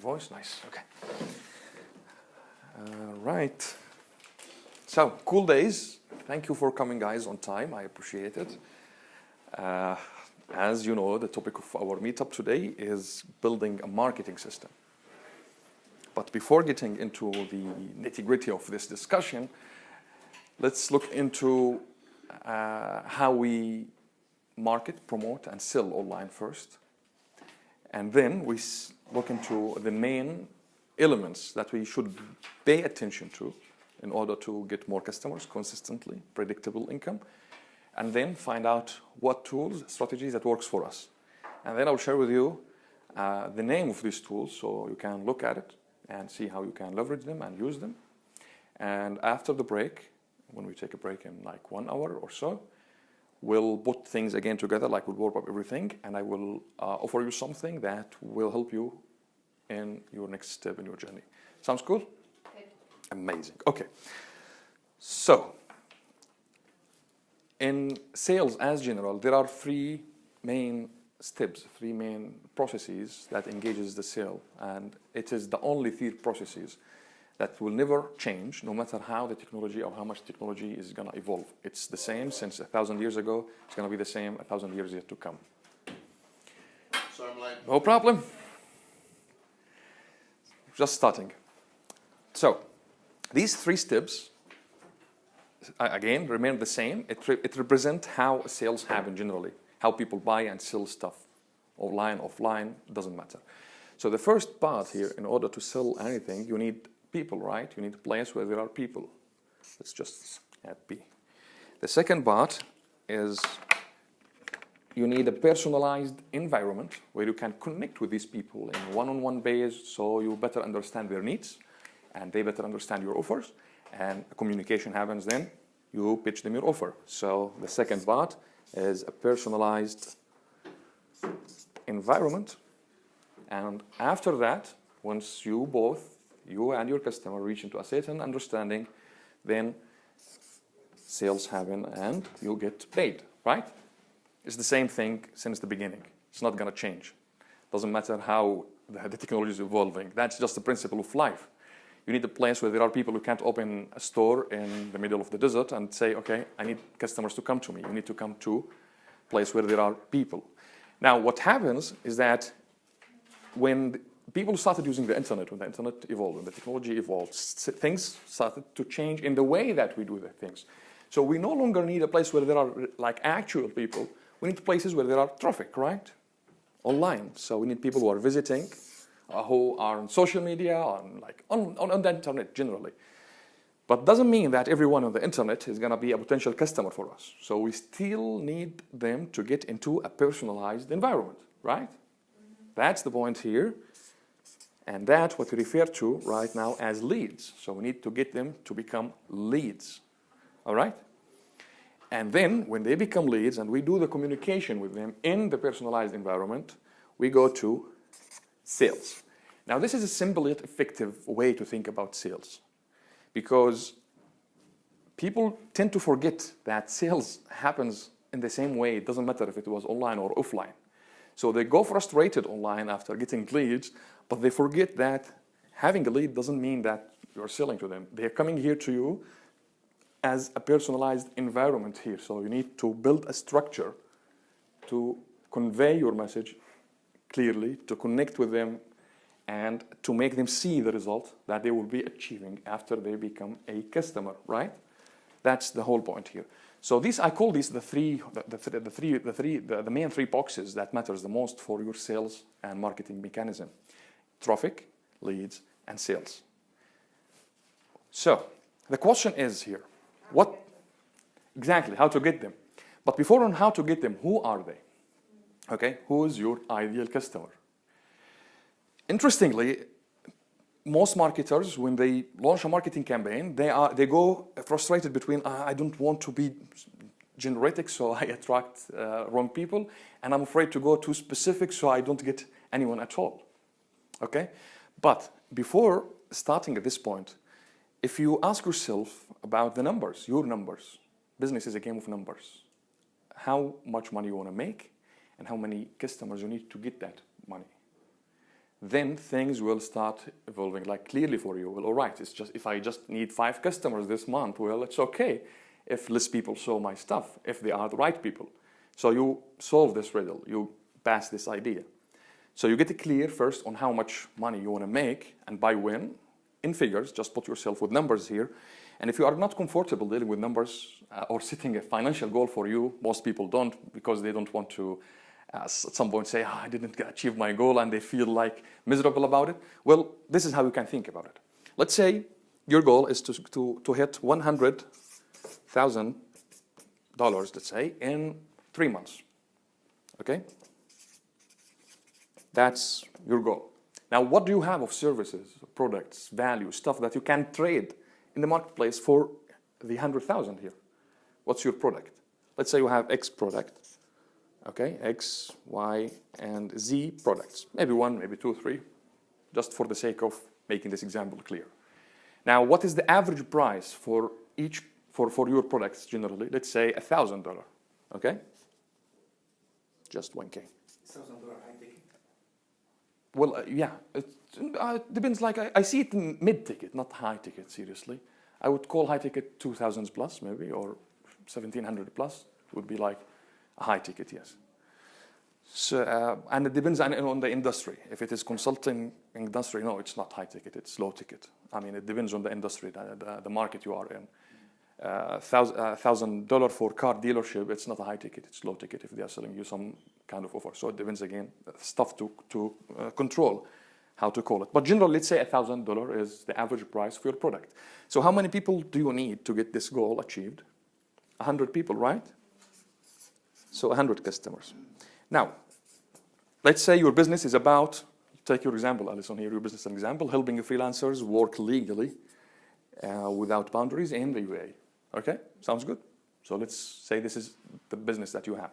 Voice, nice. Okay. Right. So, cool days. Thank you for coming, guys, on time. I appreciate it. As you know, the topic of our meetup today is building a marketing system. But before getting into the nitty-gritty of this discussion, let's look into how we market, promote, and sell online first. And then we look into the main elements that we should pay attention to in order to get more customers consistently, predictable income, and then find out what tools, strategies that works for us. And then I'll share with you the name of these tools so you can look at it and see how you can leverage them and use them. And after the break, when we take a break in like 1 hour or so, we'll put things again together, like we'll warm up everything, and I will offer you something that will help you in your next step in your journey. Sounds cool? Good. Amazing. Okay. So, in sales as general, there are 3 main steps, 3 main processes that engages the sale, and it is the only 3 processes that will never change, no matter how the technology or how much technology is going to evolve. It's the same since 1,000 years ago. It's going to be the same 1,000 years yet to come. So I'm late. No problem. Just starting. So, these 3 steps, again, remain the same. It represents how sales happen generally, how people buy and sell stuff, online, offline, doesn't matter. So the first part here, in order to sell anything, you need people, right? You need a place where there are people. Let's just add P. The second part is you need a personalized environment where you can connect with these people in one-on-one base so you better understand their needs and they better understand your offers, and communication happens then. You pitch them your offer. So the second part is a personalized environment, and after that, once you and your customer reach into a certain understanding, then sales happen and you get paid, right? It's the same thing since the beginning. It's not going to change. Doesn't matter how the technology is evolving. That's just the principle of life. You need a place where there are people who can't open a store in the middle of the desert and say, okay, I need customers to come to me. You need to come to a place where there are people. Now, what happens is that when people started using the internet, when the internet evolved, when the technology evolved, things started to change in the way that we do the things. So we no longer need a place where there are like actual people. We need places where there are traffic, right? Online. So we need people who are visiting, who are on social media, on the internet generally. But doesn't mean that everyone on the internet is going to be a potential customer for us. So we still need them to get into a personalized environment, right? That's the point here. And that's what we refer to right now as leads. So we need to get them to become leads. All right? And then when they become leads and we do the communication with them in the personalized environment, we go to sales. Now, this is a simple yet effective way to think about sales, because people tend to forget that sales happens in the same way. It doesn't matter if it was online or offline. So they go frustrated online after getting leads, but they forget that having a lead doesn't mean that you're selling to them. They're coming here to you as a personalized environment here. So you need to build a structure to convey your message clearly, to connect with them, and to make them see the result that they will be achieving after they become a customer, right? That's the whole point here. So these, I call these the main 3 boxes that matters the most for your sales and marketing mechanism: traffic, leads, and sales. So the question is here, what exactly, how to get them? But before on how to get them, who are they? Okay, who is your ideal customer? Interestingly, most marketers, when they launch a marketing campaign, they go frustrated between, I don't want to be generic, so I attract wrong people, and I'm afraid to go too specific, so I don't get anyone at all. Okay? But before starting at this point, if you ask yourself about the numbers, your numbers, business is a game of numbers. How much money you want to make, and how many customers you need to get that money. then things will start evolving like clearly for you. Well, all right, it's just if I just need 5 customers this month, well, it's okay if less people saw my stuff, if they are the right people. So you solve this riddle, you pass this idea. So you get clear first on how much money you want to make and by when, in figures, just put yourself with numbers here. And if you are not comfortable dealing with numbers or setting a financial goal for you, most people don't because they don't want to at some point say, I didn't achieve my goal and they feel like miserable about it. Well, this is how you can think about it. Let's say your goal is to hit $100,000, let's say, in 3 months, okay? That's your goal. Now, what do you have of services, products, value, stuff that you can trade in the marketplace for the 100,000 here? What's your product? Let's say you have X product, okay? X, Y, and Z products. Maybe 1, maybe 2, 3, just for the sake of making this example clear. Now, what is the average price for each, for your products generally? Let's say $1,000, okay? Just 1K. $1,000 high ticket? Well, yeah, it depends. Like I see it in mid-ticket, not high ticket, seriously. I would call high ticket 2,000 plus maybe, or 1,700 plus would be like a high ticket, yes. So, and it depends on the industry. If it is consulting industry, no, it's not high ticket, it's low ticket. I mean, it depends on the industry, the market you are in. $1,000 for car dealership, it's not a high ticket, it's low ticket if they are selling you some kind of offer. So it depends again, stuff to control how to call it. But generally, let's say $1,000 is the average price for your product. So how many people do you need to get this goal achieved? 100 people, right? So 100 customers. Now, let's say your business is about, take your example, Alison, here, your business example, helping freelancers work legally without boundaries in the UAE. Okay, sounds good. So let's say this is the business that you have.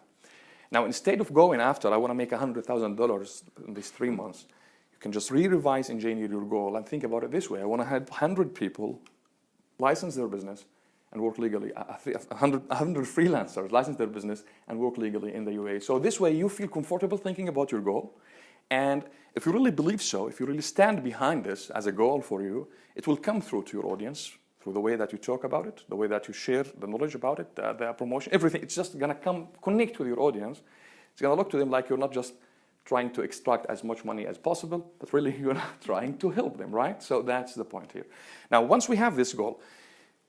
Now, instead of going after, I want to make $100,000 in these 3 months, you can just revise, engineer your goal and think about it this way. I want to have 100 people license their business and work legally, 100 freelancers license their business and work legally in the UAE. So this way you feel comfortable thinking about your goal. And if you really believe so, if you really stand behind this as a goal for you, it will come through to your audience through the way that you talk about it, the way that you share the knowledge about it, the promotion, everything. It's just going to connect with your audience. It's going to look to them like you're not just trying to extract as much money as possible, but really you're not trying to help them, right? So that's the point here. Now, once we have this goal,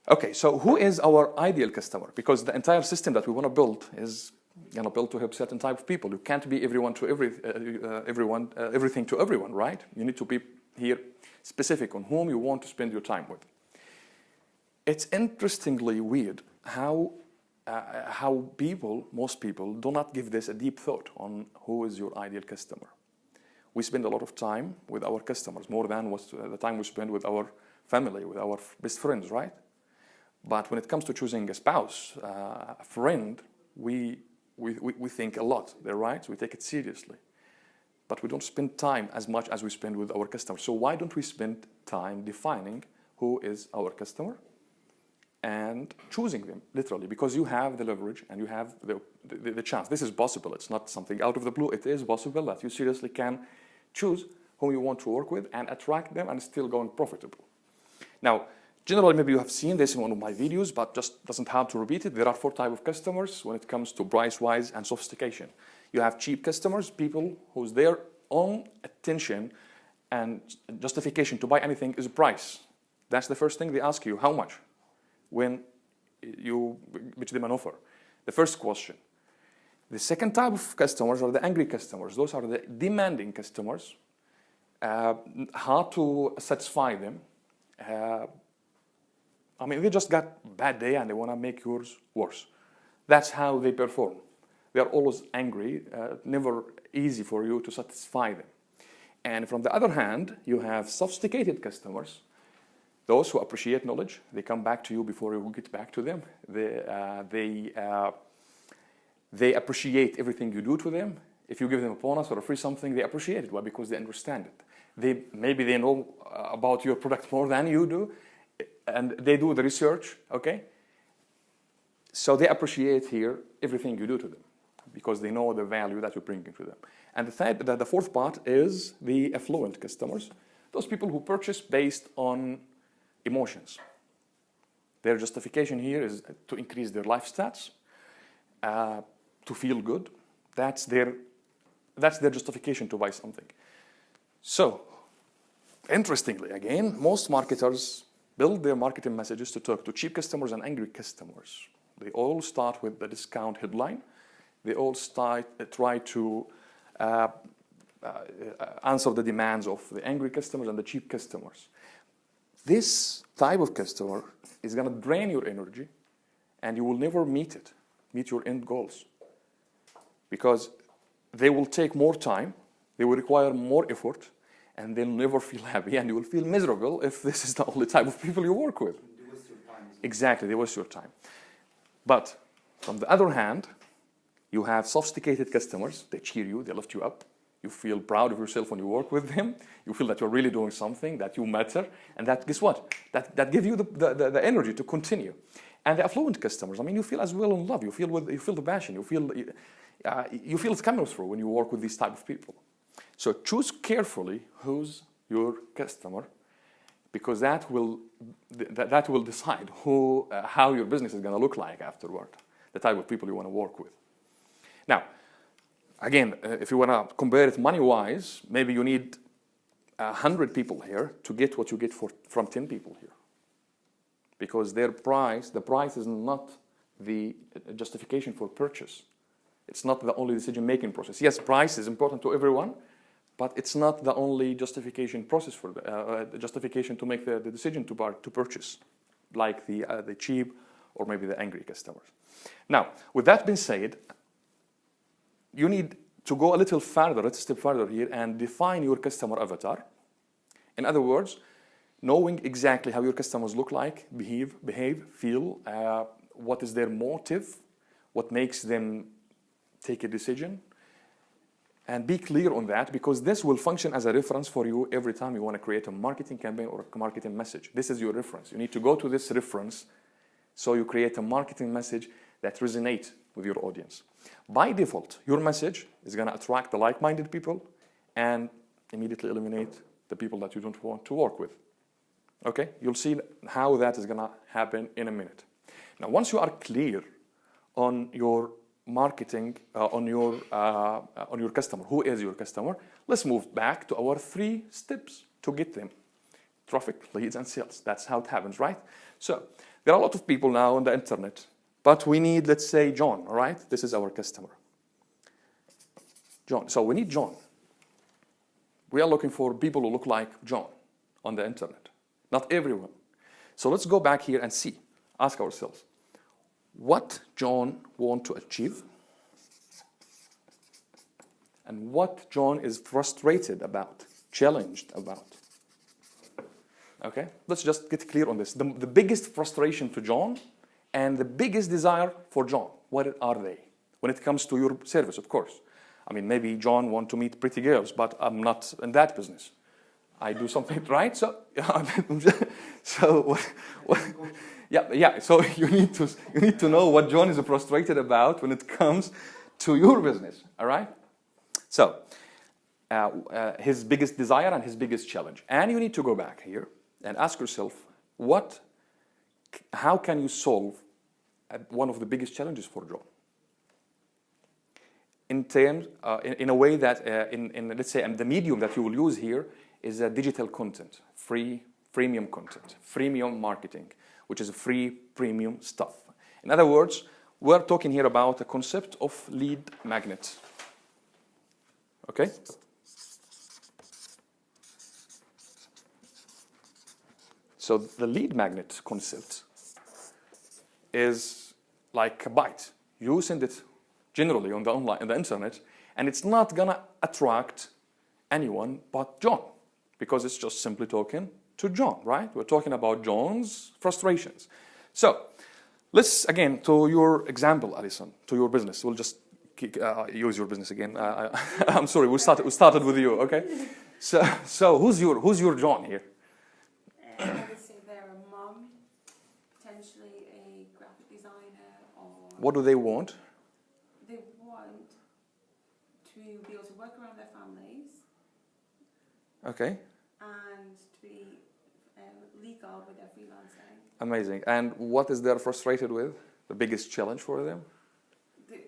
okay, so who is our ideal customer? Because the entire system that we want to build is built to help certain type of people. You can't be everyone to everything to everyone, right? You need to be here specific on whom you want to spend your time with. It's interestingly weird how most people do not give this a deep thought on who is your ideal customer. We spend a lot of time with our customers, more than the time we spend with our family, with our best friends, right? But when it comes to choosing a spouse, a friend, we think a lot there, right? We take it seriously. But we don't spend time as much as we spend with our customers. So why don't we spend time defining who is our customer and choosing them, literally? Because you have the leverage and you have the chance. This is possible. It's not something out of the blue. It is possible that you seriously can choose whom you want to work with and attract them and still going profitable. Now, generally, maybe you have seen this in one of my videos, but just doesn't have to repeat it. There are 4 types of customers when it comes to price-wise and sophistication. You have cheap customers, people whose their own attention and justification to buy anything is price. That's the first thing they ask you, how much, when you pitch them an offer. The first question. The second type of customers are the angry customers. Those are the demanding customers. Hard to satisfy them. I mean, they just got a bad day and they want to make yours worse. That's how they perform. They are always angry, never easy for you to satisfy them. And from the other hand, you have sophisticated customers, those who appreciate knowledge. They come back to you before you get back to them. They appreciate everything you do to them. If you give them a bonus or a free something, they appreciate it. Why? Because they understand it. Maybe they know about your product more than you do, and they do the research, okay? So they appreciate here everything you do to them because they know the value that you bring into them. And the fourth part is the affluent customers, those people who purchase based on emotions. Their justification here is to increase their life stats, to feel good. That's their justification to buy something. So, interestingly, again, most marketers build their marketing messages to talk to cheap customers and angry customers. They all start with the discount headline. They all try to answer the demands of the angry customers and the cheap customers. This type of customer is going to drain your energy, and you will never meet your end goals. Because they will take more time, they will require more effort, and they'll never feel happy, and you will feel miserable if this is the only type of people you work with. They waste your time. Exactly, they waste your time. But from the other hand, you have sophisticated customers. They cheer you, they lift you up. You feel proud of yourself when you work with them. You feel that you're really doing something, that you matter, and that, guess what? That gives you the energy to continue. And the affluent customers, I mean, you feel as well in love. You feel the passion. You feel it's coming through when you work with these type of people. So choose carefully who's your customer, because that will decide how your business is going to look like afterward, the type of people you want to work with. Now, again, if you want to compare it money-wise, maybe you need 100 people here to get what you get from 10 people here. Because the price is not the justification for purchase. It's not the only decision-making process. Yes, price is important to everyone, but it's not the only justification process for the justification to make the decision to purchase, like the cheap or maybe the angry customers. Now, with that being said, you need to go a little further, let's step further here, and define your customer avatar. In other words, knowing exactly how your customers look like, behave, feel, what is their motive, what makes them take a decision, and be clear on that, because this will function as a reference for you every time you want to create a marketing campaign or a marketing message. This is your reference. You need to go to this reference so you create a marketing message that resonates with your audience. By default, your message is going to attract the like-minded people and immediately eliminate the people that you don't want to work with. Okay? You'll see how that is going to happen in a minute. Now, once you are clear on your marketing, on your customer, who is your customer, let's move back to our 3 steps to get them. Traffic, leads, and sales. That's how it happens, right? So, there are a lot of people now on the internet, but we need, let's say, John, all right? This is our customer. John. So we need John. We are looking for people who look like John on the internet. Not everyone. So let's go back here and see. Ask ourselves, what John wants to achieve? And what John is frustrated about, challenged about? Okay? Let's just get clear on this. The biggest frustration to John and the biggest desire for John, what are they? When it comes to your service, of course. I mean, maybe John wants to meet pretty girls, but I'm not in that business. I do something right, so yeah. So you need to know what John is frustrated about when it comes to your business. All right. So his biggest desire and his biggest challenge, and you need to go back here and ask yourself, how can you solve one of the biggest challenges for John? In terms, in a way that, let's say, the medium that you will use here is digital content, freemium content, freemium marketing, which is free premium stuff. In other words, we're talking here about the concept of lead magnet. Okay? So the lead magnet concept is like a bite. You send it generally on the internet, and it's not gonna attract anyone but John, because it's just simply talking to John, right? We're talking about John's frustrations. So let's, again, to your example, Alison, to your business. We'll just use your business again. I'm sorry, we started with you, okay? So who's your John here? I would say they're a mom, potentially a graphic designer, or What do they want? they want to be able to work around their families Okay, and to be legal with their freelancing. amazing. And what is they're frustrated with? The biggest challenge for them? The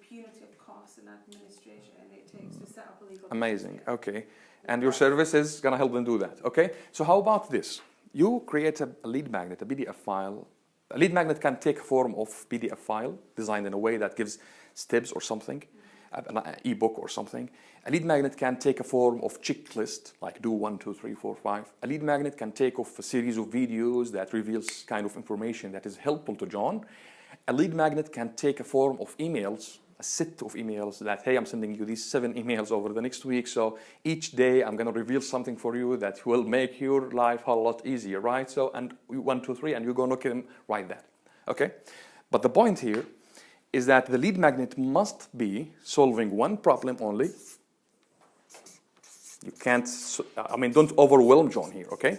punitive costs and administration it takes to set up a legal Amazing. business. Okay. And your service is going to help them do that. Okay. So how about this? You create a lead magnet, a PDF file. A lead magnet can take form of PDF file designed in a way that gives steps or something, an ebook or something. A lead magnet can take a form of checklist, like do 1, 2, 3, 4, 5. A lead magnet can take off a series of videos that reveals kind of information that is helpful to John. A lead magnet can take a form of emails, a set of emails that, hey, I'm sending you these 7 emails over the next week. So each day I'm going to reveal something for you that will make your life a lot easier, right? So, and 1, 2, 3, and you go look and write that. Okay? But the point here is that the lead magnet must be solving one problem only. You can't, don't overwhelm John here, okay?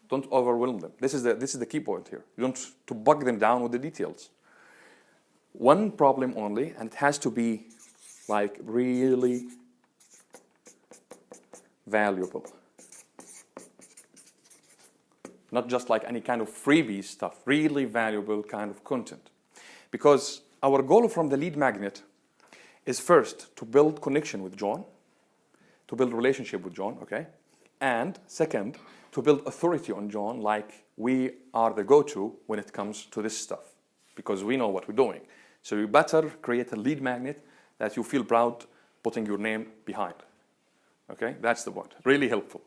Don't overwhelm them. This is the key point here. You don't to bog them down with the details. One problem only, and it has to be like really valuable. Not just like any kind of freebie stuff, really valuable kind of content. Because our goal from the lead magnet is first to build connection with John, to build relationship with John, okay? And second, to build authority on John, like we are the go-to when it comes to this stuff, because we know what we're doing. So you better create a lead magnet that you feel proud putting your name behind. Okay, that's the point. Really helpful.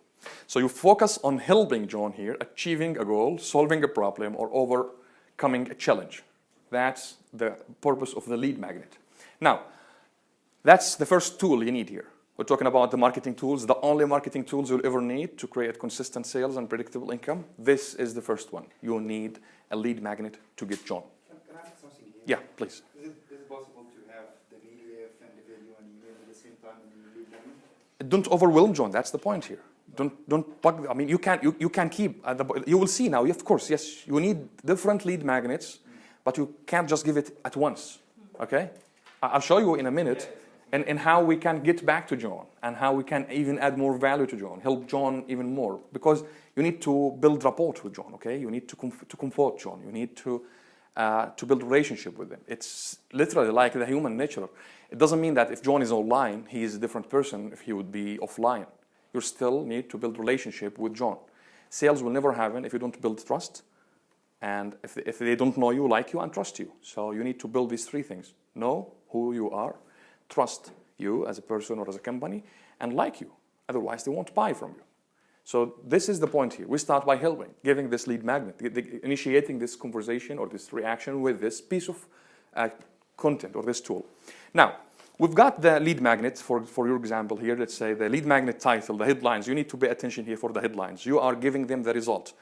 So you focus on helping John here, achieving a goal, solving a problem, or overcoming a challenge. That's the purpose of the lead magnet. Now, that's the first tool you need here. We're talking about the marketing tools, the only marketing tools you'll ever need to create consistent sales and predictable income. This is the first one. You need a lead magnet to get John. Can I ask something here? Yeah, please. Is it possible to have the PDF and the video and email at the same time in the lead magnet? Don't overwhelm John. That's the point here. Don't bug. I mean, you can keep. You will see now. Of course, yes. You need different lead magnets, but you can't just give it at once. Okay? I'll show you in a minute, and how we can get back to John, and how we can even add more value to John, help John even more, because you need to build rapport with John. Okay? You need to comfort John. You need to build a relationship with him. It's literally like the human nature. It doesn't mean that if John is online, he is a different person if he would be offline. You still need to build relationship with John. Sales will never happen if you don't build trust, and if they don't know you, like you, and trust you. So you need to build these 3 things. Know who you are, trust you as a person or as a company, and like you. Otherwise, they won't buy from you. So this is the point here. We start by helping, giving this lead magnet, initiating this conversation or this reaction with this piece of content or this tool. Now, we've got the lead magnet for your example here. Let's say the lead magnet title, the headlines. You need to pay attention here for the headlines. You are giving them the result.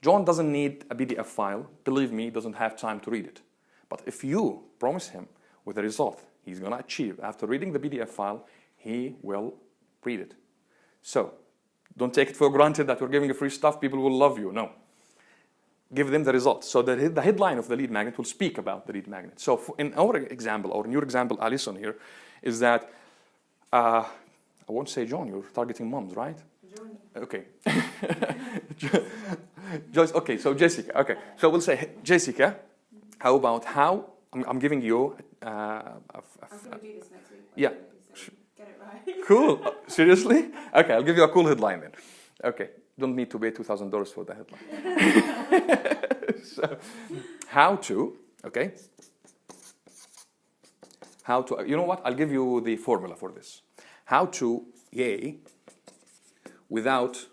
John doesn't need a PDF file. Believe me, he doesn't have time to read it. But if you promise him with a result he's going to achieve after reading the PDF file, he will read it. So don't take it for granted that you're giving free stuff, people will love you. No. Give them the results. So the headline of the lead magnet will speak about the lead magnet. So in our example, or in your example, Alison here, is that, I won't say John, you're targeting moms, right? Johnny. Okay. Okay, so Jessica. Okay, so we'll say, Jessica, how about I'm giving you... I'm going to do this next week. Yeah. So get it right. Cool. Seriously? Okay, I'll give you a cool headline then. Okay, don't need to pay $2,000 for the headline. So, you know what? I'll give you the formula for this. How to yay without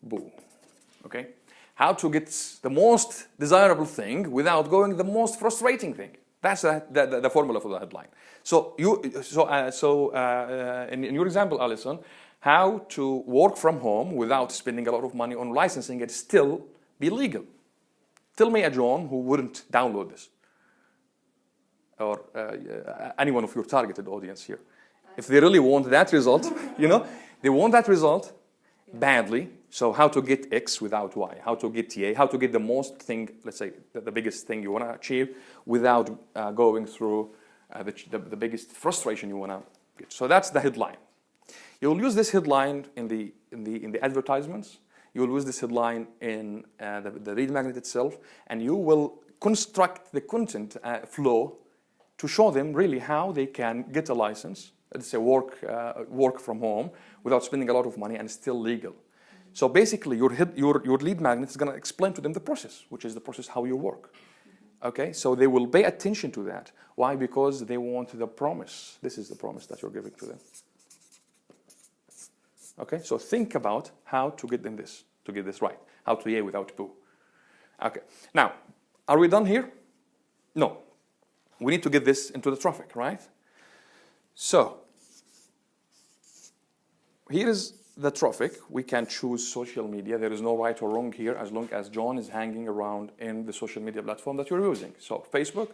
boo. Okay? How to get the most desirable thing without going the most frustrating thing. That's the formula for the headline. So in your example, Alison, how to work from home without spending a lot of money on licensing and still be legal. Tell me a John who wouldn't download this, or any one of your targeted audience here. If they really want that result, they want that result badly. So how to get X without Y, how to get Y, how to get the most thing, let's say the biggest thing you want to achieve without going through the biggest frustration you want to get. So that's the headline. You'll use this headline in the advertisements. You'll use this headline in the lead magnet itself, and you will construct the content flow to show them really how they can get a license, let's say work from home without spending a lot of money and still legal. So basically, your lead magnet is going to explain to them the process, which is the process how you work. Okay, so they will pay attention to that. Why? Because they want the promise. This is the promise that you're giving to them. Okay, so think about how to get them this, to get this right. How to yay without boo. Okay, now, are we done here? No. We need to get this into the traffic, right? So, here is the traffic. We can choose social media. There is no right or wrong here as long as John is hanging around in the social media platform that you're using. So, Facebook,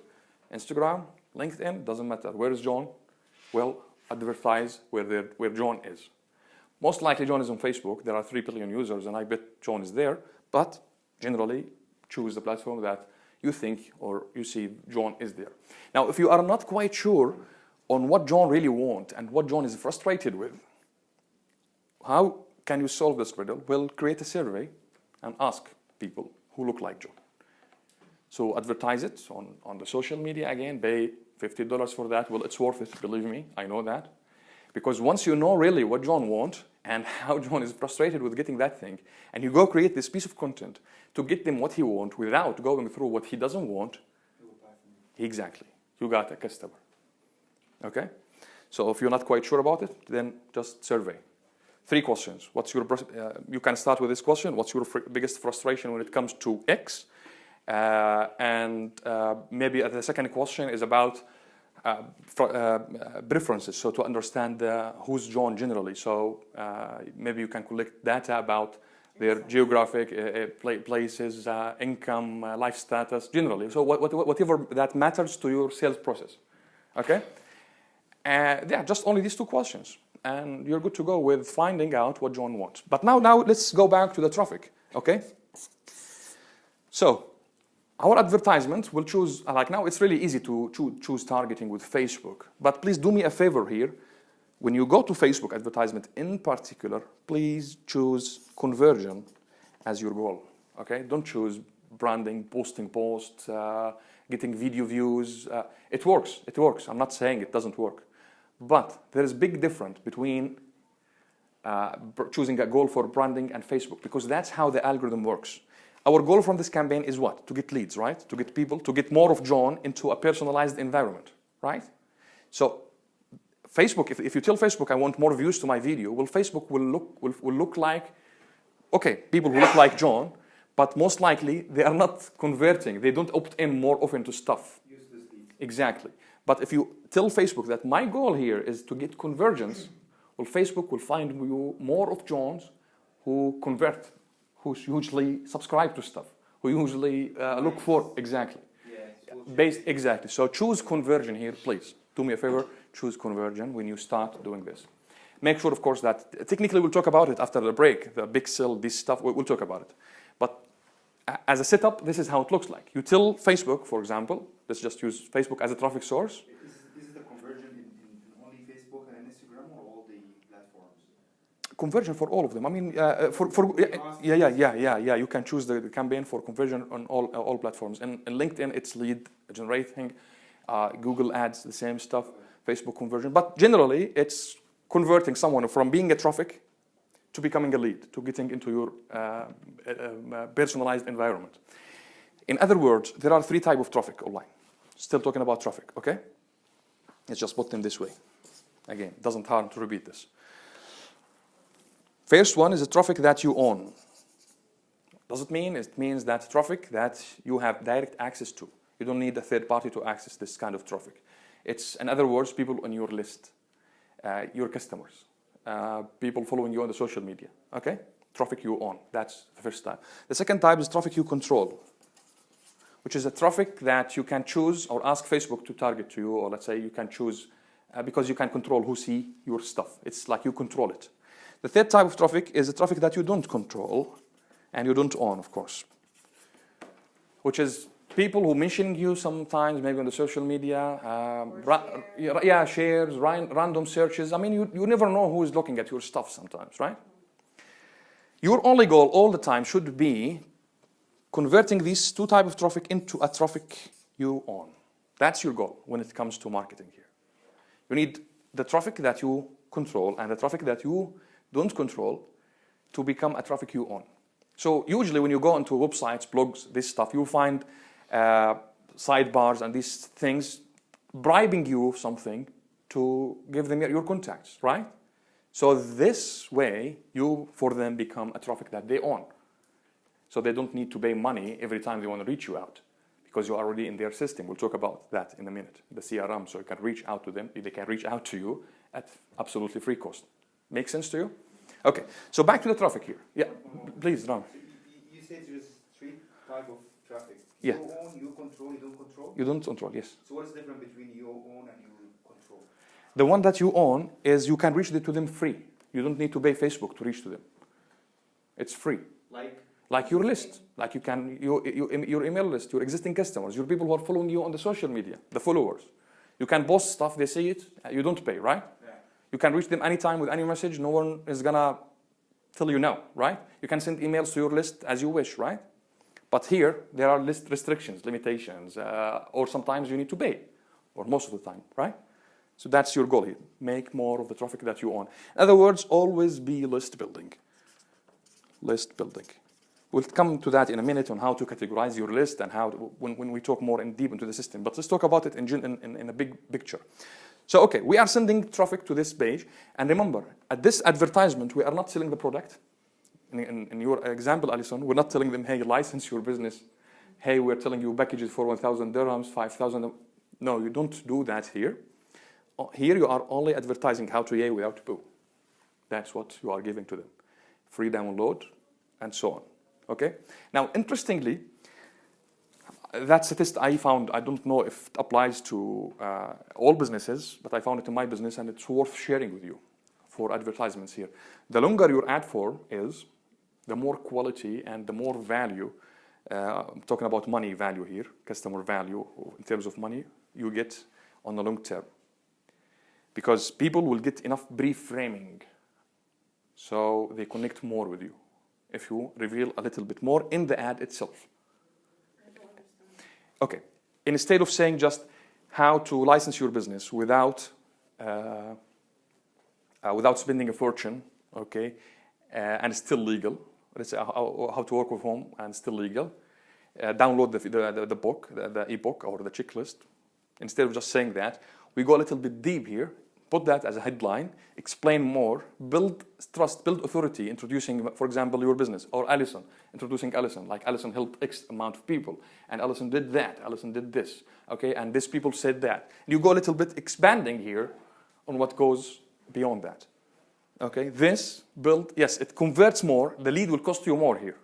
Instagram, LinkedIn, doesn't matter. Where is John? Well, advertise where John is. Most likely John is on Facebook. There are 3 billion users, and I bet John is there. But generally, choose the platform that you think or you see John is there. Now, if you are not quite sure on what John really wants and what John is frustrated with, how can you solve this riddle? Well, create a survey and ask people who look like John. So advertise it on the social media again, pay $50 for that. Well, it's worth it, believe me, I know that. Because once you know really what John wants and how John is frustrated with getting that thing, and you go create this piece of content to get them what he wants without going through what he doesn't want, exactly, you got a customer. Okay? So if you're not quite sure about it, then just survey. 3 questions. You can start with this question. What's your biggest frustration when it comes to X? Maybe the second question is about preferences, so to understand who's John generally. So maybe you can collect data about their geographic places, income, life status, generally. So whatever that matters to your sales process. Okay? Yeah, just only these 2 questions. And you're good to go with finding out what John wants. But now let's go back to the traffic. Okay? So our advertisement will choose, like now it's really easy to choose targeting with Facebook. But please do me a favor here. When you go to Facebook advertisement in particular, please choose conversion as your goal. Okay? Don't choose branding, posting posts, getting video views. It works. It works. I'm not saying it doesn't work. But there is a big difference between choosing a goal for branding and Facebook, because that's how the algorithm works. Our goal from this campaign is what? To get leads, right? To get people, to get more of John into a personalized environment, right? So Facebook, if you tell Facebook I want more views to my video, well, Facebook will look like, okay, people who look like John, but most likely they are not converting. They don't opt in more often to stuff. Exactly. But if you tell Facebook that my goal here is to get convergence, well, Facebook will find you more of Johns who convert, who usually subscribe to stuff, who usually look for, exactly. Exactly. So choose conversion here, please. Do me a favor, choose conversion when you start doing this. Make sure, of course, that technically we'll talk about it after the break, the pixel, this stuff, we'll talk about it. But as a setup, this is how it looks like. You tell Facebook, for example, let's just use Facebook as a traffic source. Is the conversion in only Facebook and Instagram or all the platforms? Conversion for all of them. I mean, you can choose the campaign for conversion on all platforms. And LinkedIn, it's lead generating. Google Ads, the same stuff. Facebook conversion. But generally, it's converting someone from being a traffic to becoming a lead, to getting into your personalized environment. In other words, there are 3 types of traffic online. Still talking about traffic, okay? Let's just put them this way. Again, it doesn't harm to repeat this. First one is the traffic that you own. Does it mean? It means that traffic that you have direct access to. You don't need a third party to access this kind of traffic. It's, in other words, people on your list, your customers, people following you on the social media, okay? Traffic you own, that's the first type. The second type is traffic you control, which is a traffic that you can choose or ask Facebook to target to you, or let's say you can choose, because you can control who see your stuff. It's like you control it. The third type of traffic is the traffic that you don't control and you don't own, of course, which is people who mention you sometimes, maybe on the social media, shares, random searches. I mean, you never know who is looking at your stuff sometimes, right? Your only goal all the time should be converting these two types of traffic into a traffic you own. That's your goal when it comes to marketing here. You need the traffic that you control and the traffic that you don't control to become a traffic you own. So usually when you go into websites, blogs, this stuff, you find sidebars and these things bribing you something to give them your contacts, right? So this way, you, for them, become a traffic that they own. So they don't need to pay money every time they want to reach you out because you're already in their system. We'll talk about that in a minute, the CRM, so you can reach out to them. They can reach out to you at absolutely free cost. Make sense to you? Okay, so back to the traffic here. Yeah, please, Ram. You said there's three types of traffic. Yeah. You own, you control, you don't control? You don't control, yes. So what's the difference between you own and you control? The one that you own is you can reach to them free. You don't need to pay Facebook to reach to them. It's free. Like your list, like your email list, your existing customers, your people who are following you on the social media, the followers. You can post stuff, they see it, you don't pay, right? Yeah. You can reach them anytime with any message, no one is gonna tell you no, right? You can send emails to your list as you wish, right? But here, there are list restrictions, limitations, or sometimes you need to pay, or most of the time, right? So that's your goal here, make more of the traffic that you own. In other words, always be list building. List building. We'll come to that in a minute on how to categorize your list and how, when we talk more in deep into the system. But let's talk about it in a big picture. So, okay, we are sending traffic to this page. And remember, at this advertisement, we are not selling the product. In your example, Alison, we're not telling them, hey, license your business. Hey, we're telling you packages for 1,000 dirhams, 5,000. No, you don't do that here. Here you are only advertising how to yay without boo. That's what you are giving to them. Free download and so on. Okay. Now, interestingly, that statistic I found, I don't know if it applies to all businesses, but I found it in my business and it's worth sharing with you for advertisements here. The longer your ad form is, the more quality and the more value, I'm talking about money value here, customer value in terms of money, you get on the long term. Because people will get enough brief framing, so they connect more with you if you reveal a little bit more in the ad itself. Okay, instead of saying just how to license your business without spending a fortune, okay, and still legal. Let's say how to work with home and still legal. Download the book, the ebook or the checklist. Instead of just saying that, we go a little bit deep here. Put that as a headline, explain more, build trust, build authority, introducing, for example, your business, or Alison, introducing Alison, like Alison helped X amount of people, and Alison did that, Alison did this, okay, and these people said that. You go a little bit expanding here on what goes beyond that, okay? This build, yes, it converts more, the lead will cost you more here,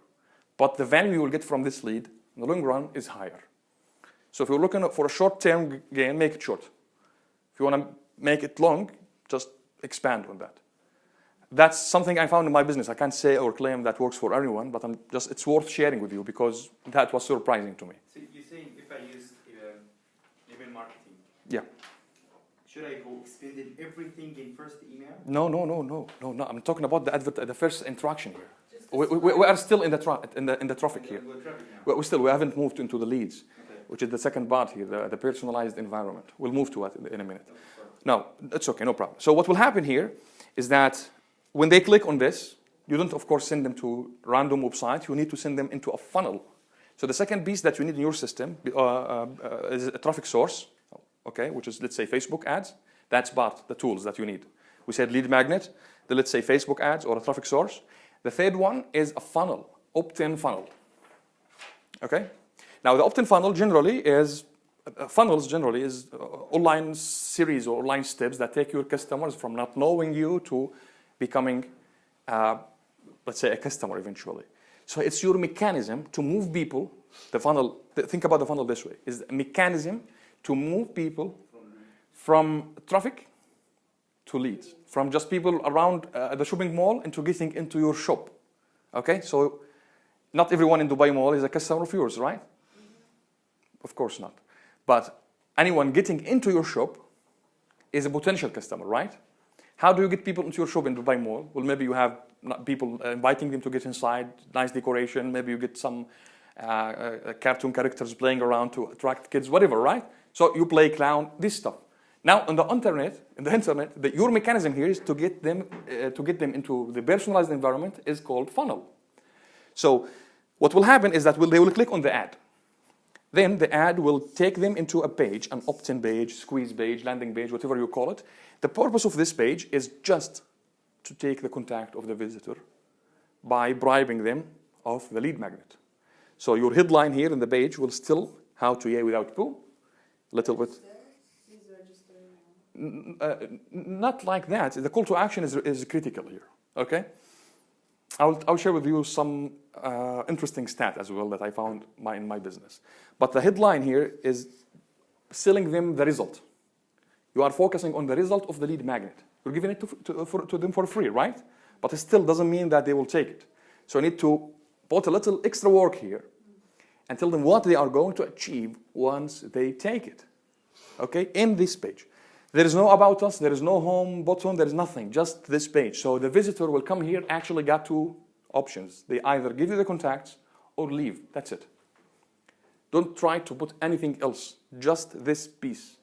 but the value you will get from this lead in the long run is higher. So if you're looking for a short-term gain, make it short. If you want to make it long, just expand on that. That's something I found in my business. I can't say or claim that works for everyone, but it's worth sharing with you because that was surprising to me. So you're saying if I use email marketing, Yeah. should I go spending everything in first email? No. I'm talking about the first interaction here. We are still in the traffic here. We haven't moved into the leads, which is the second part here, the personalized environment. We'll move to it in a minute. No, it's okay, no problem. So what will happen here is that when they click on this, you don't, of course, send them to random websites. You need to send them into a funnel. So the second piece that you need in your system is a traffic source, okay, which is, let's say, Facebook ads. That's part, the tools that you need. We said lead magnet, then let's say Facebook ads or a traffic source. The third one is a funnel, opt-in funnel, okay? Now, the opt-in funnel generally is online series or online steps that take your customers from not knowing you to becoming, let's say, a customer eventually. So it's your mechanism to move people. The funnel, think about the funnel this way, is a mechanism to move people from traffic to leads, from just people around the shopping mall into getting into your shop. Okay, so not everyone in Dubai Mall is a customer of yours, right? Of course not. But anyone getting into your shop is a potential customer, right? How do you get people into your shop in Dubai Mall? Well, maybe you have people inviting them to get inside, nice decoration. Maybe you get some cartoon characters playing around to attract kids, whatever, right? So you play clown, this stuff. Now on the internet, your mechanism here is to get them into the personalized environment is called funnel. So what will happen is that they will click on the ad. Then the ad will take them into a page, an opt-in page, squeeze page, landing page, whatever you call it. The purpose of this page is just to take the contact of the visitor by bribing them of the lead magnet. So your headline here in the page will still how to yay without poo, little bit. Please register now. Not like that. The call to action is critical here. Okay, I'll share with you some interesting stat as well that I found in my business. But the headline here is selling them the result. You are focusing on the result of the lead magnet. You're giving it to them for free, right? But it still doesn't mean that they will take it. So you need to put a little extra work here and tell them what they are going to achieve once they take it. Okay, in this page. There is no about us, there is no home button, there is nothing, just this page. So the visitor will come here, actually got two options. They either give you the contacts or leave, that's it. Don't try to put anything else, just this piece.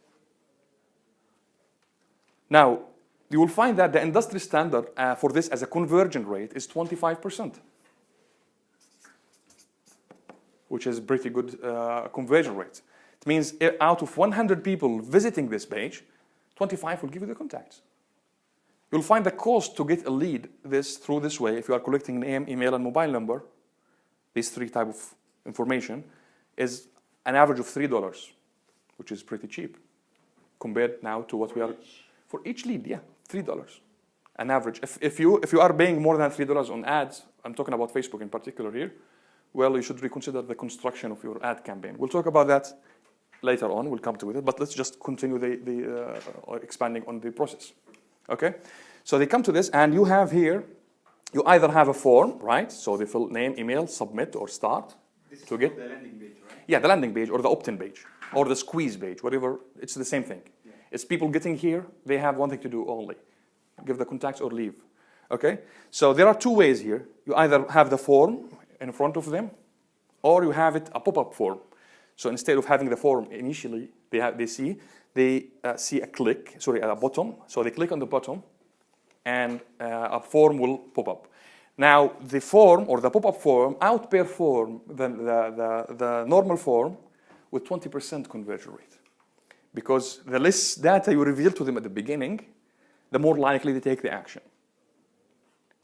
Now, you will find that the industry standard for this as a conversion rate is 25%, which is pretty good conversion rate. It means out of 100 people visiting this page, 25 will give you the contacts. You'll find the cost to get a lead through this way, if you are collecting name, email, and mobile number, these three type of information, is an average of $3, which is pretty cheap compared now to what we are for each lead. Yeah, $3, an average. If you are paying more than $3 on ads, I'm talking about Facebook in particular here, well, you should reconsider the construction of your ad campaign. We'll talk about that later on. We'll come to it, but let's just continue the expanding on the process. Okay, so they come to this, and you have here, you either have a form, right? So they fill name, email, submit, or start This is to get the landing page, right? yeah, the landing page or the opt-in page or the squeeze page, whatever. It's the same thing. Yeah. It's people getting here. They have one thing to do only: give the contacts or leave. Okay, so there are two ways here. You either have the form in front of them, or you have it a pop-up form. So instead of having the form initially, they see a button. So they click on the button, and a form will pop up. Now the form or the pop-up form outperform the normal form with 20% conversion rate, because the less data you reveal to them at the beginning, the more likely they take the action.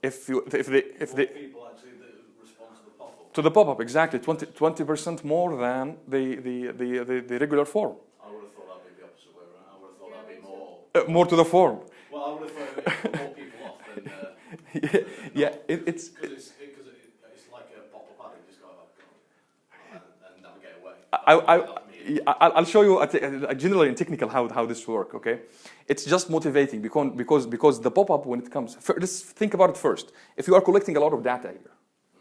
If they People actually that respond to the pop-up. to the pop-up, exactly 20% more than the regular form. I would have thought that'd be the opposite way around. I would have thought that'd be more. More to the form. Well, I would have thought it'd put more people off than. Yeah, it's Because it's like a pop-up ad. You just go and navigate away. I'll show you generally in technical how this works. Okay, it's just motivating because the pop-up when it comes. Let's think about it first. If you are collecting a lot of data here,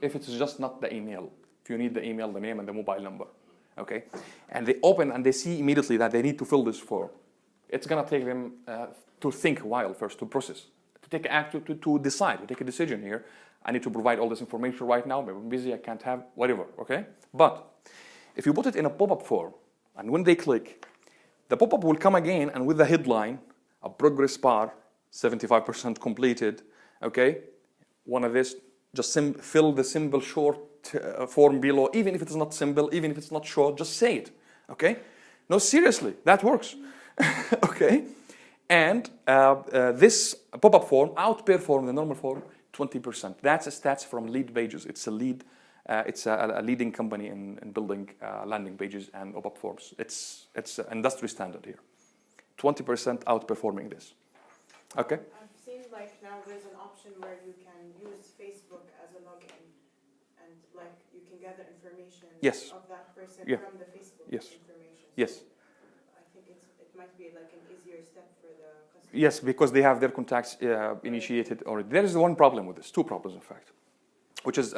if it's just not the email, if you need the email, the name, and the mobile number, okay, and they open and they see immediately that they need to fill this form, it's gonna take them to think a while first, to process, to take act, to decide, to take a decision here. I need to provide all this information right now. Maybe I'm busy, I can't have whatever. Okay, but if you put it in a pop-up form, and when they click, the pop-up will come again, and with the headline, a progress bar, 75% completed. Okay, one of this. Just fill the symbol short form below, even if it's not simple, even if it's not short, just say it, okay? No, seriously, that works, okay? And this pop-up form outperforms the normal form 20%. That's a stats from Lead Pages. It's a leading company in building landing pages and pop-up forms. It's an industry standard here. 20% outperforming this, okay? I've seen like now there's an option where you can use Facebook as a login, and like you can gather information Yes. of that person Yeah. from the Facebook Yes. information. Yes. So I think it might be like an easier step for the customer. Yes, because they have their contacts initiated already. There is one problem with this, two problems in fact, which is,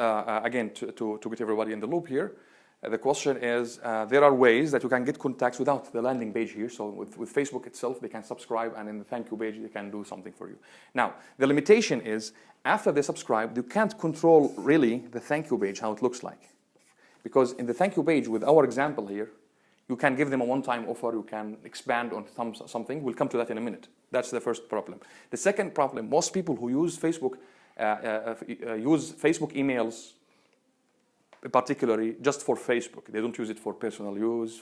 again, to get everybody in the loop here. The question is, there are ways that you can get contacts without the landing page here. So with Facebook itself, they can subscribe, and in the thank you page, they can do something for you. Now, the limitation is, after they subscribe, you can't control really the thank you page, how it looks like. Because in the thank you page, with our example here, you can give them a one-time offer, you can expand on something. We'll come to that in a minute. That's the first problem. The second problem, most people who use Facebook emails particularly just for Facebook. They don't use it for personal use.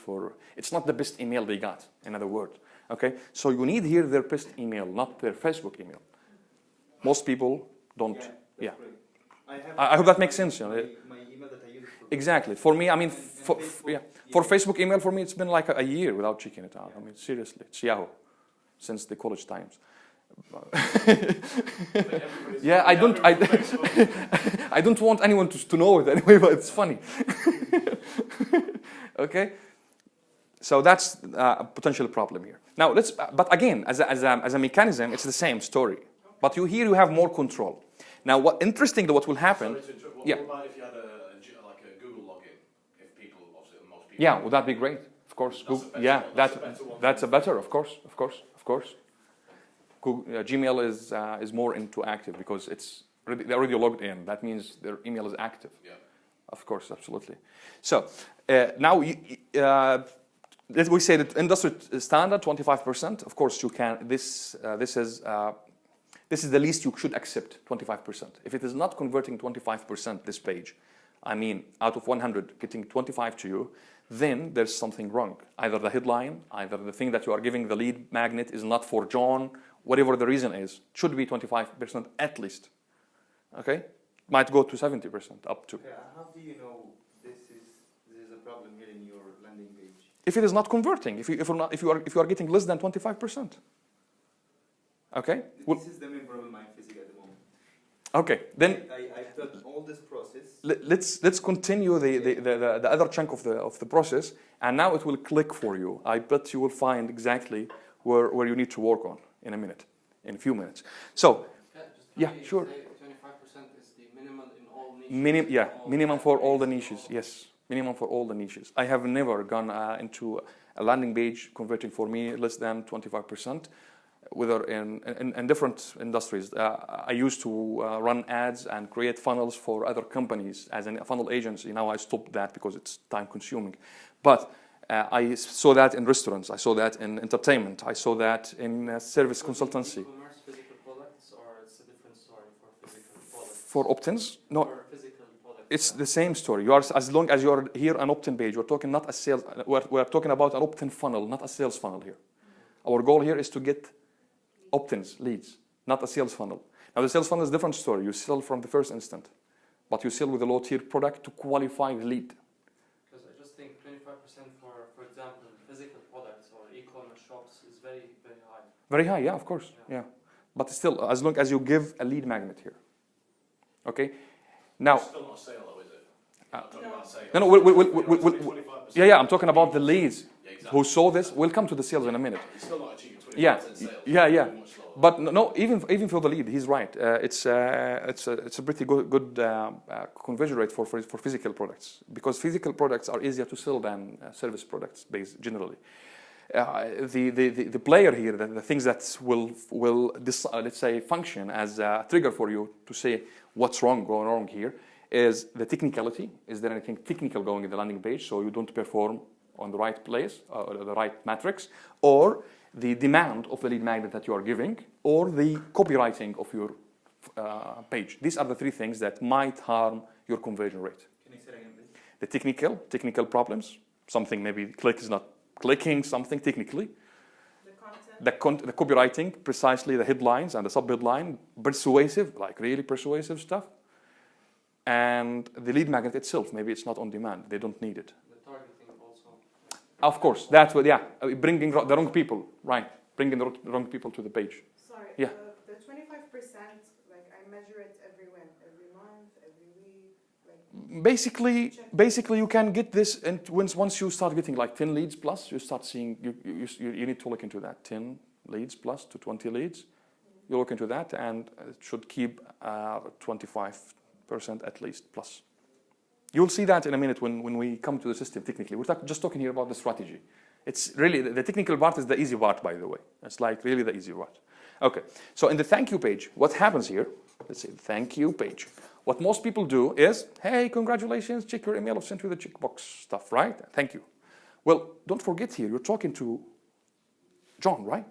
It's not the best email they got, in other words. Okay, so you need here their best email, not their Facebook email. Most people don't. Yeah. I hope that makes sense. You know. My email that I use for Exactly. For me, I mean, for Facebook email, for me, it's been like a year without checking it out. I mean, seriously, it's Yahoo since the college times. Yeah, I don't want anyone to know it anyway, but it's funny. Okay, so that's a potential problem here. Now but again, as a mechanism, it's the same story. But here you have more control. Now, what will happen? Yeah. What about if you had like a Google login? If people, obviously, most people. Yeah, would that be great? Of course. That's a better. Of course. Gmail is more interactive because they're already logged in. That means their email is active. Yeah. Of course, absolutely. So now we say that industry standard 25%. Of course, you can. This is the least you should accept, 25%. If it is not converting 25%, this page, I mean, out of 100, getting 25 to you, then there's something wrong. Either the headline, either the thing that you are giving the lead magnet is not for John, whatever the reason is, should be 25% at least. Okay? Might go to 70%, up to. How do you know this is a problem here in your landing page? If it is not converting, if you are getting less than 25%. Okay? This is the main problem I'm facing at the moment. Okay, then I've done all this process. let's continue the other chunk of the process, and now it will click for you. I bet you will find exactly where you need to work on in a few minutes. So, yeah, sure. 25% is the minimum in all niches. Minimum for all the niches. Yes, minimum for all the niches. I have never gone into a landing page converting for me less than 25%. Whether in different industries. I used to run ads and create funnels for other companies as a funnel agency. Now I stopped that because it's time consuming. But I saw that in restaurants. I saw that in entertainment. I saw that in service consultancy. E-commerce, physical products, or it's a different story for physical products? For opt-ins? No. For physical products. It's the same story. You are, as long as you're here an opt-in page, we're talking not a sales. We're talking about an opt-in funnel, not a sales funnel here. Our goal here is to get opt-ins, leads, not a sales funnel. Now the sales funnel is a different story. You sell from the first instant, but you sell with a low-tier product to qualify the lead. Because I just think 25% for example, physical products or e-commerce shops is very, very high. Very high, yeah, of course, yeah. But still, as long as you give a lead magnet here. Okay? Now, It's still not a sale though, is it? You're not talking about sales. no, yeah, I'm talking about the leads. Yeah, exactly. Who saw this. We'll come to the sales in a minute. It's still not achieving 25% Yeah, sales. yeah. Much lower. But no, even for the lead, he's right. It's a pretty good conversion rate for physical products, because physical products are easier to sell than service products, based generally. The player here, the things that will let's say function as a trigger for you to say what's going wrong here, is the technicality. Is there anything technical going in the landing page so you don't perform on the right place, the right metrics, or the demand of the lead magnet that you are giving, or the copywriting of your page. These are the three things that might harm your conversion rate. Can you say that again, please? The technical problems, something maybe click is not clicking, something technically. The content. The copywriting, precisely the headlines and the sub-headline, persuasive, like really persuasive stuff. And the lead magnet itself, maybe it's not on demand, they don't need it. The targeting also. Of course, that's what, bringing the wrong people, right? Bringing the wrong people to the page. Sorry. Yeah. The 25%, like I measure it every month, every week, like. Basically, you can get this, and once you start getting like 10 leads plus, you start seeing you need to look into that 10 leads plus to 20 leads. You look into that, and it should keep 25% at least plus. You'll see that in a minute when we come to the system technically. We're just talking here about the strategy. It's really, the technical part is the easy part, by the way. It's like really the easy part. Okay, so in the thank you page, what happens here, let's say thank you page. What most people do is, hey, congratulations, check your email, I've sent you the checkbox stuff, right? Thank you. Well, don't forget here, you're talking to John, right?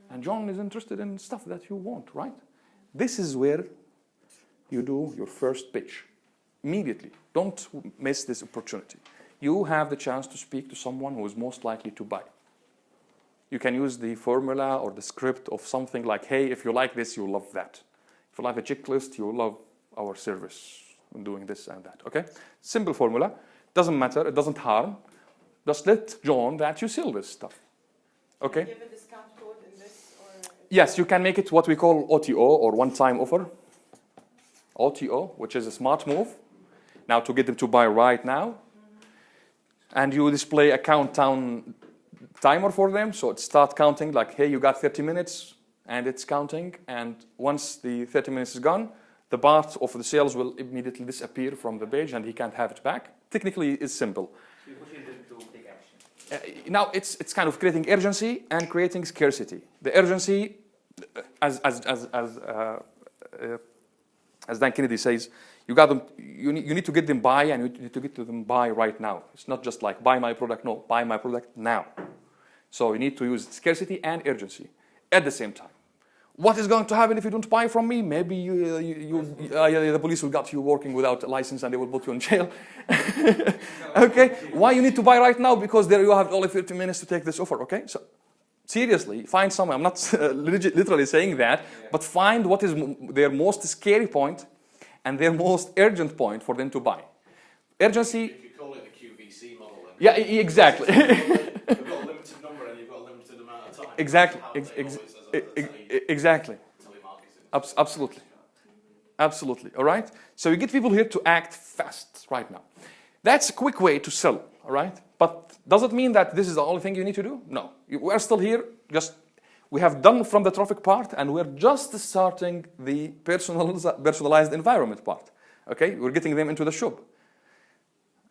And John is interested in stuff that you want, right? This is where you do your first pitch. Immediately. Don't miss this opportunity. You have the chance to speak to someone who is most likely to buy. You can use the formula or the script of something like, hey, if you like this, you'll love that. If you like the checklist, you'll love our service in doing this and that, okay? Simple formula. Doesn't matter, it doesn't harm. Just let John that you sell this stuff, okay? Give a discount code in this, or? Yes, you can make it what we call OTO, or one-time offer. OTO, which is a smart move. Now to get them to buy right now. And you display a countdown timer for them, so it starts counting like, hey, you got 30 minutes, and it's counting, and once the 30 minutes is gone, the part of the sales will immediately disappear from the page, and he can't have it back. Technically, it's simple. So you're pushing them to take action. Now, it's kind of creating urgency and creating scarcity. The urgency, as Dan Kennedy says, you got them. You need to get them buy, and you need to get to them buy right now. It's not just like buy my product. No, buy my product now. So you need to use scarcity and urgency at the same time. What is going to happen if you don't buy from me? Maybe the police will get you working without a license, and they will put you in jail. Okay, why you need to buy right now? Because there you have only 30 minutes to take this offer. Okay, so seriously, find someone. I'm not literally saying that, but find what is their most scary point and their most urgent point for them to buy. Urgency. If you call it the QVC model, then Yeah, exactly. you've got a limited number and you've got a limited amount of time. Exactly. Exactly. Exactly. Absolutely. Absolutely. All right. So you get people here to act fast right now. That's a quick way to sell. All right. But does it mean that this is the only thing you need to do? No. We are still here. We have done from the traffic part, and we're just starting the personalized environment part. Okay. We're getting them into the shop.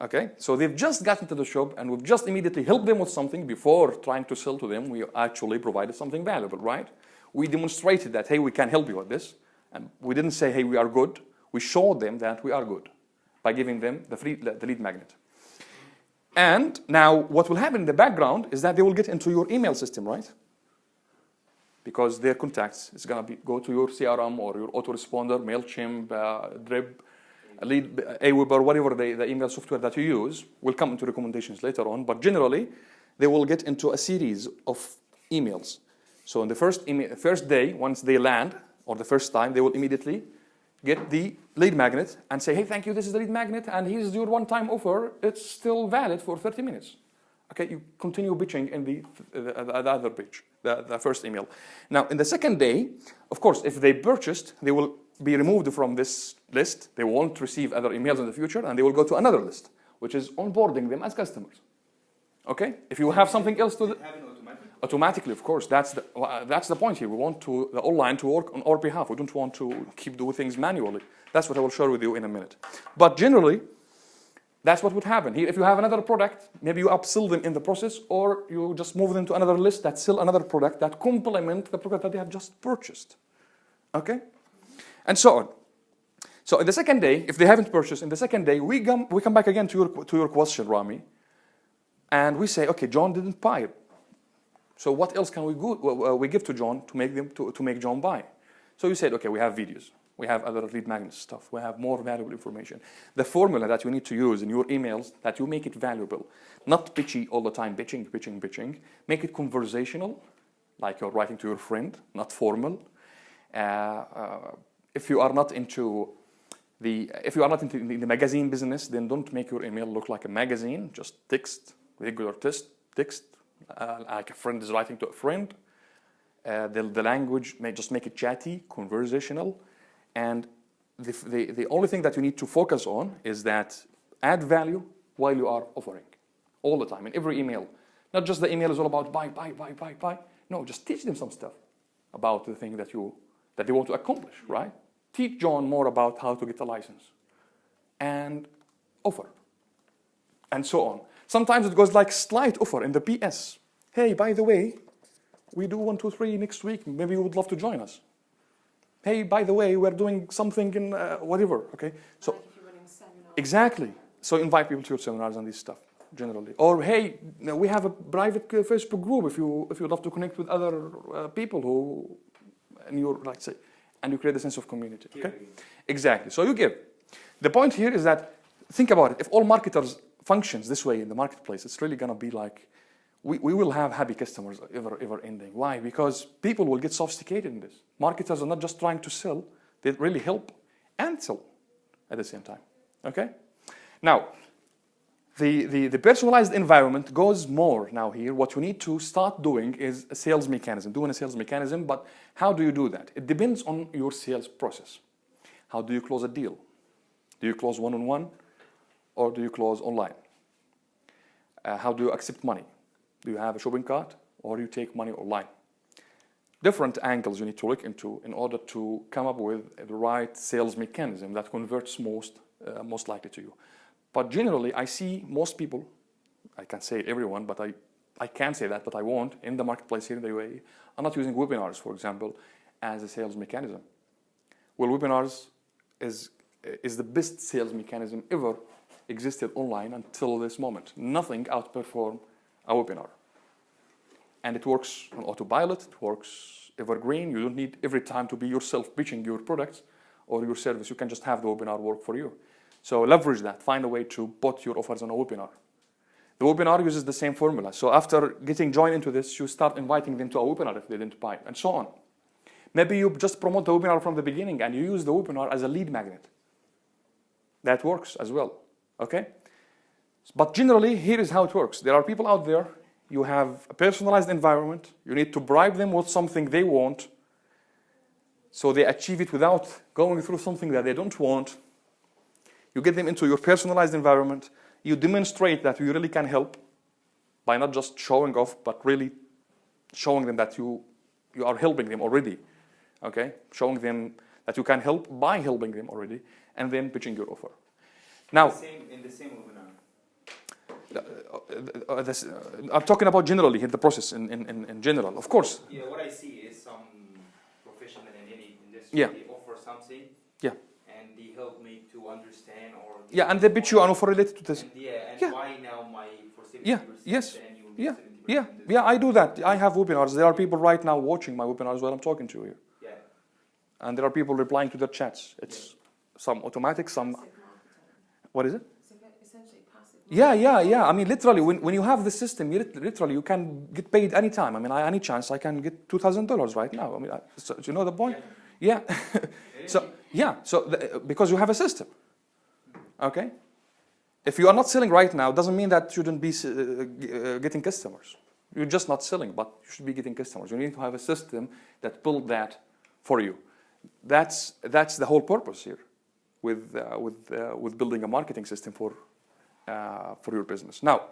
Okay, so they've just gotten to the shop, and we've just immediately helped them with something before trying to sell to them. We actually provided something valuable, right? We demonstrated that, hey, we can help you with this. And we didn't say, hey, we are good. We showed them that we are good by giving them the lead magnet. And now what will happen in the background is that they will get into your email system, right? Because their contacts is going to go to your CRM or your autoresponder, MailChimp, Drip, Lead, Aweber, whatever the email software that you use. Will come into recommendations later on, but generally they will get into a series of emails. So in the first day, once they land, or the first time, they will immediately get the lead magnet and say, hey, thank you, this is the lead magnet, and here's your one-time offer. It's still valid for 30 minutes. Okay, you continue bitching in the other page, the first email. Now, in the second day, of course, if they purchased, they will be removed from this list. They won't receive other emails in the future, and they will go to another list, which is onboarding them as customers. Okay? If you have something else to... Automatically, of course. That's the point here. We want the online to work on our behalf. We don't want to keep doing things manually. That's what I will share with you in a minute. But generally, that's what would happen. Here, if you have another product, maybe you upsell them in the process, or you just move them to another list that sell another product that complement the product that they have just purchased. Okay? And so on. So in the second day, if they haven't purchased, in the second day, we come back again to your question, Rami, and we say, okay, John didn't buy it. So what else can we give to John to make John buy? So you said, okay, we have videos. We have other lead magnet stuff. We have more valuable information. The formula that you need to use in your emails, that you make it valuable. Not bitchy all the time, bitching. Make it conversational, like you're writing to your friend, not formal. If you are not into the magazine business, then don't make your email look like a magazine. Just text, regular text. Like a friend is writing to a friend. The language may just make it chatty, conversational, and the only thing that you need to focus on is that add value while you are offering, all the time in every email. Not just the email is all about buy. No, just teach them some stuff about the thing that they want to accomplish, right? Teach John more about how to get a license, and offer. and so on. Sometimes it goes like slight offer in the PS. Hey, by the way, we do 1, 2, 3 next week. Maybe you would love to join us. Hey, by the way, we're doing something in whatever. Okay, so Like if you're running a seminar. exactly. So invite people to your seminars and this stuff generally. Or hey, we have a private Facebook group if you'd love to connect with other people who, and you're like say, and you create a sense of community. Okay, exactly. So you give. The point here is that think about it. If all marketers functions this way in the marketplace, it's really gonna be like we will have happy customers ever ending. Why? Because people will get sophisticated in this. Marketers are not just trying to sell; they really help and sell at the same time. Okay. Now, the personalized environment goes more now here. What you need to start doing is a sales mechanism, doing a sales mechanism, but how do you do that? It depends on your sales process. How do you close a deal? Do you close one-on-one or do you close online? How do you accept money? Do you have a shopping cart or you take money online? Different angles you need to look into in order to come up with the right sales mechanism that converts most likely to you. But generally, I see most people, I can't say everyone, but I can say that, but I won't, in the marketplace here in the UAE, are not using webinars, for example, as a sales mechanism. Well, webinars is the best sales mechanism ever existed online until this moment. Nothing outperformed a webinar. And it works on autopilot, it works evergreen. You don't need every time to be yourself pitching your products or your service. You can just have the webinar work for you. So leverage that. Find a way to put your offers on a webinar. The webinar uses the same formula. So after getting joined into this, you start inviting them to a webinar if they didn't buy, and so on. Maybe you just promote the webinar from the beginning and you use the webinar as a lead magnet. That works as well. Okay? But generally, here is how it works. There are people out there. You have a personalized environment. You need to bribe them with something they want so they achieve it without going through something that they don't want. You get them into your personalized environment. You demonstrate that you really can help by not just showing off, but really showing them that you are helping them already. Okay? Showing them that you can help by helping them already, and then pitching your offer. Now, In the same webinar. I'm talking about generally here, the process in general. Of course. Yeah, what I see is some professional in any industry, Yeah. they offer something. Yeah. And they help me to understand or. Yeah, and they pitch you an offer related to this. And Yeah. why now my for 70%? Yeah, yes. And you will be Yeah, 70% yeah, this. yeah, I do that. I have webinars. There are people right now watching my webinars while I'm talking to you here. Yeah. And there are people replying to their chats. It's some automatic, some, Passive marketing. what is it? It's essentially passive marketing. Yeah. I mean, literally, when you have the system, literally, you can get paid anytime. I mean, any chance, I can get $2,000 right now. I mean, so, do you know the point? Yeah. Because you have a system. Okay? If you are not selling right now, it doesn't mean that you shouldn't be getting customers. You're just not selling, but you should be getting customers. You need to have a system that built that for you. That's the whole purpose here with building a marketing system for your business. Now,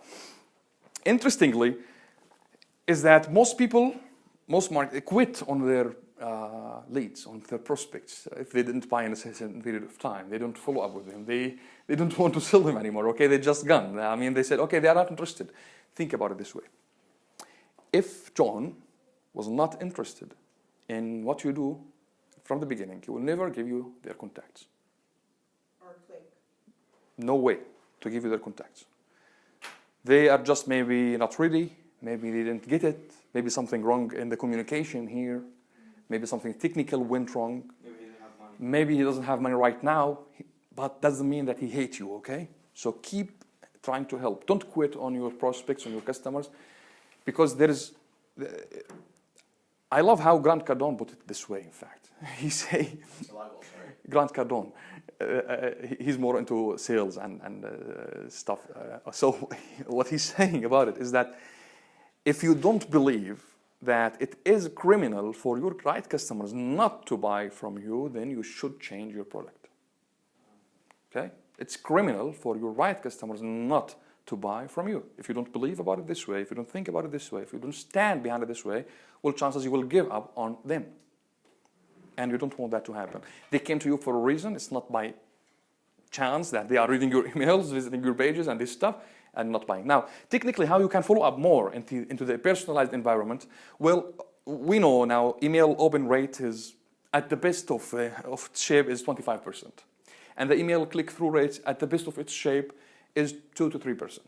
interestingly, is that most marketers quit on their leads, on their prospects if they didn't buy in a certain period of time. They don't follow up with them. They don't want to sell them anymore. Okay, they're just gone. I mean, they said, okay, they are not interested. Think about it this way: if John was not interested in what you do from the beginning, he will never give you their contacts. Or click. No way to give you their contacts. They are just maybe not ready. Maybe they didn't get it. Maybe something wrong in the communication here. Maybe something technical went wrong. Maybe they don't have money. Maybe he doesn't have money right now, but doesn't mean that he hates you, okay? So keep trying to help. Don't quit on your prospects, on your customers, because I love how Grant Cardone put it this way, in fact. He say, Grant Cardone, he's more into sales and stuff. So what he's saying about it is that if you don't believe that it is criminal for your right customers not to buy from you, then you should change your product. Okay? It's criminal for your right customers not to buy from you. If you don't believe about it this way, if you don't think about it this way, if you don't stand behind it this way, well, chances you will give up on them. And you don't want that to happen. They came to you for a reason. It's not by chance that they are reading your emails, visiting your pages and this stuff, and not buying. Now, technically, how you can follow up more into the personalized environment? Well, we know now email open rate is at the best of shape is 25%. And the email click-through rate at the best of its shape is 2 to 3%.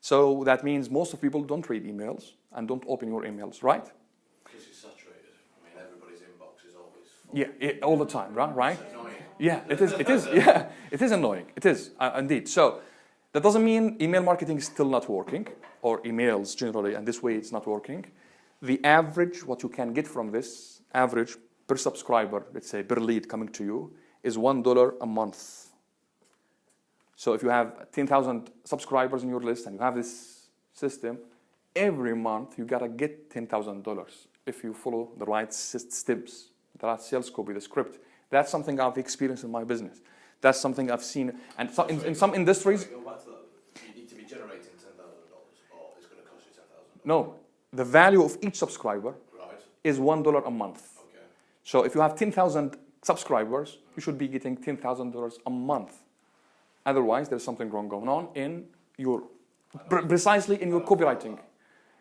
So that means most of people don't read emails and don't open your emails, right? Because it's saturated. I mean, everybody's inbox is always full. Yeah, all the time, right? It's annoying. Yeah, it is, yeah, it is annoying. It is, indeed. So that doesn't mean email marketing is still not working, or emails generally, and this way it's not working. The average, what you can get from this, average per subscriber, let's say per lead coming to you, is $1 a month. So if you have 10,000 subscribers in your list and you have this system, every month you gotta get $10,000 if you follow the right steps, the right sales copy, the script. That's something I've experienced in my business. That's something I've seen, and so in some industries. Go back to that. You need to be generating $10,000, or it's going to cost you $10,000. No, the value of each subscriber Right. is $1 a month. Okay. So if you have 10,000 subscribers, you should be getting $10,000 a month. Otherwise, there's something wrong going on in your, precisely in your copywriting.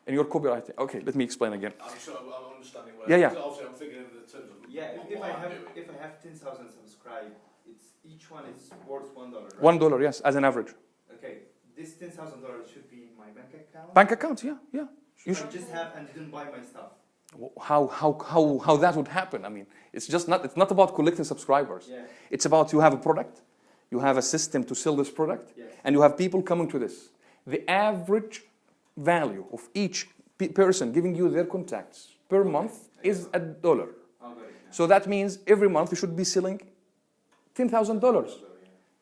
In your copywriting. Okay, let me explain again. I'm sure I'm understanding where. Yeah. Because obviously, I'm thinking in the terms of. Yeah, what if I I'm have doing. if I have 10,000 subscribed, it's each one is worth $1. Right? $1, yes, as an average. Okay, this $10,000 should be in my bank account. Bank account, yeah. You should. I just have and didn't buy my stuff. How that would happen? I mean, it's not about collecting subscribers. Yeah. It's about you have a product, you have a system to sell this product, Yes. and you have people coming to this. The average value of each person giving you their contacts per month is $1. I'll go it now. So that means every month you should be selling $10,000.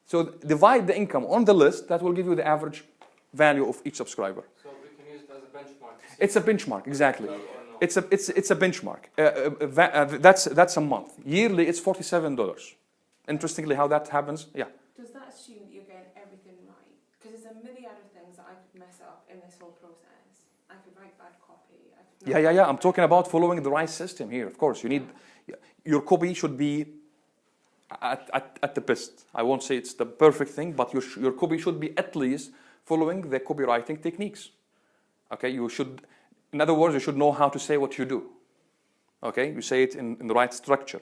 So divide the income on the list, that will give you the average value of each subscriber. So we can use it as a benchmark. It's a benchmark, exactly. No or no? It's a benchmark. That's a month. Yearly, it's $47. Interestingly, how that happens, yeah. Does that assume that you're getting everything right? Because there's a myriad of things that I could mess up in this whole process. I could write bad copy. I could not- Yeah. I'm talking about following the right system here. Of course, you need your copy should be at the best. I won't say it's the perfect thing, but your copy should be at least following the copywriting techniques. Okay, you should, in other words, you should know how to say what you do. Okay, you say it in the right structure,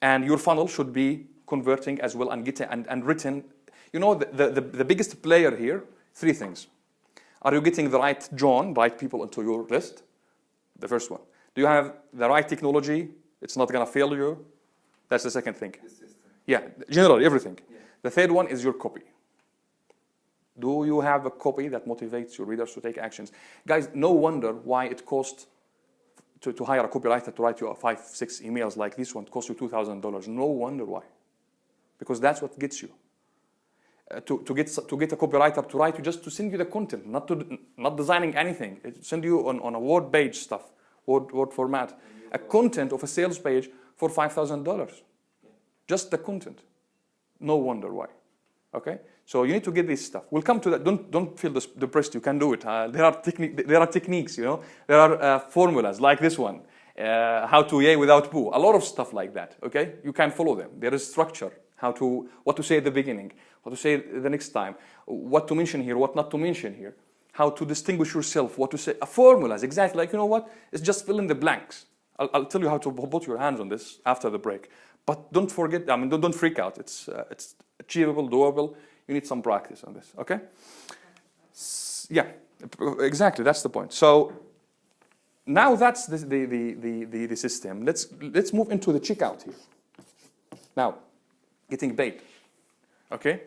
and your funnel should be converting as well and getting and written. You know, the biggest player here. 3 things. Are you getting the right right people into your list? The first one. Do you have the right technology? It's not going to fail you. That's the second thing. This system. Yeah, generally everything. Yeah. The third one is your copy. Do you have a copy that motivates your readers to take actions? Guys, no wonder why it costs to hire a copywriter to write you 5-6 emails like this one. It costs you $2,000. No wonder why. Because that's what gets you. To get a copywriter to write you, just to send you the content, not designing anything. It send you on a Word page stuff, Word format, a content of a sales page for $5,000. Just the content. No wonder why. Okay, so you need to get this stuff. We'll come to that. Don't feel depressed. You can do it. There are techniques. You know, there are formulas like this one. How to yay without boo. A lot of stuff like that. Okay, you can follow them. There is structure. What to say at the beginning, what to say the next time, what to mention here, what not to mention here, how to distinguish yourself, what to say. Formulas, exactly. Like, you know what? It's just fill in the blanks. I'll tell you how to put your hands on this after the break. But don't forget. I mean, don't freak out. It's achievable, doable. You need some practice on this. Okay? Yeah, exactly. That's the point. So now that's the system. Let's move into the checkout here. Now, getting paid. Okay?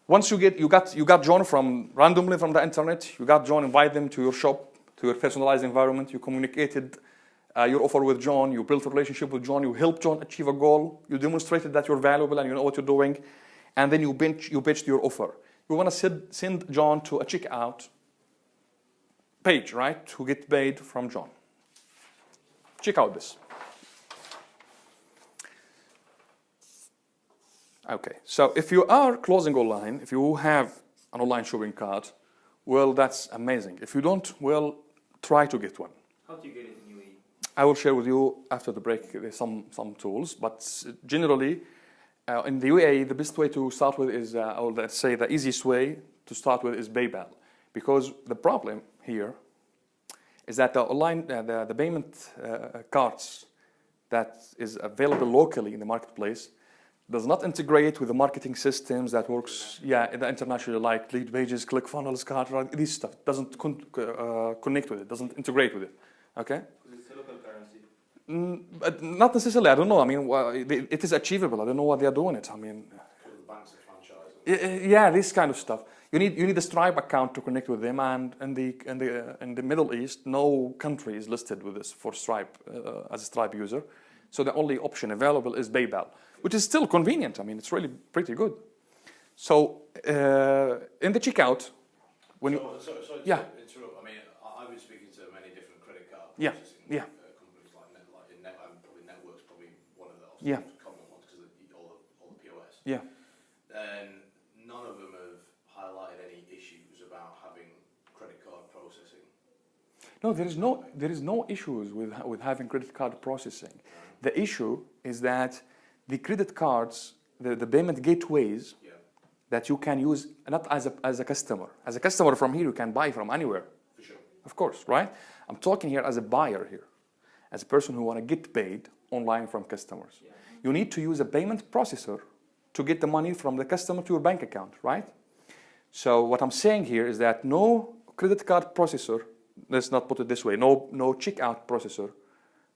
Once you got John randomly from the internet, you got John, invite them to your shop, to your personalized environment, you communicated your offer with John, you built a relationship with John, you helped John achieve a goal, you demonstrated that you're valuable and you know what you're doing, and then you pitched your offer. You want to send John to a checkout page, right, to get paid from John. Check out this. Okay, so if you are closing online, if you have an online shopping cart, well, that's amazing. If you don't, well, try to get one. How do you get it in UAE? I will share with you after the break some tools, but generally, In the UAE, the best way to start with is, or let's say the easiest way to start with is PayPal. Because the problem here is that the online, the payment cards that is available locally in the marketplace does not integrate with the marketing systems that works, the international, like Leadpages, ClickFunnels, Cartwright, this stuff doesn't connect with it, doesn't integrate with it. Okay. It's a local currency. But not necessarily. I don't know. I mean, it is achievable. I don't know what they are doing it. I mean, Because the banks are franchised. yeah, this kind of stuff. You need a Stripe account to connect with them, and in the Middle East, no country is listed with this for Stripe as a Stripe user. So the only option available is PayPal, which is still convenient. I mean, it's really pretty good. So in the checkout, when you Sorry to Yeah. interrupt. I mean, I've been speaking to many different credit card Yeah, processing yeah. Companies probably Network's probably one of the Yeah. common ones because of all the POS. yeah. And none of them have highlighted any issues about having credit card processing. No, there is no issues with having credit card processing. The issue is that the credit cards, the payment gateways Yeah. that you can use, not as a customer. As a customer from here, you can buy from anywhere, For sure. of course, right? I'm talking here as a buyer here, as a person who want to get paid online from customers. You need to use a payment processor to get the money from the customer to your bank account, right? So what I'm saying here is that no credit card processor, let's not put it this way, no checkout processor,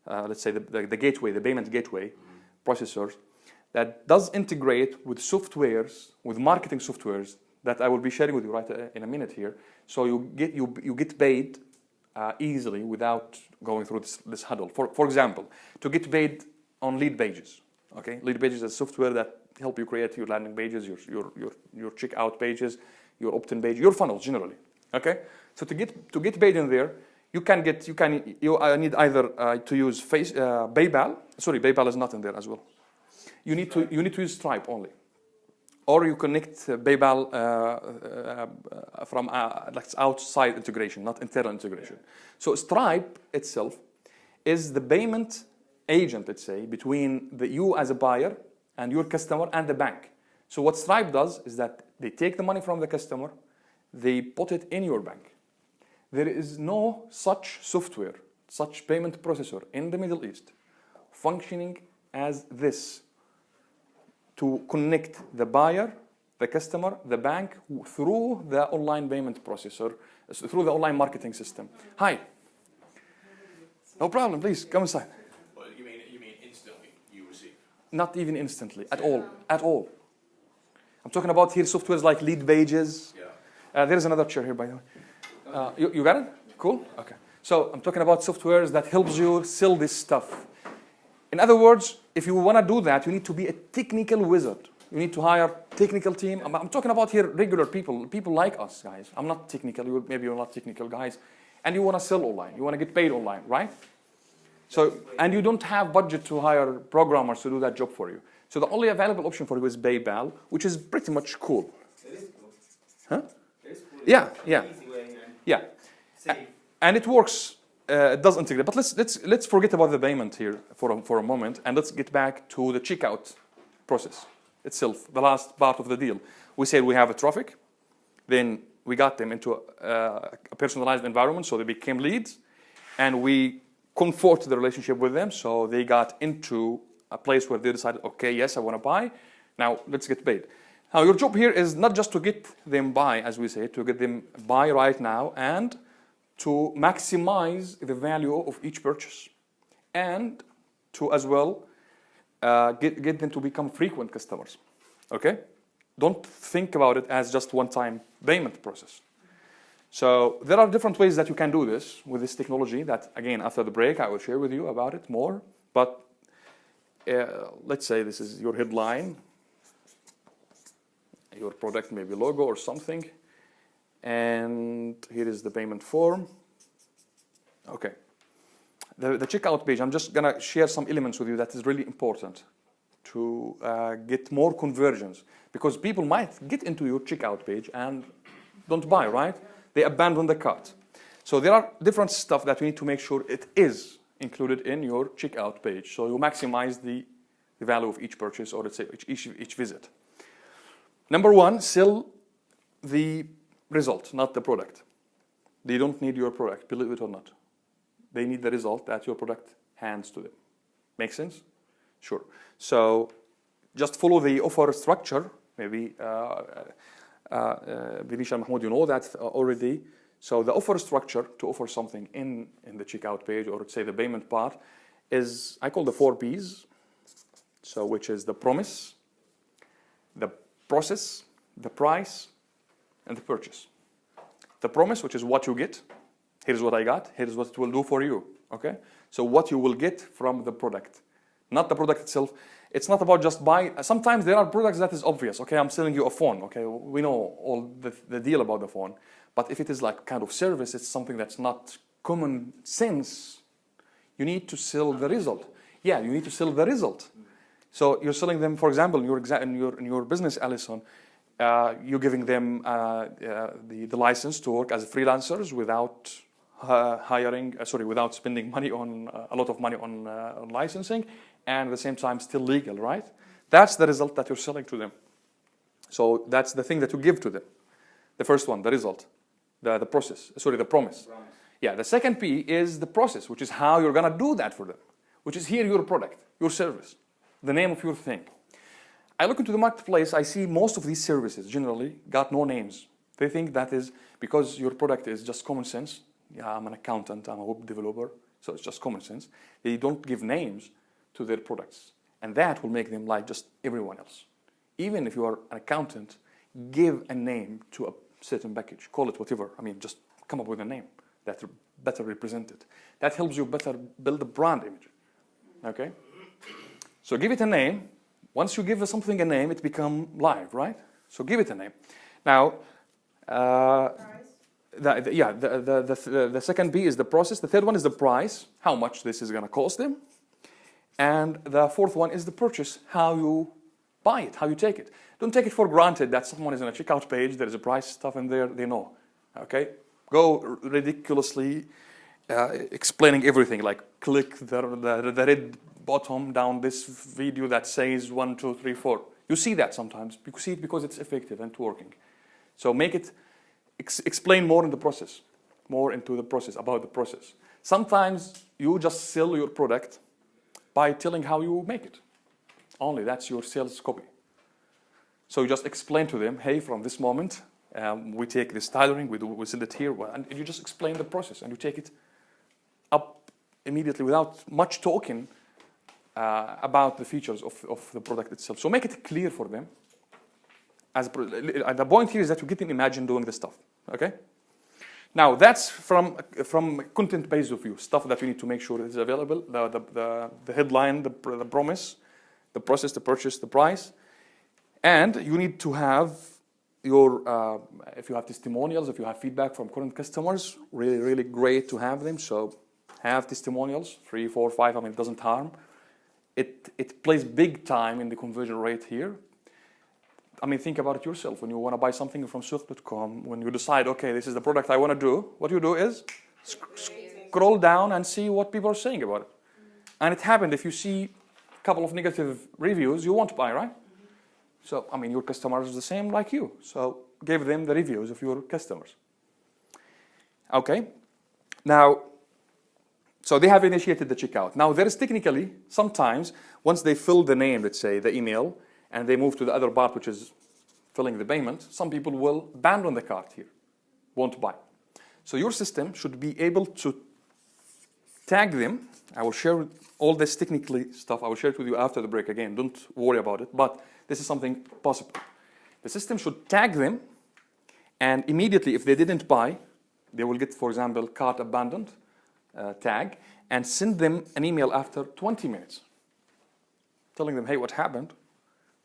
let's say the gateway, the payment gateway processors, that does integrate with softwares, with marketing softwares that I will be sharing with you right in a minute here. So you get paid easily without going through this huddle. For example, to get paid on Leadpages, okay? Leadpages is a software that help you create your landing pages, your checkout pages, your opt-in page, your funnels generally, okay? So to get paid in there, you need either to use PayPal. Sorry, PayPal is not in there as well. You need to use Stripe only, or you connect PayPal from like outside integration, not internal integration. So Stripe itself is the payment agent, let's say, between you as a buyer and your customer and the bank. So what Stripe does is that they take the money from the customer, they put it in your bank. There is no such software, such payment processor in the Middle East functioning as this to connect the buyer, the customer, the bank through the online payment processor, through the online marketing system. Hi. No problem, please, come inside. But you mean instantly you receive? Not even instantly, at all. I'm talking about here softwares like Leadpages. Yeah. There's another chair here, by the way. You got it? Cool? Okay. So I'm talking about softwares that helps you sell this stuff. In other words, if you want to do that, you need to be a technical wizard. You need to hire technical team. I'm talking about here regular people like us, guys. I'm not technical. Maybe you're not technical guys. And you want to sell online. You want to get paid online, right? So, and you don't have budget to hire programmers to do that job for you. So the only available option for you is PayPal, which is pretty much cool. It is cool. Huh? It is cool. Yeah, It's yeah. an easy way and Yeah. safe. And it works. It does integrate. But let's forget about the payment here for a moment, and let's get back to the checkout process itself, the last part of the deal. We said we have a traffic, then we got them into a personalized environment, so they became leads, and we comfort the relationship with them, so they got into a place where they decided, okay, yes, I want to buy. Now let's get paid. Now your job here is not just to get them buy, as we say, to get them buy right now, and to maximize the value of each purchase, and to as well get them to become frequent customers. Okay? Don't think about it as just one-time payment process. So there are different ways that you can do this with this technology that, again, after the break, I will share with you about it more. But let's say this is your headline, your product maybe logo or something. And here is the payment form. Okay. The checkout page, I'm just going to share some elements with you that is really important to get more conversions. Because people might get into your checkout page and don't buy, right? They abandon the cart. So there are different stuff that you need to make sure it is included in your checkout page. So you maximize the the value of each purchase, or let's say each visit. Number one, sell the result, not the product. They don't need your product, believe it or not. They need the result that your product hands to them. Make sense? Sure. So just follow the offer structure. Maybe Vidisha and Mahmoud, you know that already. So the offer structure to offer something in the checkout page, or let's say the payment part, is, I call the 4 Ps. So which is the promise, the process, the price, and the purchase. The promise, which is what you get. Here's what I got. Here's what it will do for you. Okay? So what you will get from the product, not the product itself. It's not about just buy. Sometimes there are products that is obvious. Okay, I'm selling you a phone. Okay, we know all the deal about the phone. But if it is like kind of service, it's something that's not common sense. You need to sell the result. Yeah, you need to sell the result. So you're selling them, for example, in your business, Alison, you're giving them the license to work as freelancers without without spending money on a lot of money on licensing, and at the same time still legal, right? That's the result that you're selling to them. So that's the thing that you give to them. The first one, the result, the process. Sorry, the promise. Yeah. The second P is the process, which is how you're gonna do that for them, which is here your product, your service, the name of your thing. I look into the marketplace, I see most of these services generally got no names. They think that is because your product is just common sense. Yeah, I'm an accountant, I'm a web developer, so it's just common sense. They don't give names to their products. And that will make them like just everyone else. Even if you are an accountant, give a name to a certain package, call it whatever. I mean, just come up with a name that better represent it. That helps you better build a brand image, okay? So give it a name. Once you give something a name, it becomes live, right? So give it a name. Now, the second B is the process. The third one is the price, how much this is going to cost them. And the fourth one is the purchase, how you buy it, how you take it. Don't take it for granted that someone is on a checkout page, there is a price stuff in there, they know. Okay? Go ridiculously explaining everything, like click the red bottom down this video that says 1, 2, 3, 4. You see that sometimes. You see it because it's effective and working. So make it, explain more in the process, more into the process, about the process. Sometimes you just sell your product by telling how you make it. Only that's your sales copy. So you just explain to them, hey, from this moment, we take this tailoring, we send it here, and you just explain the process, and you take it up immediately without much talking about the features of the product itself. So make it clear for them. The point here is that you get them imagine doing this stuff, okay? Now that's from content-based view, stuff that you need to make sure is available, the headline, the promise, the process, the purchase, the price. And you need to have your, if you have testimonials, if you have feedback from current customers, really, really great to have them. So have testimonials, 3, 4, 5, I mean, it doesn't harm. It plays big time in the conversion rate here. I mean, think about it yourself. When you want to buy something from Souq.com, when you decide, okay, this is the product I want to do, what you do is scroll down and see what people are saying about it. And it happened, if you see a couple of negative reviews, you won't buy, right? So, I mean, your customers are the same like you. So give them the reviews of your customers. Okay. Now, so they have initiated the checkout. Now, there is technically, sometimes, once they fill the name, let's say, the email, and they move to the other part, which is filling the payment, some people will abandon the cart here, won't buy. So your system should be able to tag them. I will share all this technically stuff. I will share it with you after the break again. Don't worry about it. But this is something possible. The system should tag them, and immediately, if they didn't buy, they will get, for example, cart abandoned tag, and send them an email after 20 minutes, telling them, hey, what happened?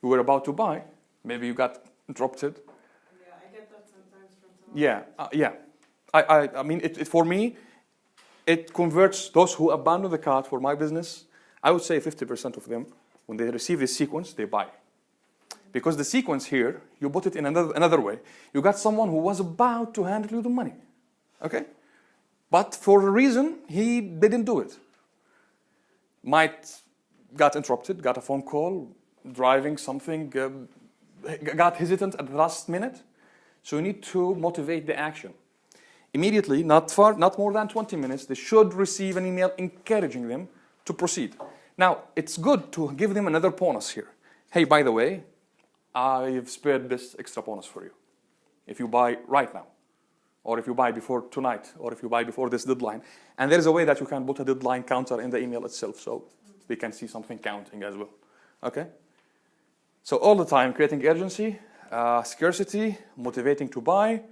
You were about to buy. Maybe you got interrupted. Yeah, I get that sometimes from someone. Yeah. I mean, for me, it converts those who abandon the cart for my business. I would say 50% of them, when they receive this sequence, they buy. Because the sequence here, you put it in another way. You got someone who was about to hand you the money, okay? But for a reason, he didn't do it. Might got interrupted, got a phone call, driving something, got hesitant at the last minute. So you need to motivate the action. Immediately, not more than 20 minutes, they should receive an email encouraging them to proceed. Now, it's good to give them another bonus here. Hey, by the way, I've spared this extra bonus for you. If you buy right now, or if you buy before tonight, or if you buy before this deadline. And there is a way that you can put a deadline counter in the email itself, so they can see something counting as well. Okay? So all the time, creating urgency, scarcity, motivating to buy.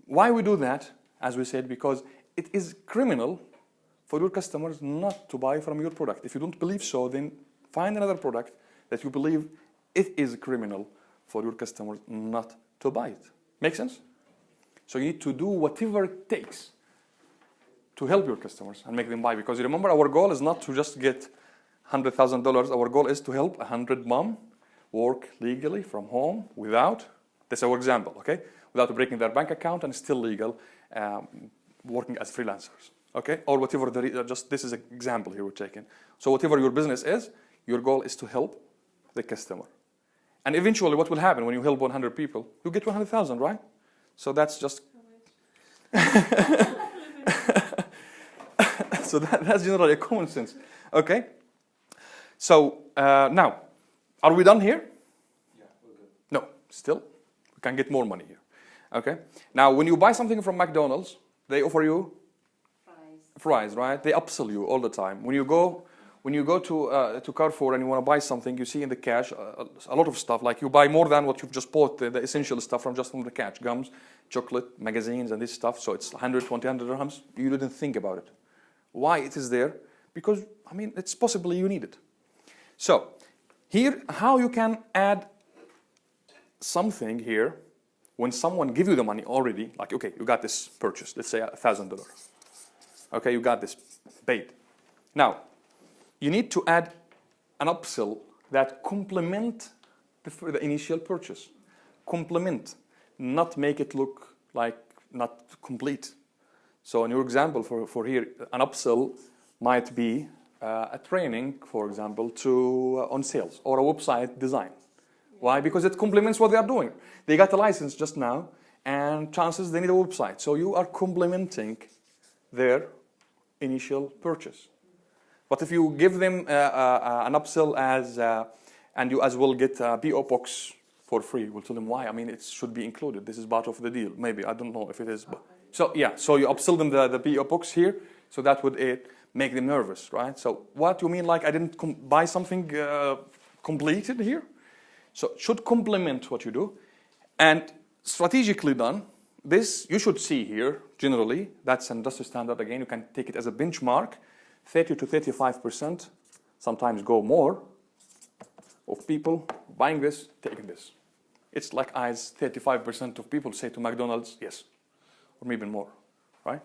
Why we do that? As we said, because it is criminal for your customers not to buy from your product. If you don't believe so, then find another product that you believe it is criminal for your customers not to buy it. Make sense? So you need to do whatever it takes to help your customers and make them buy. Because remember, our goal is not to just get $100,000. Our goal is to help 100 mom work legally from home without, that's our example, okay? Without breaking their bank account and still legal, working as freelancers, okay? Or whatever, just this is an example here we're taking. So whatever your business is, your goal is to help the customer. And eventually what will happen when you help 100 people? You get 100,000, right? So that's just, so that's generally a common sense, okay? So now, are we done here? Yeah, we're good. No, still, we can get more money here, okay? Now, when you buy something from McDonald's, they offer you fries, right? They upsell you all the time. When you go to Carrefour and you want to buy something, you see in the cash a lot of stuff. Like you buy more than what you've just bought, the essential stuff from the cash, gums, chocolate, magazines, and this stuff. So it's 120 dirhams. You didn't think about it. Why it is there? Because, I mean, it's possibly you need it. So here, how you can add something here when someone give you the money already, like, okay, you got this purchase, let's say $1,000. Okay, you got this paid. Now, you need to add an upsell that complement the initial purchase. Complement, not make it look like not complete. So in your example for here, an upsell might be a training, for example, on sales or a website design. Why? Because it complements what they are doing. They got a license just now, and chances they need a website. So you are complementing their initial purchase. But if you give them an upsell and you as well get a PO box for free, we'll tell them why. I mean, it should be included. This is part of the deal. Maybe, I don't know if it is. But so yeah, so you upsell them the PO box here, so that would make them nervous, right? So what you mean, like I didn't buy something completed here? So it should complement what you do. And strategically done, this you should see here, generally, that's an industry standard. Again, you can take it as a benchmark. 30 to 35%, sometimes go more, of people buying this, taking this. It's like as 35% of people say to McDonald's, yes, or maybe more, right?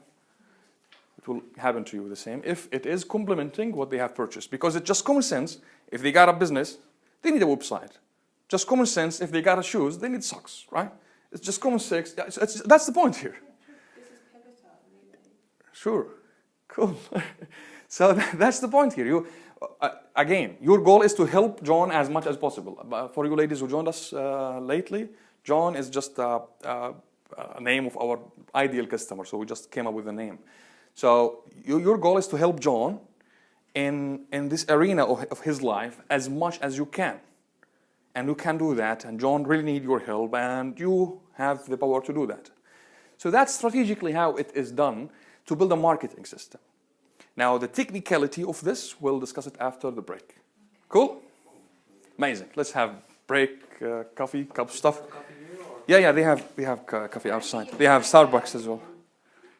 It will happen to you the same if it is complementing what they have purchased. Because it's just common sense, if they got a business, they need a website. Just common sense, if they got a shoes, they need socks, right? It's just common sense. That's the point here. This is pivotal, really. Sure, cool. So that's the point here. Again, your goal is to help John as much as possible. For you ladies who joined us lately, John is just a name of our ideal customer. So we just came up with a name. So your goal is to help John in this arena of his life as much as you can. And you can do that. And John really needs your help. And you have the power to do that. So that's strategically how it is done to build a marketing system. Now, the technicality of this, we'll discuss it after the break. Cool? Amazing. Let's have break, coffee, cup stuff. Yeah, they have coffee outside. They have Starbucks as well.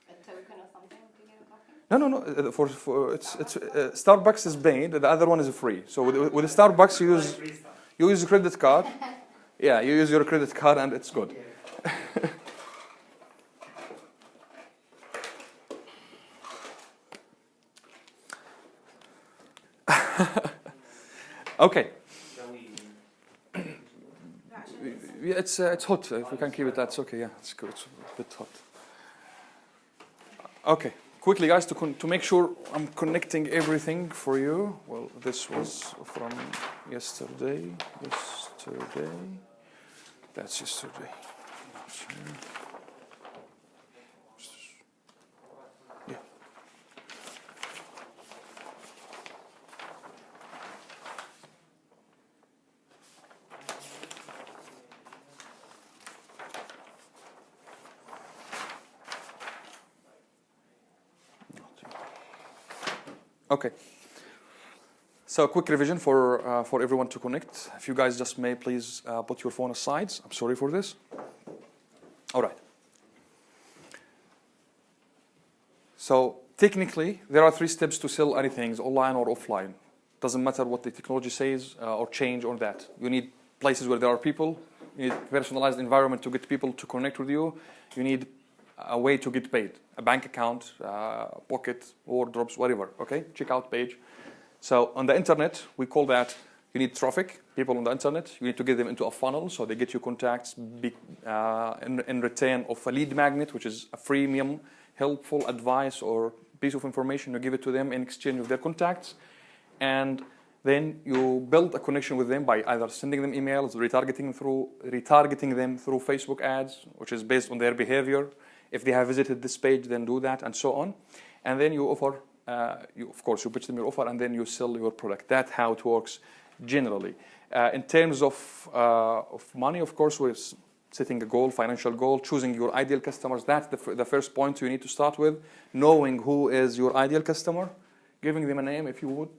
A token or something to get a coffee? No. For it's Starbucks is paid. The other one is free. So with the Starbucks, you use a credit card. Yeah, you use your credit card, and it's good. Okay. Yeah, it's hot. If we can keep it, that's okay. Yeah, it's good. It's a bit hot. Okay. quickly, guys, to make sure I'm connecting everything for you. Well, this was from yesterday. That's yesterday. Yeah. Okay. So quick revision for everyone to connect. If you guys just may please put your phone aside. I'm sorry for this. All right. So technically, there are 3 steps to sell anything, online or offline. Doesn't matter what the technology says or change on that. You need places where there are people. You need a personalized environment to get people to connect with you. You need a way to get paid, a bank account, Pocket, Wardrobes, whatever, okay? Checkout page. So on the internet, we call that, you need traffic, people on the internet. You need to get them into a funnel so they get you contacts in return of a lead magnet, which is a freemium, helpful advice or piece of information. You give it to them in exchange of their contacts. And then you build a connection with them by either sending them emails, retargeting them through Facebook ads, which is based on their behavior. If they have visited this page, then do that, and so on. And then you offer, of course, you pitch them your offer, and then you sell your product. That's how it works generally. In terms of money, of course, we're setting a goal, financial goal, choosing your ideal customers. That's the first point you need to start with, knowing who is your ideal customer, giving them a name if you would,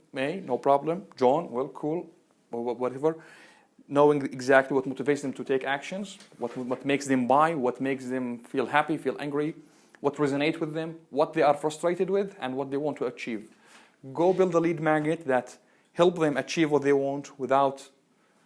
no problem. John, well, cool, or whatever. Knowing exactly what motivates them to take actions, what makes them buy, what makes them feel happy, feel angry, what resonates with them, what they are frustrated with, and what they want to achieve. Go build a lead magnet that help them achieve what they want without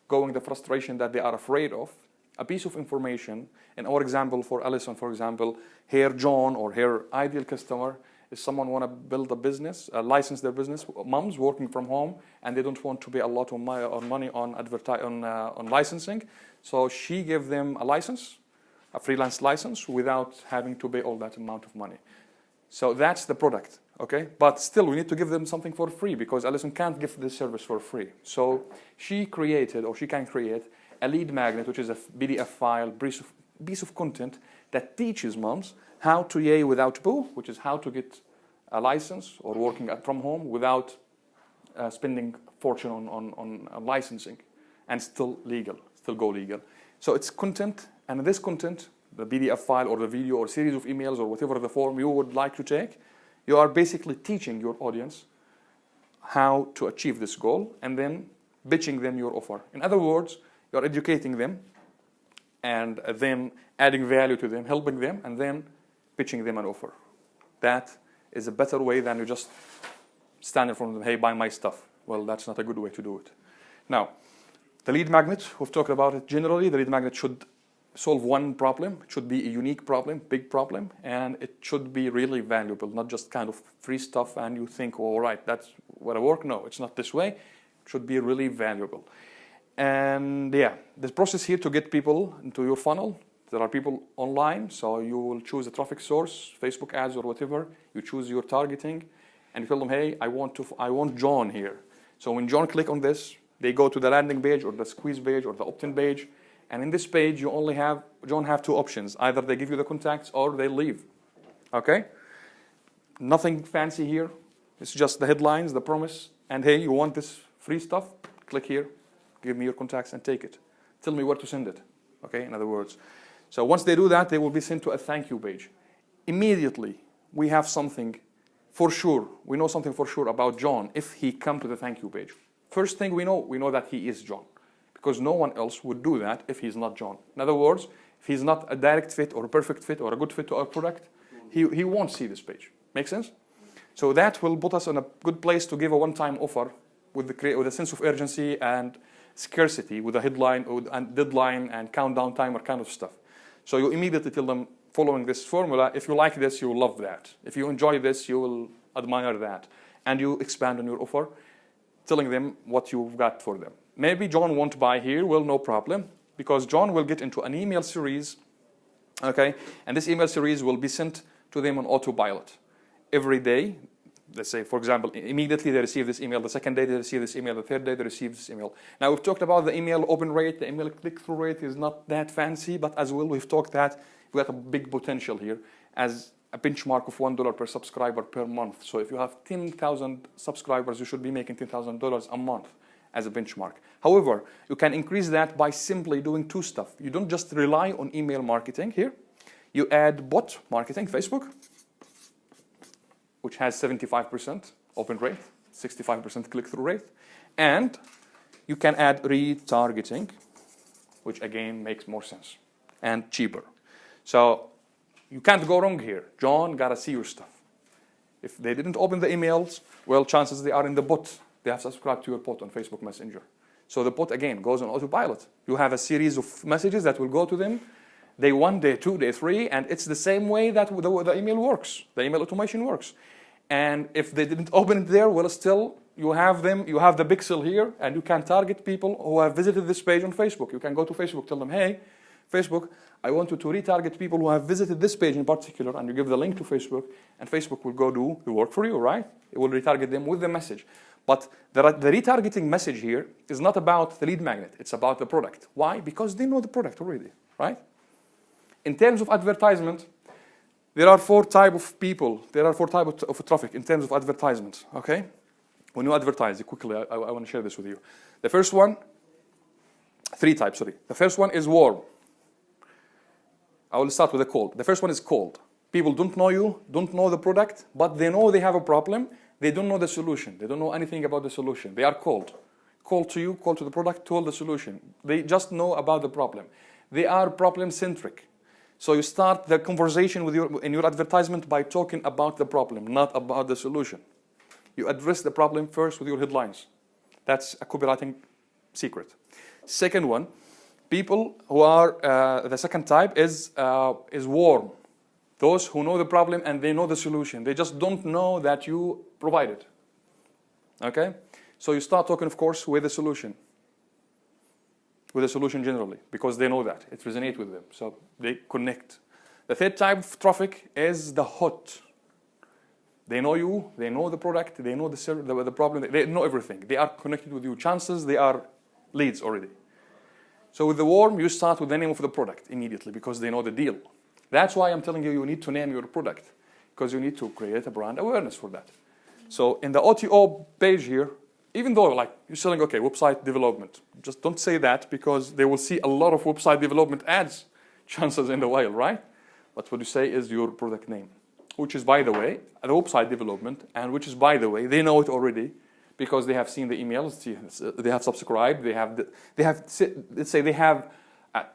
going the frustration that they are afraid of. A piece of information, in our example for Alison, for example, her John or her ideal customer is someone want to build a business, license their business, moms working from home, and they don't want to pay a lot of money on licensing. So she gave them a license, a freelance license, without having to pay all that amount of money. So that's the product, okay? But still, we need to give them something for free because Alison can't give this service for free. So she created, or she can create, a lead magnet, which is a PDF file, piece of content that teaches moms how to yay without boo, which is how to get a license or working from home without spending fortune on licensing, and still go legal. So it's content, and this content, the PDF file or the video or series of emails or whatever the form you would like to take, you are basically teaching your audience how to achieve this goal and then pitching them your offer. In other words, you're educating them and then adding value to them, helping them, and then pitching them an offer. That is a better way than you just stand in front of them, hey, buy my stuff. Well, that's not a good way to do it. Now, the lead magnet, we've talked about it generally. The lead magnet should solve one problem. It should be a unique problem, big problem, and it should be really valuable, not just kind of free stuff and you think, oh, all right, that's where I work. No, it's not this way. It should be really valuable. And yeah, the process here to get people into your funnel, there are people online, so you will choose a traffic source, Facebook ads or whatever. You choose your targeting, and you tell them, hey, I want John here. So when John click on this, they go to the landing page or the squeeze page or the opt-in page, and in this page you only have John have 2 options: either they give you the contacts or they leave. Okay, nothing fancy here. It's just the headlines, the promise, and hey, you want this free stuff? Click here, give me your contacts and take it. Tell me where to send it. Okay, in other words. So once they do that, they will be sent to a thank you page. Immediately, we have something for sure. We know something for sure about John if he come to the thank you page. First thing we know that he is John, because no one else would do that if he's not John. In other words, if he's not a direct fit or a perfect fit or a good fit to our product, he won't see this page. Make sense? So that will put us in a good place to give a one-time offer with a sense of urgency and scarcity, with a headline and deadline and countdown timer kind of stuff. So you immediately tell them, following this formula, if you like this, you will love that. If you enjoy this, you will admire that. And you expand on your offer, telling them what you've got for them. Maybe John won't buy here. Well, no problem, because John will get into an email series, okay? And this email series will be sent to them on autopilot. every day. Let's say, for example, immediately they receive this email, the second day they receive this email, the third day they receive this email. Now, we've talked about the email open rate, the email click-through rate is not that fancy, but as well, we've talked that we've got a big potential here as a benchmark of $1 per subscriber per month. So if you have 10,000 subscribers, you should be making $10,000 a month as a benchmark. However, you can increase that by simply doing two stuff. You don't just rely on email marketing here. You add bot marketing, Facebook, which has 75% open rate, 65% click-through rate. And you can add retargeting, which again makes more sense and cheaper. So you can't go wrong here. John gotta see your stuff. If they didn't open the emails, well, chances they are in the bot. They have subscribed to your bot on Facebook Messenger. So the bot, again, goes on autopilot. You have a series of messages that will go to them day 1, day 2, day 3, and it's the same way that the email works. The email automation works. And if they didn't open it there, well, still, you have them, you have the pixel here, and you can target people who have visited this page on Facebook. You can go to Facebook, tell them, hey, Facebook, I want you to retarget people who have visited this page in particular, and you give the link to Facebook, and Facebook will go do the work for you, right? It will retarget them with the message. But the retargeting message here is not about the lead magnet. It's about the product. Why? Because they know the product already, right? In terms of advertisement, there are 4 types of people. There are 4 types of traffic in terms of advertisement, okay? When you advertise, quickly, I want to share this with you. The first one, 3 types, sorry. The first one is warm. I will start with the cold. The first one is cold. People don't know you, don't know the product, but they know they have a problem. They don't know the solution. They don't know anything about the solution. They are cold. Cold to you, cold to the product, cold the solution. They just know about the problem. They are problem-centric. So you start the conversation with in your advertisement by talking about the problem, not about the solution. You address the problem first with your headlines. That's a copywriting secret. Second one, people who are, the second type is warm. Those who know the problem and they know the solution. They just don't know that you provide it. Okay? So you start talking, of course, with the solution. With the solution generally, because they know that. It resonates with them. So they connect. The third type of traffic is the hot. They know you, they know the product, they know the problem, they know everything. They are connected with you. Chances they are leads already. So with the warm, you start with the name of the product immediately because they know the deal. That's why I'm telling you, you need to name your product because you need to create a brand awareness for that. So in the OTO page here, even though like you're selling, okay, website development, just don't say that because they will see a lot of website development ads chances in the while, right? But what you say is your product name, which is, by the way, the website development, and which is, by the way, they know it already because they have seen the emails, they have subscribed, they have let's say they have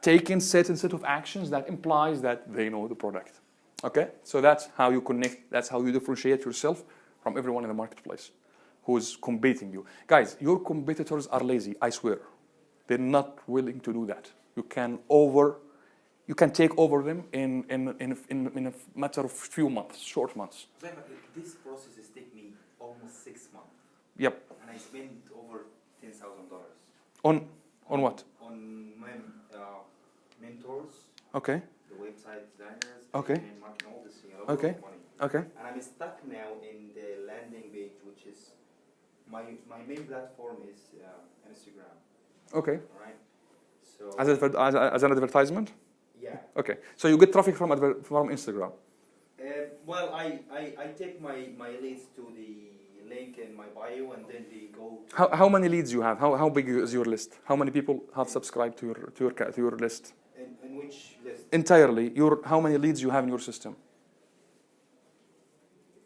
taken certain set of actions that implies that they know the product. Okay, so that's how you connect. That's how you differentiate yourself from everyone in the marketplace who's competing you. Guys, your competitors are lazy. I swear, they're not willing to do that. You can take over them in a matter of few months, short months. This process has taken me almost 6 months. Yep. And I spent over $10,000. On what? On my mentors, Okay. the website designers, Okay. and marketing, all this, a lot of Okay. money. Okay. And I'm stuck now in the landing page, which is my main platform is Instagram. Okay. All right. So As an advertisement? yeah. Okay. So you get traffic from Instagram. Well, I take my leads to the link in my bio, and then they go. How many leads you have? How big is your list? How many people have subscribed to your list? In which list? Entirely. How many leads you have in your system?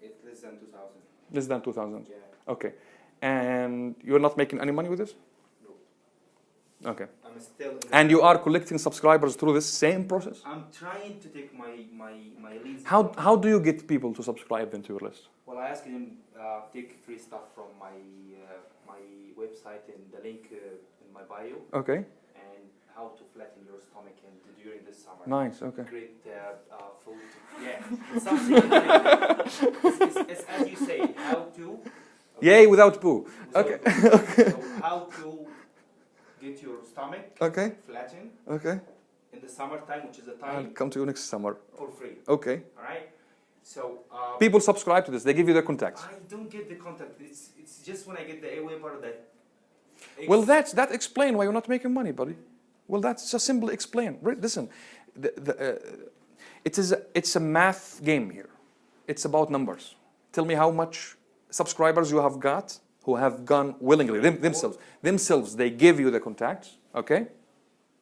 It's less than 2,000. Less than 2,000. Yeah. Okay. And you're not making any money with this? No. Okay. I'm still. In And you are collecting subscribers through this same process? I'm trying to take my leads. How do you get people to subscribe then to your list? Well, I ask them take free stuff from my website and the link in my bio, Okay. and how to flatten your stomach and during the summer. Nice. Okay. Great food. Yeah, it's something. It's as you say, how to. Yay without poo. So- Okay. So how to get your stomach Okay. flattened Okay. in the summertime, which is a I'll time come to you next summer. for free. Okay. All right. So People subscribe to this. They give you their contacts. I don't get the contact. It's just when I get the Aweber that. Well, that explain why you're not making money, buddy. Well, that's just simply explain. Listen, it's a math game here. It's about numbers. Tell me how much subscribers you have got who have gone willingly themselves. They give you the contacts, okay?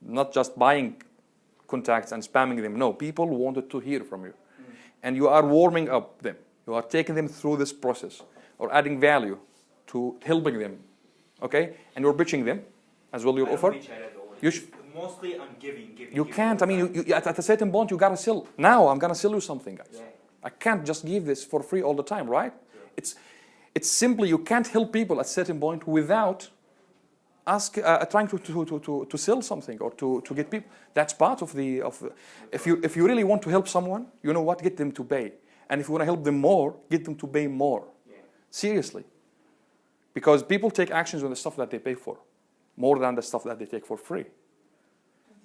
Not just buying contacts and spamming them. No, people wanted to hear from you, and you are warming up them. You are taking them through this process or adding value to helping them, okay? And you're pitching them as well. Your offer. Mostly I'm giving. You can't. I mean, you at a certain point you gotta sell. Now I'm gonna sell you something, guys. Yeah. I can't just give this for free all the time, right? It's simply you can't help people at a certain point without trying to sell something or to get people. That's part of if you really want to help someone, you know what? Get them to pay. And if you want to help them more, get them to pay more. Yeah. Seriously. Because people take actions on the stuff that they pay for, more than the stuff that they take for free.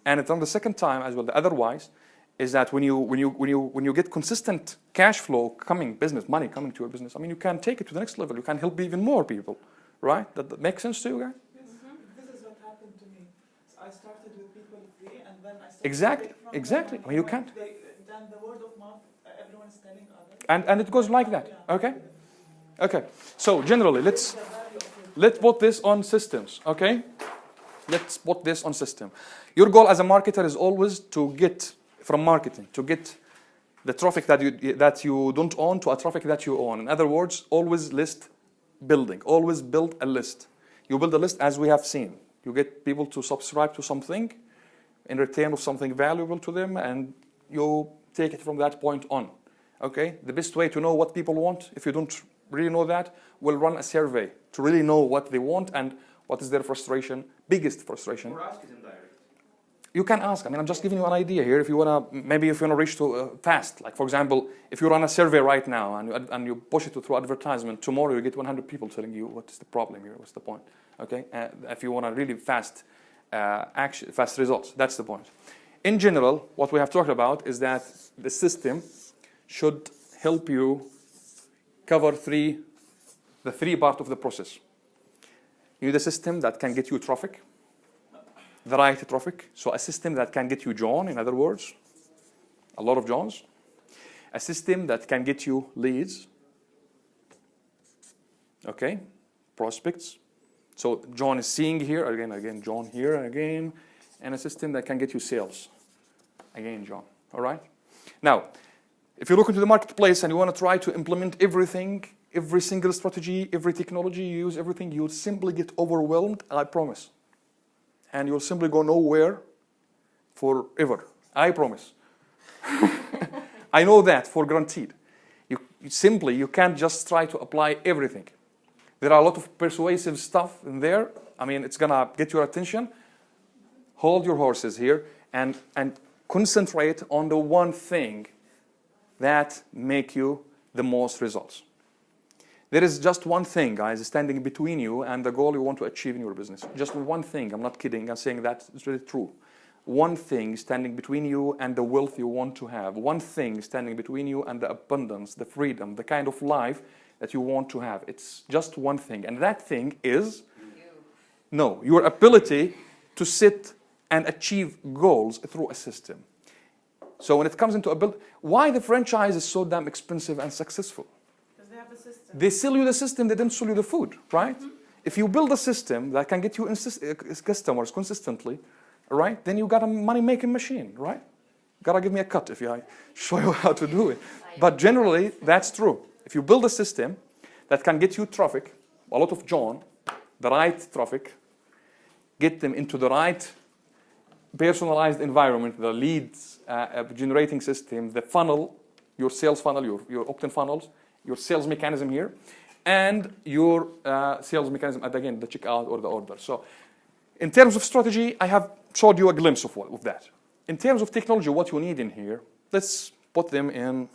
And it's on the second time as well. The otherwise is that when you get consistent cash flow money coming to your business, I mean, you can take it to the next level. You can help even more people, right? That makes sense to you guys? This is what happened to me. So I started with people free, and then I started Exactly. I mean, you can't. Then the word of mouth, everyone is telling others. And it goes like that. Okay. So generally, let's put this on systems. Okay. Let's put this on system. Your goal as a marketer is always to get from marketing to get the traffic that you don't own to a traffic that you own. In other words, always list building. Always build a list. You build a list as we have seen. You get people to subscribe to something in return of something valuable to them, and you take it from that point on. Okay? The best way to know what people want, if you don't really know that, we'll run a survey to really know what they want and what is their frustration, biggest frustration. Or ask them direct. You can ask. I mean, I'm just giving you an idea here. If you want to reach to fast. Like, for example, if you run a survey right now and you push it through advertisement, tomorrow you get 100 people telling you what is the problem here, what's the point. Okay? If you want a really fast fast results, that's the point. In general, what we have talked about is that the system should help you cover the three parts of the process. You need a system that can get you traffic, the right traffic. So a system that can get you John, in other words, a lot of Johns. A system that can get you leads. Okay, prospects. So John is seeing here, again, John here, again. And a system that can get you sales. Again, John. All right? Now, if you look into the marketplace and you want to try to implement everything, every single strategy, every technology, you use everything, you'll simply get overwhelmed, I promise. And you'll simply go nowhere forever. I promise. I know that for granted. You can't just try to apply everything. There are a lot of persuasive stuff in there. I mean, it's going to get your attention. Hold your horses here and concentrate on the one thing that make you the most results. There is just one thing, guys, standing between you and the goal you want to achieve in your business. Just one thing. I'm not kidding. I'm saying that it's really true. One thing standing between you and the wealth you want to have. One thing standing between you and the abundance, the freedom, the kind of life that you want to have. It's just one thing. And that thing is your ability to sit and achieve goals through a system. So when it comes into why the franchise is so damn expensive and successful? Because they have a system. They sell you the system, they didn't sell you the food, right? Mm-hmm. If you build a system that can get you customers consistently, right, then you got a money-making machine, right? Gotta give me a cut if I show you how to do it. But generally, that's true. If you build a system that can get you traffic, a lot of John, the right traffic, get them into the right personalized environment, the leads generating system, the funnel, your sales funnel, your opt-in funnels, your sales mechanism here, and your sales mechanism at, again, the checkout or the order. So in terms of strategy, I have showed you a glimpse of that. In terms of technology, what you need in here, let's put them in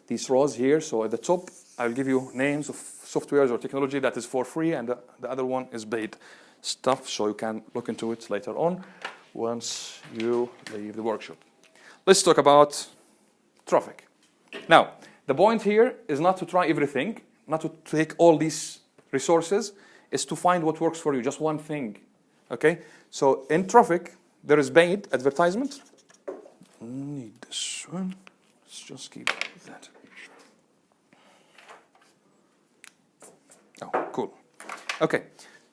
these rows here. So at the top, I'll give you names of softwares or technology that is for free, and the other one is paid stuff, so you can look into it later on once you leave the workshop. Let's talk about traffic. Now, the point here is not to try everything, not to take all these resources, is to find what works for you, just one thing. Okay? So in traffic, there is paid advertisement. Need this one. Let's just keep that. Oh, cool. Okay,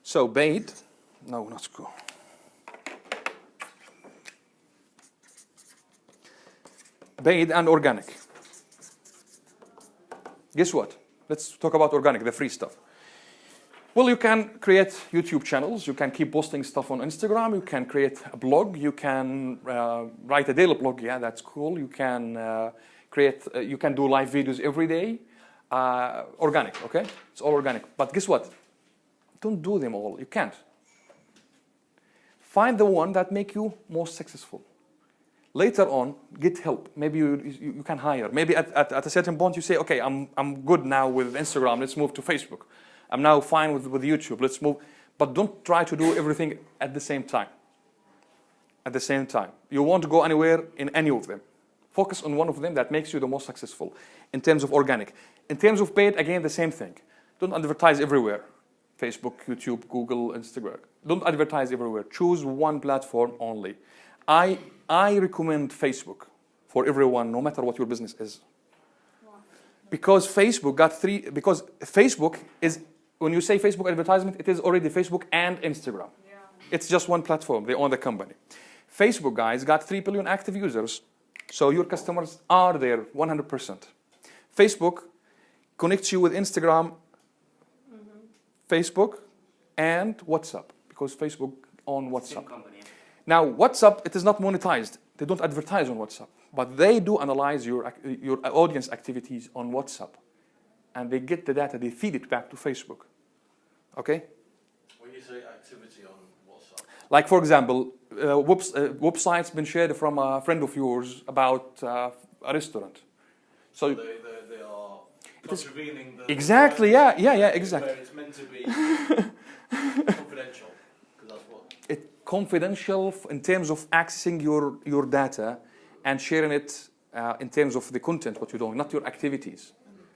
so paid. No, not cool. Paid and organic. Guess what? Let's talk about organic, the free stuff. Well, you can create YouTube channels. You can keep posting stuff on Instagram. You can create a blog. You can write a daily blog. Yeah, that's cool. You can you can do live videos every day. Organic, okay? It's all organic. But guess what? Don't do them all. You can't. Find the one that make you most successful. Later on, get help. Maybe you can hire. Maybe at a certain point you say, okay, I'm good now with Instagram. Let's move to Facebook. I'm now fine with YouTube. Let's move. But don't try to do everything at the same time. At the same time. You won't go anywhere in any of them. Focus on one of them that makes you the most successful in terms of organic. In terms of paid, again, the same thing. Don't advertise everywhere. Facebook, YouTube, Google, Instagram. Don't advertise everywhere. Choose one platform only. I recommend Facebook for everyone, no matter what your business is. Because Facebook is, when you say Facebook advertisement, it is already Facebook and Instagram. Yeah. It's just one platform. They own the company. Facebook, guys, got 3 billion active users. So your customers are there 100%. Facebook connects you with Instagram, Facebook, and WhatsApp, because Facebook owns WhatsApp. Now, WhatsApp, it is not monetized. They don't advertise on WhatsApp. But they do analyze your audience activities on WhatsApp. And they get the data, they feed it back to Facebook. Okay? When you say activity on WhatsApp? Like, for example, website's been shared from a friend of yours about a restaurant. So they are contravening the... Exactly, yeah, exactly. Where it's meant to be confidential, because that's what... Confidential in terms of accessing your data and sharing it in terms of the content, what you're doing, not your activities.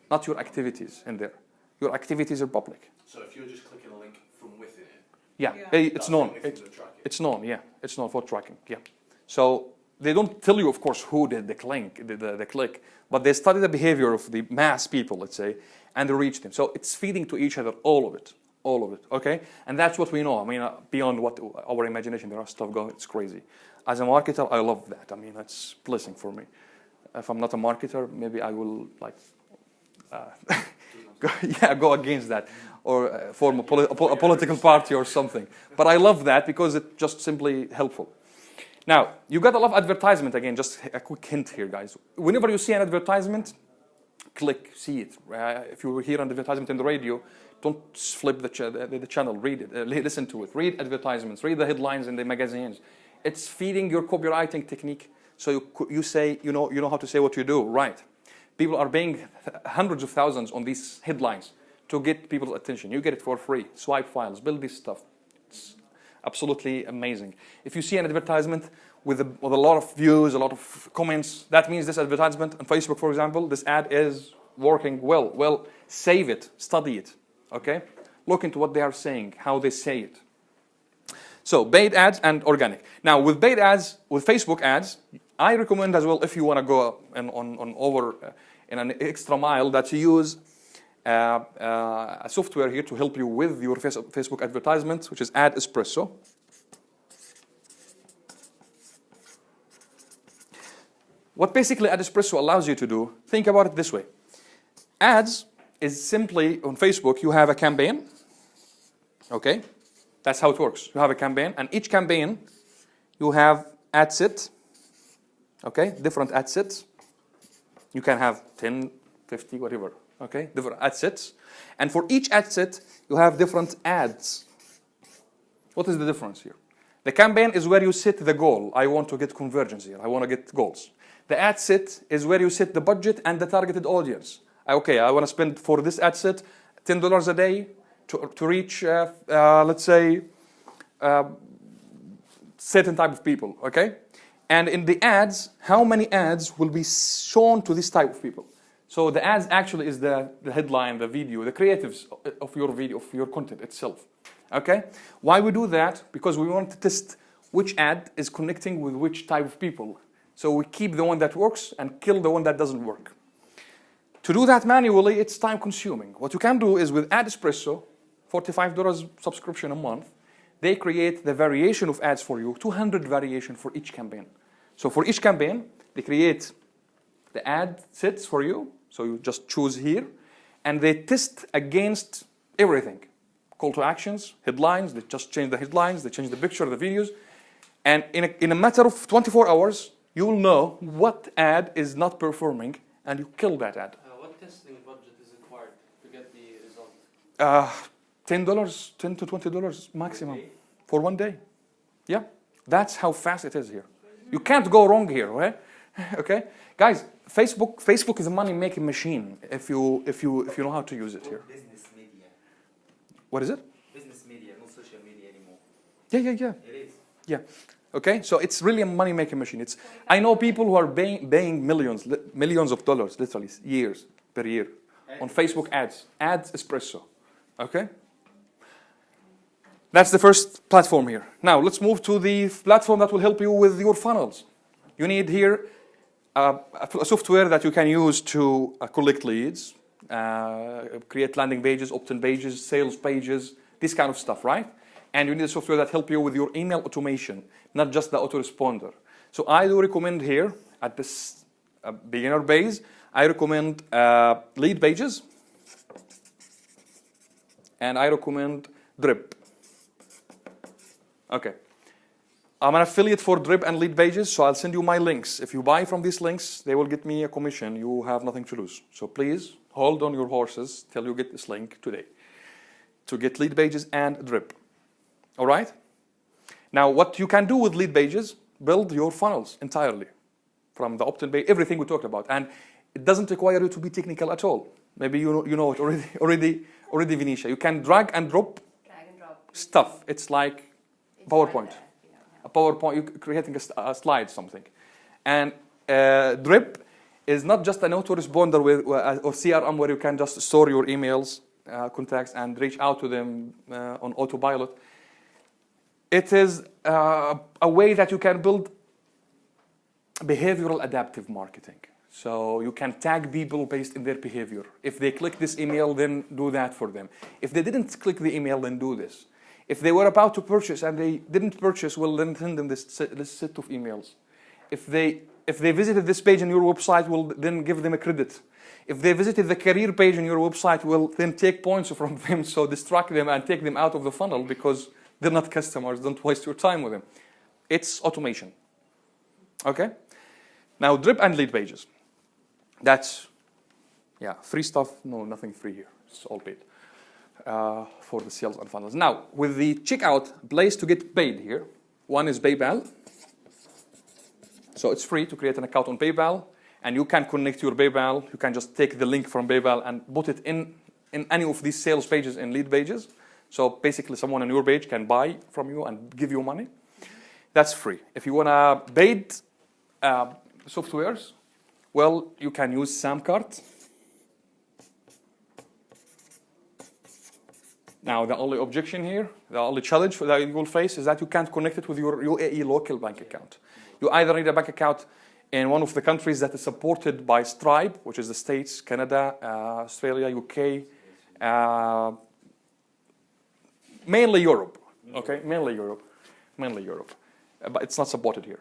Not your activities in there. Your activities are public. So if you're just clicking a link from within it... Yeah, Yeah. it's that's known. the only thing to track it. It's known, yeah. It's known for tracking, yeah. So they don't tell you, of course, who did the click, but they study the behavior of the mass people, let's say, and they reach them. So it's feeding to each other, all of it, okay? And that's what we know. I mean, beyond what our imagination, there are stuff going, it's crazy. As a marketer, I love that. I mean, that's a blessing for me. If I'm not a marketer, maybe I will, like, go against that, or form a political party or something. But I love that because it's just simply helpful. Now, you gotta love advertisement. Again, just a quick hint here, guys. Whenever you see an advertisement, click, see it. If you hear an advertisement in the radio, don't flip the channel, read it, listen to it. Read advertisements, read the headlines in the magazines. It's feeding your copywriting technique. So you say, you know how to say what you do, right? People are paying hundreds of thousands on these headlines to get people's attention. You get it for free. Swipe files, build this stuff. It's absolutely amazing. If you see an advertisement with a lot of views, a lot of comments, that means this advertisement on Facebook, for example, this ad is working well. Well, save it, study it, okay? Look into what they are saying, how they say it. So, paid ads and organic. Now, with paid ads, with Facebook ads, I recommend as well, if you want to go in an extra mile, that you use a software here to help you with your Facebook advertisements, which is Ad Espresso. What basically Ad Espresso allows you to do, think about it this way. Ads is simply, on Facebook, you have a campaign, okay? That's how it works. You have a campaign, and each campaign, you have ad set, okay? Different ad sets. You can have 10, 50, whatever, okay? Different ad sets. And for each ad set, you have different ads. What is the difference here? The campaign is where you set the goal. I want to get conversions here. I want to get goals. The ad set is where you set the budget and the targeted audience. Okay, I want to spend for this ad set $10 a day to reach, let's say, certain type of people, okay? And in the ads, how many ads will be shown to this type of people? So the ads actually is the headline, the video, the creatives of your video, of your content itself. Okay? Why we do that? Because we want to test which ad is connecting with which type of people. So we keep the one that works and kill the one that doesn't work. To do that manually, it's time consuming. What you can do is with Ad Espresso, $45 subscription a month, they create the variation of ads for you, 200 variation for each campaign. So for each campaign, they create the ad sets for you. So you just choose here, and they test against everything. Call to actions, headlines, they just change the headlines, they change the picture, the videos. And in a matter of 24 hours, you will know what ad is not performing, and you kill that ad. What testing budget is required to get the result? $10 to $20 maximum for 1 day. Yeah, that's how fast it is here. You can't go wrong here, right? Okay, guys, Facebook is a money-making machine if you know how to use it here. Business media. What is it? Business media, not social media anymore. Yeah. It is. Yeah. Okay, so it's really a money-making machine. I know people who are paying millions of dollars, literally years per year, on Facebook ads. Ad Espresso. Okay. That's the first platform here. Now let's move to the platform that will help you with your funnels. You need here a software that you can use to collect leads, create landing pages, opt-in pages, sales pages, this kind of stuff, right? And you need a software that helps you with your email automation, not just the autoresponder. So I do recommend here at this beginner base, I recommend lead pages, and I recommend Drip. Okay. I'm an affiliate for Drip and lead pages, so I'll send you my links. If you buy from these links, they will get me a commission. You have nothing to lose. So please hold on your horses till you get this link today to get lead pages and Drip. All right? Now, what you can do with lead pages, build your funnels entirely from the opt-in page, everything we talked about. And it doesn't require you to be technical at all. Maybe you know it already, Venetia. You can drag and drop stuff. It's like PowerPoint. A PowerPoint, you're creating a slide, something. And Drip is not just an autoresponder or CRM where you can just store your emails, contacts, and reach out to them on autopilot. It is a way that you can build behavioral adaptive marketing. So you can tag people based in their behavior. If they click this email, then do that for them. If they didn't click the email, then do this. If they were about to purchase and they didn't purchase, well, then send them this set of emails. If they visited this page on your website, we'll then give them a credit. If they visited the career page on your website, we'll then take points from them, so distract them and take them out of the funnel because they're not customers. Don't waste your time with them. It's automation. Okay? Now, Drip and lead pages. That's, free stuff. No, nothing free here. It's all paid. For the sales and funnels. Now, with the checkout place to get paid here, one is PayPal. So it's free to create an account on PayPal, and you can connect your PayPal. You can just take the link from PayPal and put it in any of these sales pages and lead pages. So basically, someone on your page can buy from you and give you money. That's free. If you want paid softwares, well, you can use Samcart. Now, the only objection here, the only challenge that you will face is that you can't connect it with your UAE local bank account. You either need a bank account in one of the countries that is supported by Stripe, which is the States, Canada, Australia, UK, mainly Europe. Okay, mainly Europe. But it's not supported here.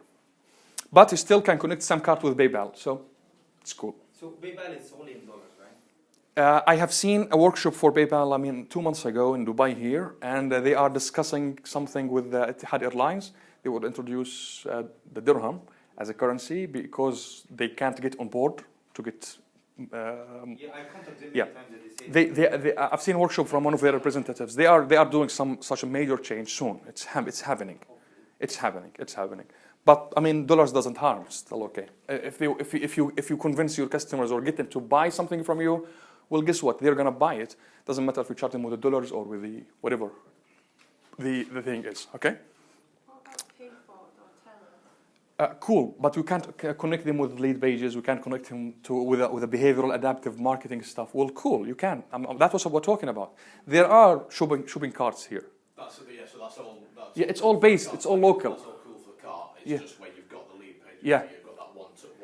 But you still can connect Samcart with PayPal, so it's cool. So PayPal is only in dollars, right? I have seen a workshop for PayPal, 2 months ago in Dubai here, and they are discussing something with Etihad Airlines. They would introduce the dirham as a currency because they can't get on board to get. I contacted them times that they I've seen a workshop from one of their representatives. They are doing such a major change soon. It's happening. But dollars doesn't harm. It's still okay. If you convince your customers or get them to buy something from you, well, guess what? They're gonna buy it. Doesn't matter if you charge them with the dollars or with the whatever the thing is. Okay. What about PayPal or Teller? Cool, but we can't connect them with lead pages. We can't connect them with a behavioral adaptive marketing stuff. Well, cool, you can. That's what we're talking about. There are shopping carts here. So that's all. Yeah, it's all based. It's all local. That's all cool for the cart. It's Yeah. just where you've got the lead page. Yeah. Where you've got that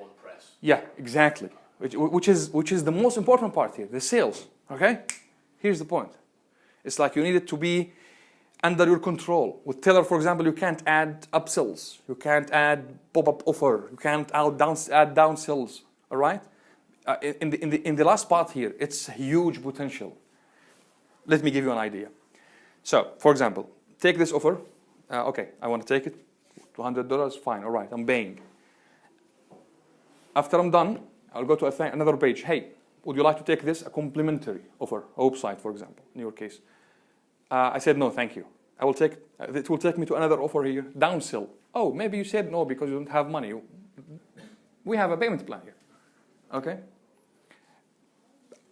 one press. Yeah, exactly. Which is the most important part here, the sales. Okay, here's the point. It's like you need it to be under your control. With Teller, for example, you can't add upsells. You can't add pop-up offer. You can't add downsells. All right. In the last part here, it's huge potential. Let me give you an idea. So, for example, take this offer. Okay, I want to take it. $200. Fine. All right, I'm paying. After I'm done, I'll go to another page. Hey, would you like to take this? A complimentary offer, a website, for example, in your case. I said, no, thank you. It will take me to another offer here, downsell. Oh, maybe you said no because you don't have money. We have a payment plan here, okay?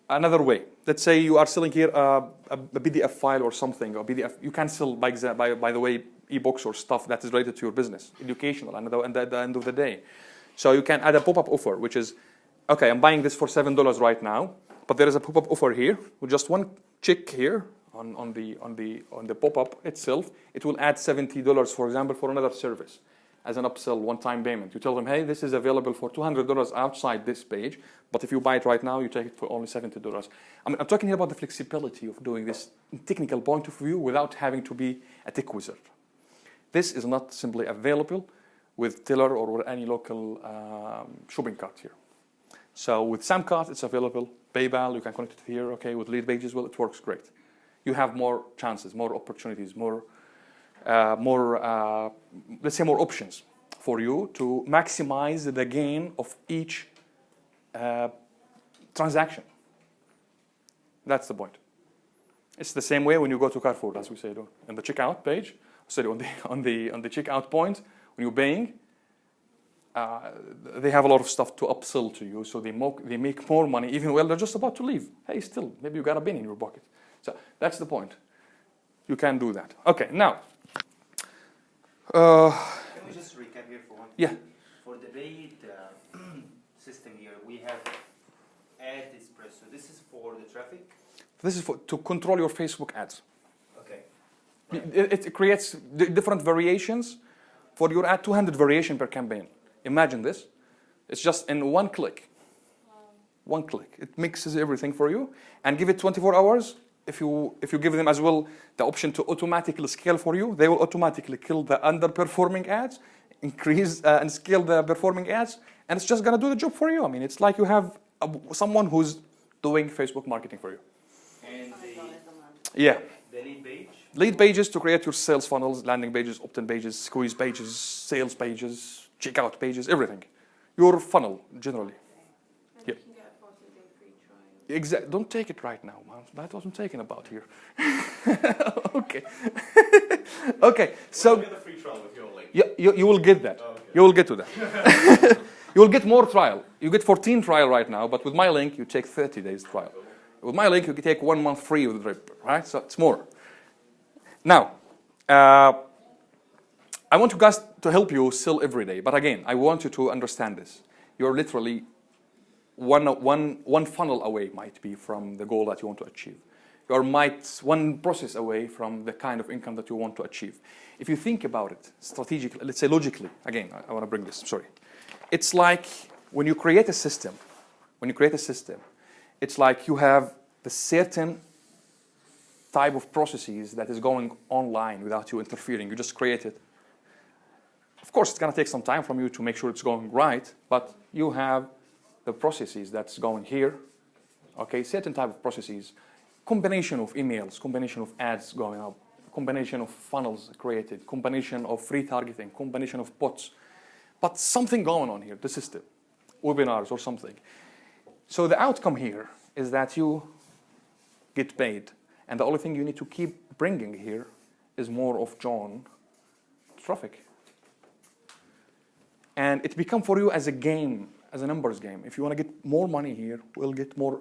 Another way, let's say you are selling here a PDF file or something, or PDF. You can sell, by the way, ebooks or stuff that is related to your business, educational, and at the end of the day. So you can add a pop-up offer, which is, okay, I'm buying this for $7 right now, but there is a pop-up offer here with just one check here on the pop-up itself. It will add $70, for example, for another service as an upsell, one-time payment. You tell them, hey, this is available for $200 outside this page, but if you buy it right now, you take it for only $70. I'm talking here about the flexibility of doing this technical point of view without having to be a tech wizard. This is not simply available with Teller or with any local shopping cart here. So with Samcart, it's available. PayPal, you can connect it here. Okay, with lead pages, well, it works great. You have more chances, more opportunities, let's say more options for you to maximize the gain of each transaction. That's the point. It's the same way when you go to Carrefour, as we say, on the checkout page. Sorry, on the checkout point, when you're paying, they have a lot of stuff to upsell to you, so they make more money even while they're just about to leave. Hey, still, maybe you got a bin in your pocket. So that's the point. You can do that. Okay, now. Can we just recap here for one thing? Yeah. For the paid system here, we have Ad Espresso. This is for the traffic? This is to control your Facebook ads. Okay. It creates different variations for your ad, 200 variation per campaign. Imagine this. It's just in one click. One click. It mixes everything for you and give it 24 hours. If you give them as well the option to automatically scale for you, they will automatically kill the underperforming ads, increase and scale the performing ads, and it's just going to do the job for you. I mean, it's like you have someone who's doing Facebook marketing for you. And the lead page? Lead pages to create your sales funnels, landing pages, opt-in pages, squeeze pages, sales pages, checkout pages, everything. Your funnel, generally. And Yeah. you can get a 14-day free trial. Exactly. Don't take it right now, man. That wasn't taken about here. Okay. Okay. So Get the free trial with your link. you will get that. Okay. You will get to that. You will get more trial. You get 14 trial right now, but with my link, you take 30 days trial. With my link, you can take 1 month free with Drip, right? So it's more. Now, I want you guys to help you sell every day. But again, I want you to understand this. You're literally one funnel away might be from the goal that you want to achieve. You're one process away from the kind of income that you want to achieve. If you think about it strategically, let's say logically, again, I want to bring this, sorry. It's like when you create a system, it's like you have the certain type of processes that is going online without you interfering. You just create it. Of course, it's going to take some time from you to make sure it's going right, but you have the processes that's going here, okay, certain type of processes, combination of emails, combination of ads going up, combination of funnels created, combination of retargeting, combination of bots, but something going on here, the system, webinars or something. So the outcome here is that you get paid, and the only thing you need to keep bringing here is more of John traffic. And it becomes for you as a game, as a numbers game. If you want to get more money here, we'll get more,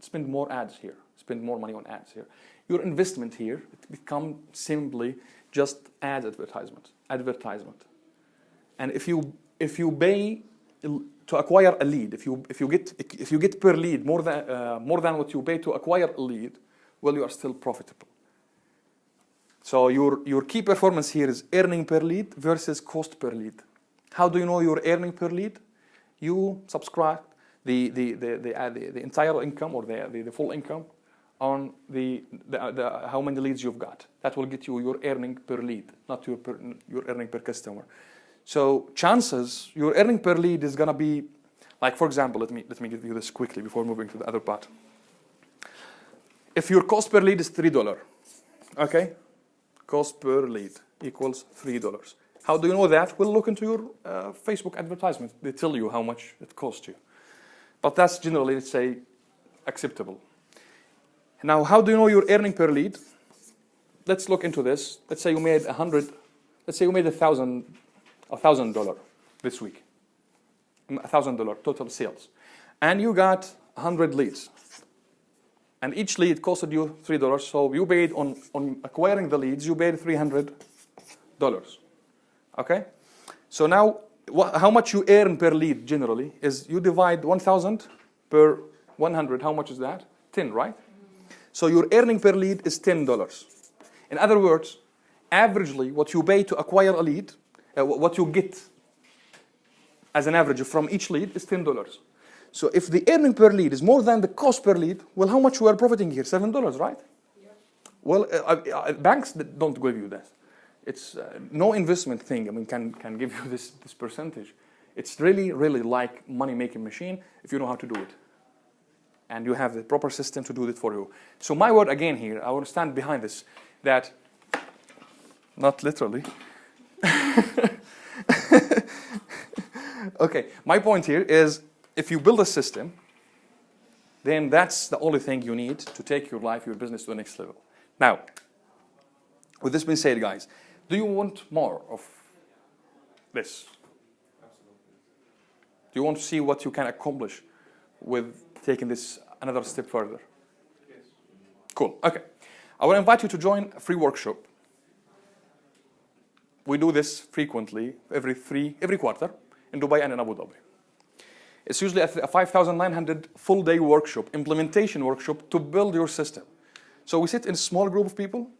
spend more ads here, spend more money on ads here. Your investment here, it becomes simply just ads advertisement. And if you pay to acquire a lead, if you get per lead more than what you pay to acquire a lead, well, you are still profitable. So your key performance here is earning per lead versus cost per lead. How do you know you're earning per lead? You subtract the entire income or the full income on the how many leads you've got. That will get you your earning per lead, not your earning per customer. So chances your earning per lead is gonna be, like, for example, let me give you this quickly before moving to the other part. If your cost per lead is $3, okay, cost per lead equals $3. How do you know that? Well, look into your Facebook advertisement. They tell you how much it costs you. But that's generally, let's say, acceptable. Now, how do you know you're earning per lead? Let's look into this. Let's say you made $1,000 this week. $1,000 total sales. And you got 100 leads. And each lead costed you $3. So you paid on acquiring the leads, you paid $300. Okay? So now, how much you earn per lead generally is you divide 1,000 per 100. How much is that? 10, right? So your earning per lead is $10. In other words, averagely, what you pay to acquire a lead, what you get as an average from each lead is $10. So if the earning per lead is more than the cost per lead, well, how much we are profiting here? $7, right? Yeah. Well, banks don't give you that. It's no investment thing. I mean, can give you this percentage. It's really, really like money-making machine if you know how to do it. And you have the proper system to do it for you. So my word again here, I want to stand behind this, that, not literally. Okay, my point here is, if you build a system, then that's the only thing you need to take your life, your business to the next level. Now, with this being said, guys, do you want more of this? Do you want to see what you can accomplish with taking this another step further? Yes. Cool. Okay. I will invite you to join a free workshop. We do this frequently, every quarter, in Dubai and in Abu Dhabi. It's usually a 5,900 full-day workshop, implementation workshop, to build your system. So we sit in a small group of people,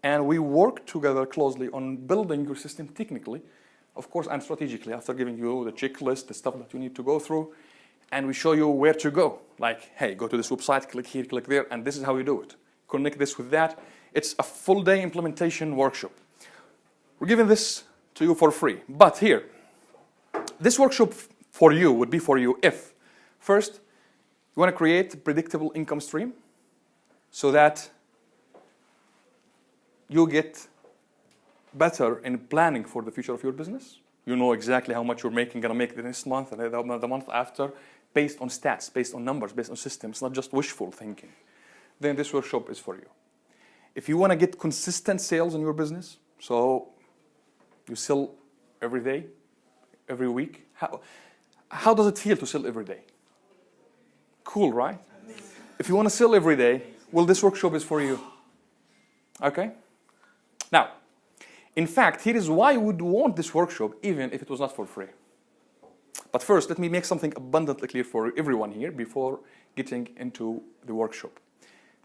and we work together closely on building your system technically, of course, and strategically, after giving you the checklist, the stuff that you need to go through, and we show you where to go. Like, hey, go to this website, click here, click there, and this is how you do it. Connect this with that. It's a full-day implementation workshop. We're giving this to you for free. But here, this workshop for you would be for you if, first, you want to create a predictable income stream so that you get better in planning for the future of your business. You know exactly how much you're going to make the next month and the month after, based on stats, based on numbers, based on systems, not just wishful thinking. Then this workshop is for you. If you want to get consistent sales in your business, so you sell every day, every week, how does it feel to sell every day? Cool, right? If you want to sell every day, well, this workshop is for you. Okay? Now, in fact, here is why we would want this workshop, even if it was not for free. But first, let me make something abundantly clear for everyone here before getting into the workshop.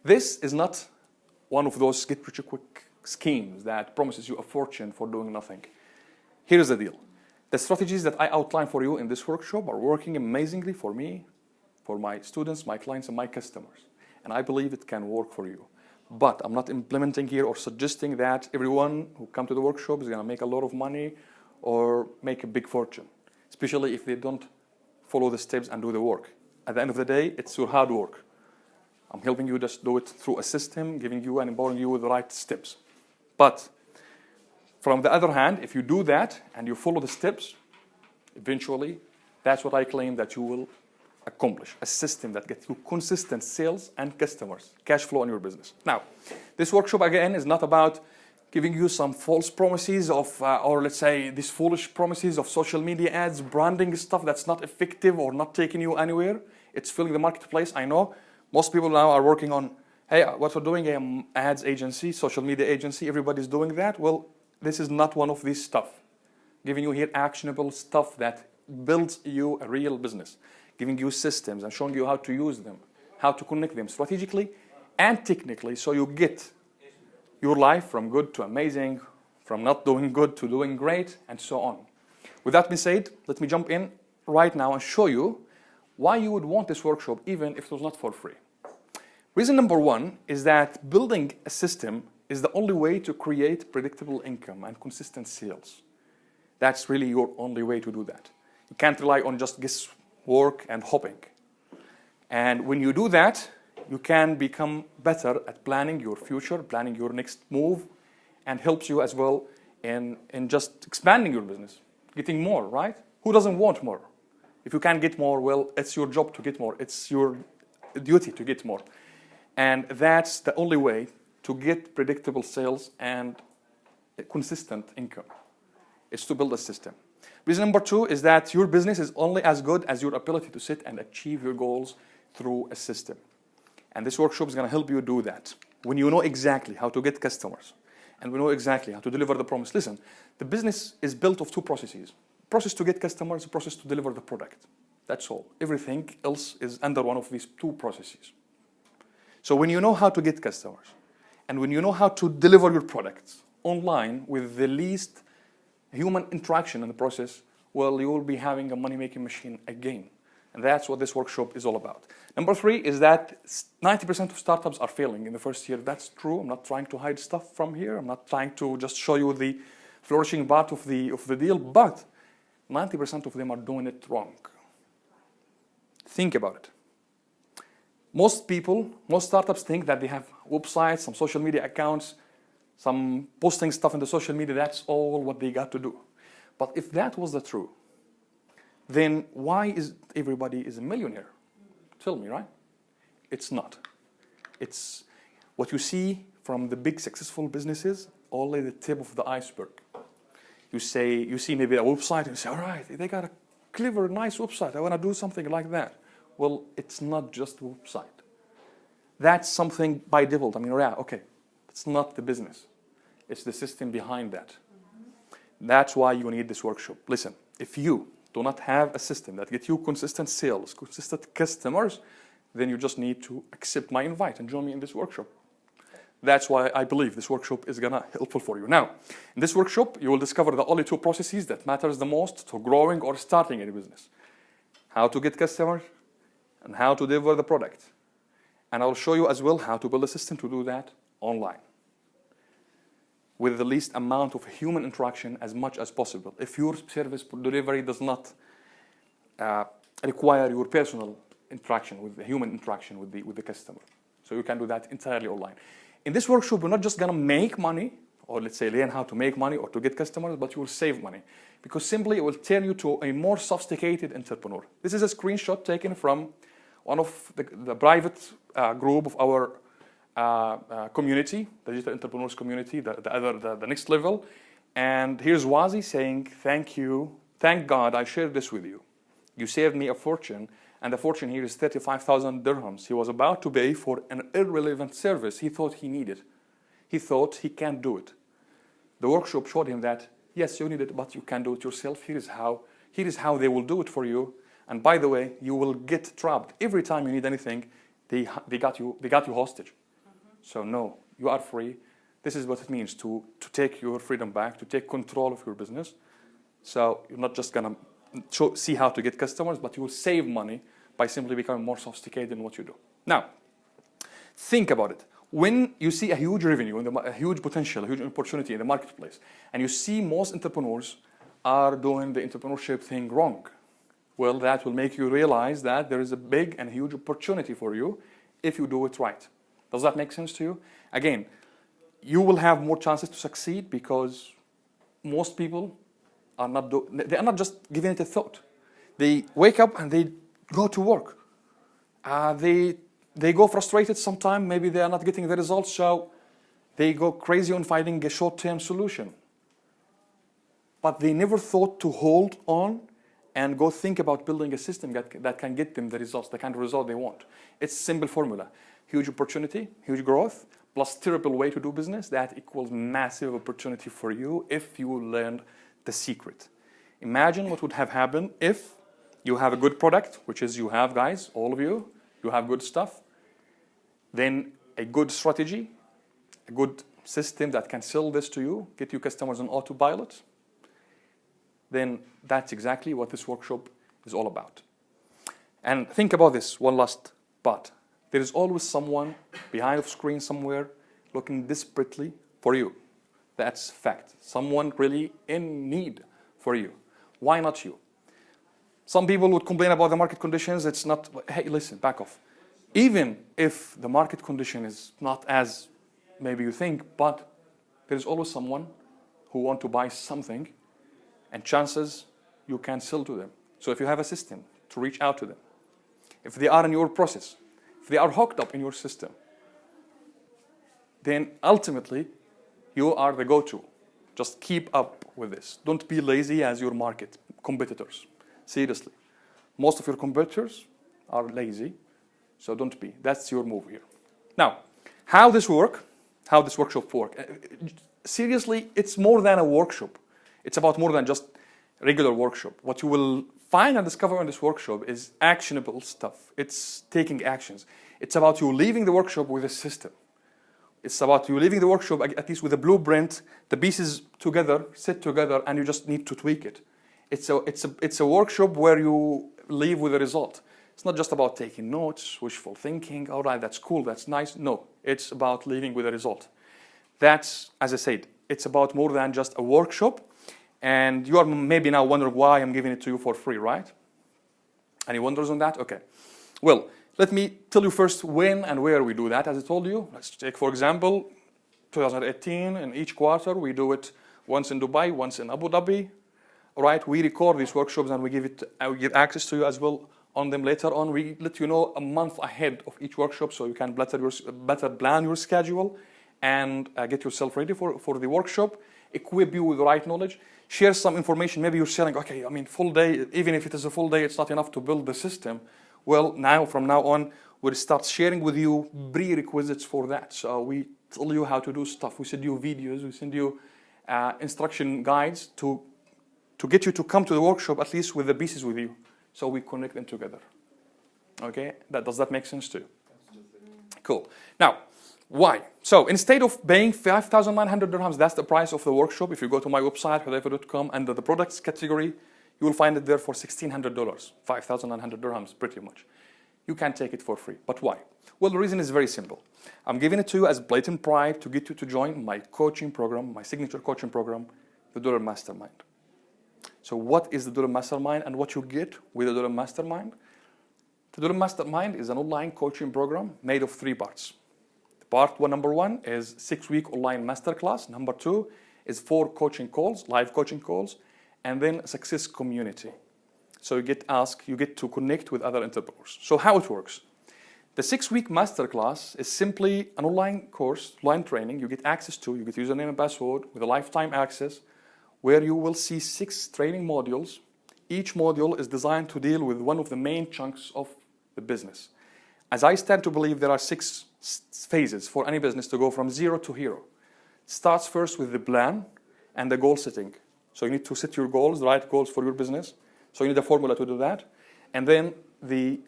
This is not one of those get-rich-quick schemes that promises you a fortune for doing nothing. Here's the deal. The strategies that I outline for you in this workshop are working amazingly for me, for my students, my clients, and my customers. And I believe it can work for you. But I'm not implementing here or suggesting that everyone who comes to the workshop is going to make a lot of money or make a big fortune, especially if they don't follow the steps and do the work. At the end of the day, it's your hard work. I'm helping you just do it through a system, giving you and empowering you with the right steps. But from the other hand, if you do that and you follow the steps, eventually, that's what I claim that you will accomplish. A system that gets you consistent sales and customers, cash flow in your business. Now, this workshop, again, is not about giving you some false promises of, or let's say, these foolish promises of social media ads, branding stuff that's not effective or not taking you anywhere. It's filling the marketplace. I know most people now are working on, hey, what we're doing, ads agency, social media agency, everybody's doing that. Well, this is not one of these stuff. giving you here actionable stuff that builds you a real business, giving you systems and showing you how to use them, how to connect them strategically and technically, so you get your life from good to amazing, from not doing good to doing great, and so on. With that being said, let me jump in right now and show you why you would want this workshop even if it was not for free. Reason number one is that building a system is the only way to create predictable income and consistent sales. That's really your only way to do that. You can't rely on just guesswork and hoping. And when you do that, you can become better at planning your future, planning your next move, and helps you as well in just expanding your business, getting more, right? Who doesn't want more? If you can't get more, well, it's your job to get more. It's your duty to get more. And that's the only way to get predictable sales and consistent income, is to build a system. Reason number two is that your business is only as good as your ability to sit and achieve your goals through a system. And this workshop is going to help you do that. When you know exactly how to get customers and we know exactly how to deliver the promise. Listen, the business is built of two processes. Process to get customers, process to deliver the product. That's all. Everything else is under one of these two processes. So when you know how to get customers and when you know how to deliver your products online with the least human interaction in the process, well, you will be having a money-making machine again. And that's what this workshop is all about. Number three is that 90% of startups are failing in the first year. That's true. I'm not trying to hide stuff from here. I'm not trying to just show you the flourishing part of the deal, but 90% of them are doing it wrong. Think about it. Most startups think that they have websites, some social media accounts, some posting stuff in the social media, that's all what they got to do. But if that was the truth, then why is everybody a millionaire? Tell me, right? It's not. It's what you see from the big successful businesses, only the tip of the iceberg. You see maybe a website and you say, all right, they got a clever, nice website. I want to do something like that. Well, it's not just a website. That's something by default. I mean, yeah, okay. It's not the business. It's the system behind that. That's why you need this workshop. Listen, if you do not have a system that gets you consistent sales, consistent customers, then you just need to accept my invite and join me in this workshop. That's why I believe this workshop is gonna helpful for you. Now, in this workshop, you will discover the only two processes that matters the most to growing or starting any business. How to get customers and how to deliver the product. And I'll show you as well how to build a system to do that online with the least amount of human interaction as much as possible. If your service delivery does not require your personal interaction with the human interaction with the customer. So you can do that entirely online. In this workshop, we're not just gonna make money, or let's say learn how to make money or to get customers, but you will save money. Because simply it will turn you to a more sophisticated entrepreneur. This is a screenshot taken from one of the private group of our community, the digital entrepreneurs community, the next level. And here's Wazi saying, thank you, thank God I shared this with you. You saved me a fortune, and the fortune here is 35,000 dirhams. He was about to pay for an irrelevant service he thought he needed. He thought he can't do it. The workshop showed him that, yes, you need it, but you can do it yourself. Here is how they will do it for you. And by the way, you will get trapped. Every time you need anything, they got you hostage. So no, you are free. This is what it means to take your freedom back, to take control of your business. So you're not just gonna see how to get customers, but you will save money by simply becoming more sophisticated in what you do. Now, think about it. When you see a huge revenue, a huge potential, a huge opportunity in the marketplace, and you see most entrepreneurs are doing the entrepreneurship thing wrong, well, that will make you realize that there is a big and huge opportunity for you if you do it right. Does that make sense to you? Again, you will have more chances to succeed because most people are not just giving it a thought. They wake up and they go to work. They go frustrated sometimes. Maybe they are not getting the results, so they go crazy on finding a short-term solution. But they never thought to hold on and go think about building a system that can get them the results, the kind of result they want. It's a simple formula. Huge opportunity, huge growth, plus terrible way to do business, that equals massive opportunity for you if you learn the secret. Imagine what would have happened if you have a good product, which is you have, guys, all of you, you have good stuff, then a good strategy, a good system that can sell this to you, get you customers on autopilot, then that's exactly what this workshop is all about. And think about this, one last part. There is always someone behind the screen somewhere looking desperately for you. That's fact. Someone really in need for you. Why not you? Some people would complain about the market conditions. It's not, hey, listen, back off. Even if the market condition is not as maybe you think, but there is always someone who wants to buy something, and chances you can sell to them. So if you have a system to reach out to them, if they are in your process, if they are hooked up in your system, then ultimately you are the go-to. Just keep up with this. Don't be lazy as your market competitors. Seriously. Most of your competitors are lazy, so don't be. That's your move here. Now, how this workshop work? Seriously, it's more than a workshop. It's about more than just regular workshop. What you will find and discover in this workshop is actionable stuff. It's taking actions. It's about you leaving the workshop with a system. It's about you leaving the workshop at least with a blueprint, the pieces together, sit together, and you just need to tweak it. It's a workshop where you leave with a result. It's not just about taking notes, wishful thinking, all right, that's cool, that's nice. No, it's about leaving with a result. That's, as I said, it's about more than just a workshop. And you are maybe now wondering why I'm giving it to you for free, right? Any wonders on that? Okay. Well, let me tell you first when and where we do that. As I told you, let's take, for example, 2018, in each quarter, we do it once in Dubai, once in Abu Dhabi. All right, we record these workshops and we give access to you as well on them later on. We let you know a month ahead of each workshop so you can better plan your schedule and get yourself ready for the workshop, equip you with the right knowledge, share some information. Maybe you're selling, okay, I mean, full day, even if it is a full day, it's not enough to build the system. Well, from now on, we'll start sharing with you prerequisites for that. So we tell you how to do stuff. We send you videos, we send you instruction guides to get you to come to the workshop at least with the pieces with you. So we connect them together. Okay, does that make sense too? Cool. Now, why? So instead of paying 5,900 dirhams, that's the price of the workshop. If you go to my website, hudayfa.com, under the products category, you will find it there for $1,600, 5,900 dirhams, pretty much. You can take it for free. But why? Well, the reason is very simple. I'm giving it to you as blatant pride to get you to join my coaching program, my signature coaching program, the Dollar Mastermind. So what is the Dollar Mastermind and what you get with the Dollar Mastermind? The Dollar Mastermind is an online coaching program made of 3 parts. Number one is 6-week online masterclass. Number 2 is 4 coaching calls, live coaching calls, and then a success community. So you get to connect with other entrepreneurs. So how it works? The 6-week masterclass is simply an online course, online training you get access to. You get username and password with a lifetime access, where you will see 6 training modules. Each module is designed to deal with one of the main chunks of the business. As I stand to believe, there are 6 phases for any business to go from 0 to hero. It starts first with the plan and the goal setting. So you need to set your goals, the right goals for your business. So you need a formula to do that. And then the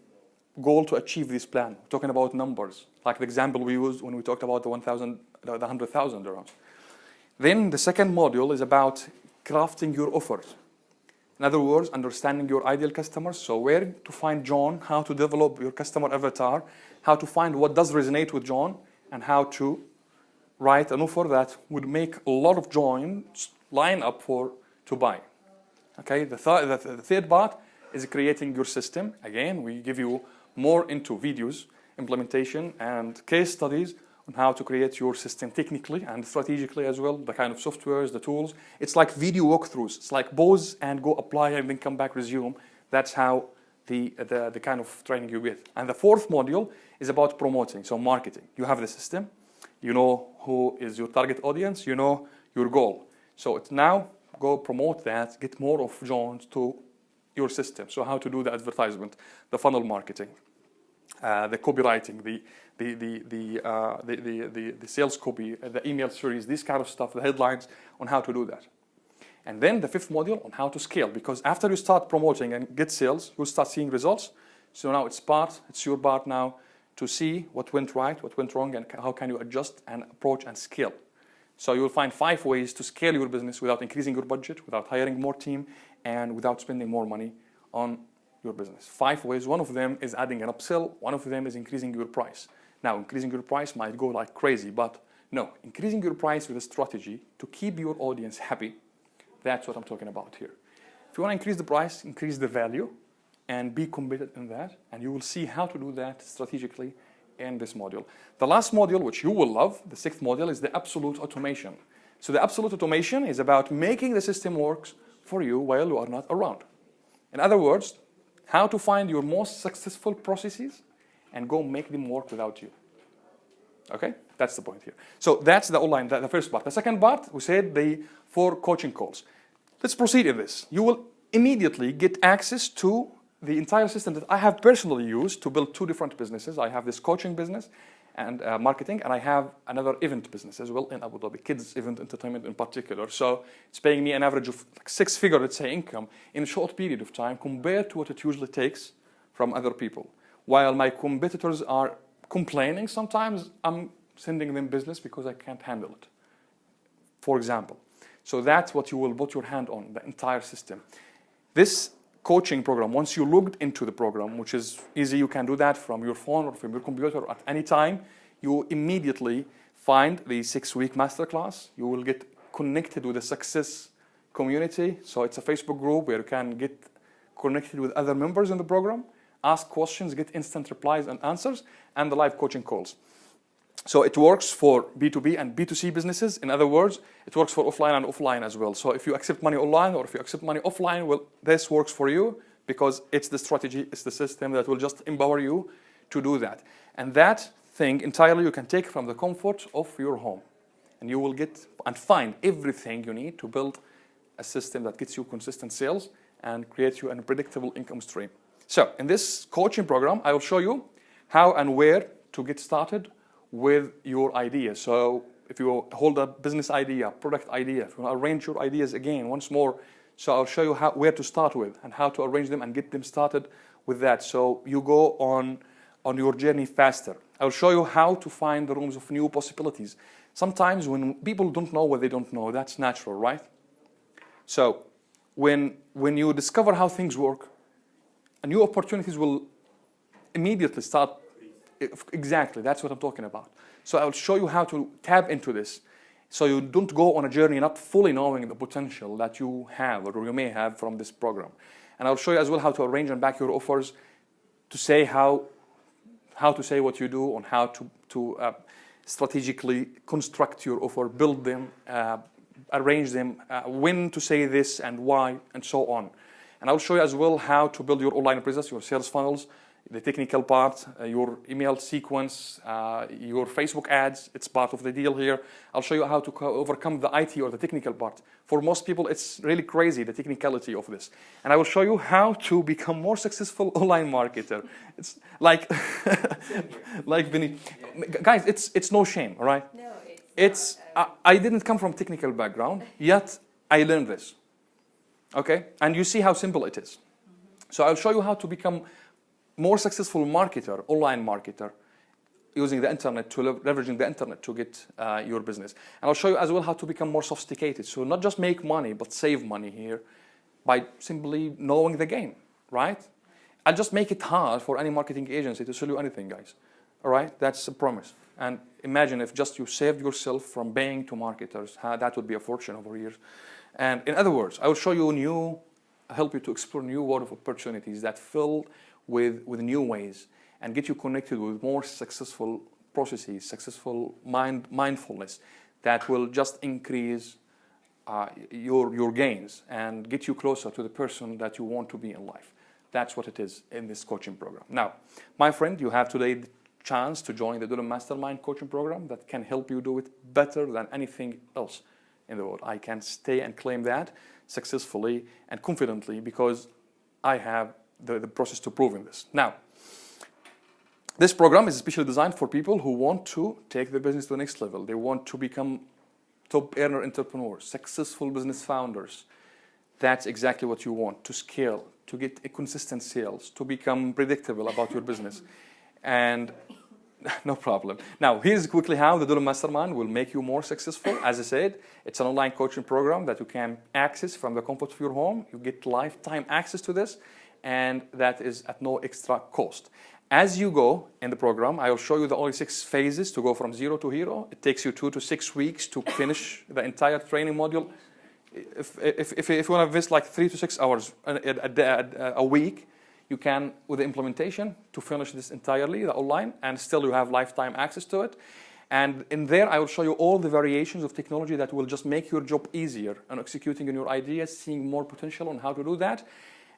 goal to achieve this plan. We're talking about numbers, like the example we used when we talked about the 100,000 dirhams. Then the second module is about crafting your offers. In other words, understanding your ideal customers. So where to find John, how to develop your customer avatar, how to find what does resonate with John, and how to write an offer that would make a lot of Johns line up to buy. Okay, the third part is creating your system. Again, we give you more into videos, implementation, and case studies on how to create your system technically and strategically as well, the kind of softwares, the tools. It's like video walkthroughs. It's like pause and go apply and then come back, resume. That's how the kind of training you get. And the fourth module is about promoting, so marketing. You have the system. You know who is your target audience. You know your goal. So it's now go promote that, get more of Johns to your system. So how to do the advertisement, the funnel marketing, the copywriting, the sales copy, the email series, this kind of stuff, the headlines on how to do that. And then the fifth module on how to scale, because after you start promoting and get sales, you'll start seeing results. So now it's your part now to see what went right, what went wrong, and how can you adjust and approach and scale. So you'll find 5 ways to scale your business without increasing your budget, without hiring more team, and without spending more money on your business. 5 ways. One of them is adding an upsell. One of them is increasing your price. Now, increasing your price might go like crazy, but no, increasing your price with a strategy to keep your audience happy. That's what I'm talking about here. If you want to increase the price, increase the value, and be committed in that, and you will see how to do that strategically in this module. The last module, which you will love, the 6th module, is the absolute automation. So the absolute automation is about making the system work for you while you are not around. In other words, how to find your most successful processes and go make them work without you. Okay? That's the point here. So that's the online, the first part. The second part, we said the 4 coaching calls. Let's proceed in this. You will immediately get access to the entire system that I have personally used to build 2 different businesses. I have this coaching business and marketing, and I have another event business as well in Abu Dhabi, kids event entertainment in particular. So it's paying me an average of like 6-figure, let's say, income in a short period of time compared to what it usually takes from other people. While my competitors are complaining sometimes, I'm sending them business because I can't handle it, for example. So that's what you will put your hand on, the entire system. This coaching program, once you logged into the program, which is easy, you can do that from your phone or from your computer at any time, you immediately find the 6-week masterclass. You will get connected with the success community. So it's a Facebook group where you can get connected with other members in the program, ask questions, get instant replies and answers, and the live coaching calls. So it works for B2B and B2C businesses. In other words, it works for offline and offline as well. So if you accept money online or if you accept money offline, well, this works for you because it's the strategy, it's the system that will just empower you to do that. And that thing entirely you can take from the comfort of your home. And you will get and find everything you need to build a system that gets you consistent sales and creates you a predictable income stream. So in this coaching program, I will show you how and where to get started with your idea. So if you hold a business idea, product idea, if you want to arrange your ideas again once more, so I'll show you where to start with and how to arrange them and get them started with that. So you go on your journey faster. I'll show you how to find the rooms of new possibilities. Sometimes when people don't know what they don't know, that's natural, right? So when you discover how things work, new opportunities will immediately start. Exactly, that's what I'm talking about. So I'll show you how to tap into this so you don't go on a journey not fully knowing the potential that you have or you may have from this program. And I'll show you as well how to arrange and back your offers, to say how to say what you do, on how to strategically construct your offer, build them, arrange them, when to say this and why, and so on. And I'll show you as well how to build your online presence, your sales funnels, the technical part, your email sequence, your Facebook ads. It's part of the deal here. I'll show you how to overcome the IT or the technical part. For most people, it's really crazy, the technicality of this. And I will show you how to become more successful online marketer. It's like, like Vinny. Guys, it's no shame, all right? No, I didn't come from technical background, yet I learned this. Okay? And you see how simple it is. So I'll show you how to become more successful marketer, online marketer, using the internet, leveraging the internet to get your business. And I'll show you as well how to become more sophisticated. So not just make money, but save money here by simply knowing the game, right? I'll just make it hard for any marketing agency to sell you anything, guys. All right? That's a promise. And imagine if just you saved yourself from paying to marketers, that would be a fortune over years. And in other words, I will show you help you to explore new world of opportunities that fill with new ways and get you connected with more successful processes, successful mindfulness that will just increase your gains and get you closer to the person that you want to be in life. That's what it is in this coaching program. Now, my friend, you have today the chance to join the Dulam Mastermind coaching program that can help you do it better than anything else in the world. I can stay and claim that successfully and confidently because I have the process to prove in this. Now, this program is especially designed for people who want to take their business to the next level. They want to become top earner entrepreneurs, successful business founders. That's exactly what you want, to scale, to get a consistent sales, to become predictable about your business. And no problem. Now, here's quickly how the Durham Mastermind will make you more successful. As I said, it's an online coaching program that you can access from the comfort of your home. You get lifetime access to this, and that is at no extra cost. As you go in the program, I will show you the only 6 phases to go from 0 to hero. It takes you 2 to 6 weeks to finish the entire training module. If you want to invest like 3 to 6 hours a week, you can, with the implementation, to finish this entirely, the online, and still you have lifetime access to it. And in there, I will show you all the variations of technology that will just make your job easier and executing on your ideas, seeing more potential on how to do that.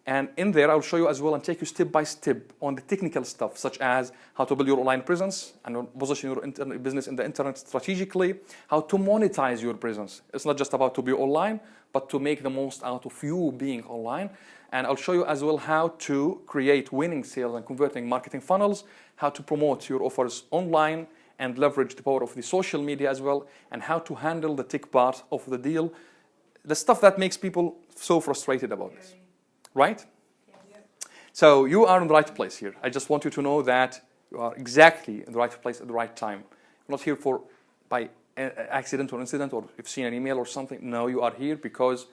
And in there, I'll show you as well and take you step by step on the technical stuff, such as how to build your online presence and position your internet business in the internet strategically, how to monetize your presence. It's not just about to be online, but to make the most out of you being online. And I'll show you as well how to create winning sales and converting marketing funnels, how to promote your offers online and leverage the power of the social media as well, and how to handle the tech part of the deal, the stuff that makes people so frustrated about this. Right? Yeah. So you are in the right place here. I just want you to know that you are exactly in the right place at the right time. You're not here by accident or incident, or you've seen an email or something. No, you are here because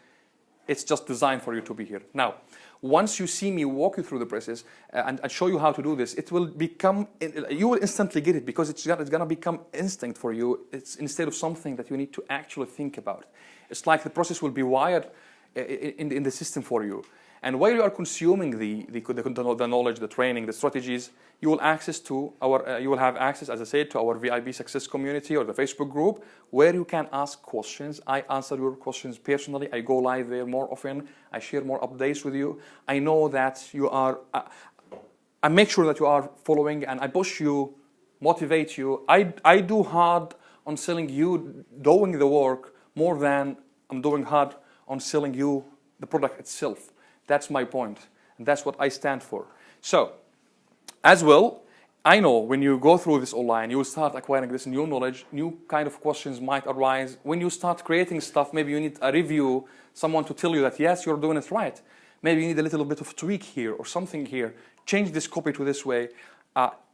it's just designed for you to be here. Now, once you see me walk you through the process and show you how to do this, it will become, you will instantly get it because it's going to become instinct for you. It's instead of something that you need to actually think about. It's like the process will be wired in the system for you. And while you are consuming the knowledge, the training, the strategies, you will have access, as I said, to our VIP Success Community or the Facebook group, where you can ask questions. I answer your questions personally. I go live there more often. I share more updates with you. I know that you are. I make sure that you are following, and I push you, motivate you. I do hard on selling you doing the work more than I'm doing hard on selling you the product itself. That's my point, and that's what I stand for. So, as well, I know when you go through this online, you will start acquiring this new knowledge, new kind of questions might arise. When you start creating stuff, maybe you need a review, someone to tell you that, yes, you're doing it right. Maybe you need a little bit of tweak here or something here. Change this copy to this way.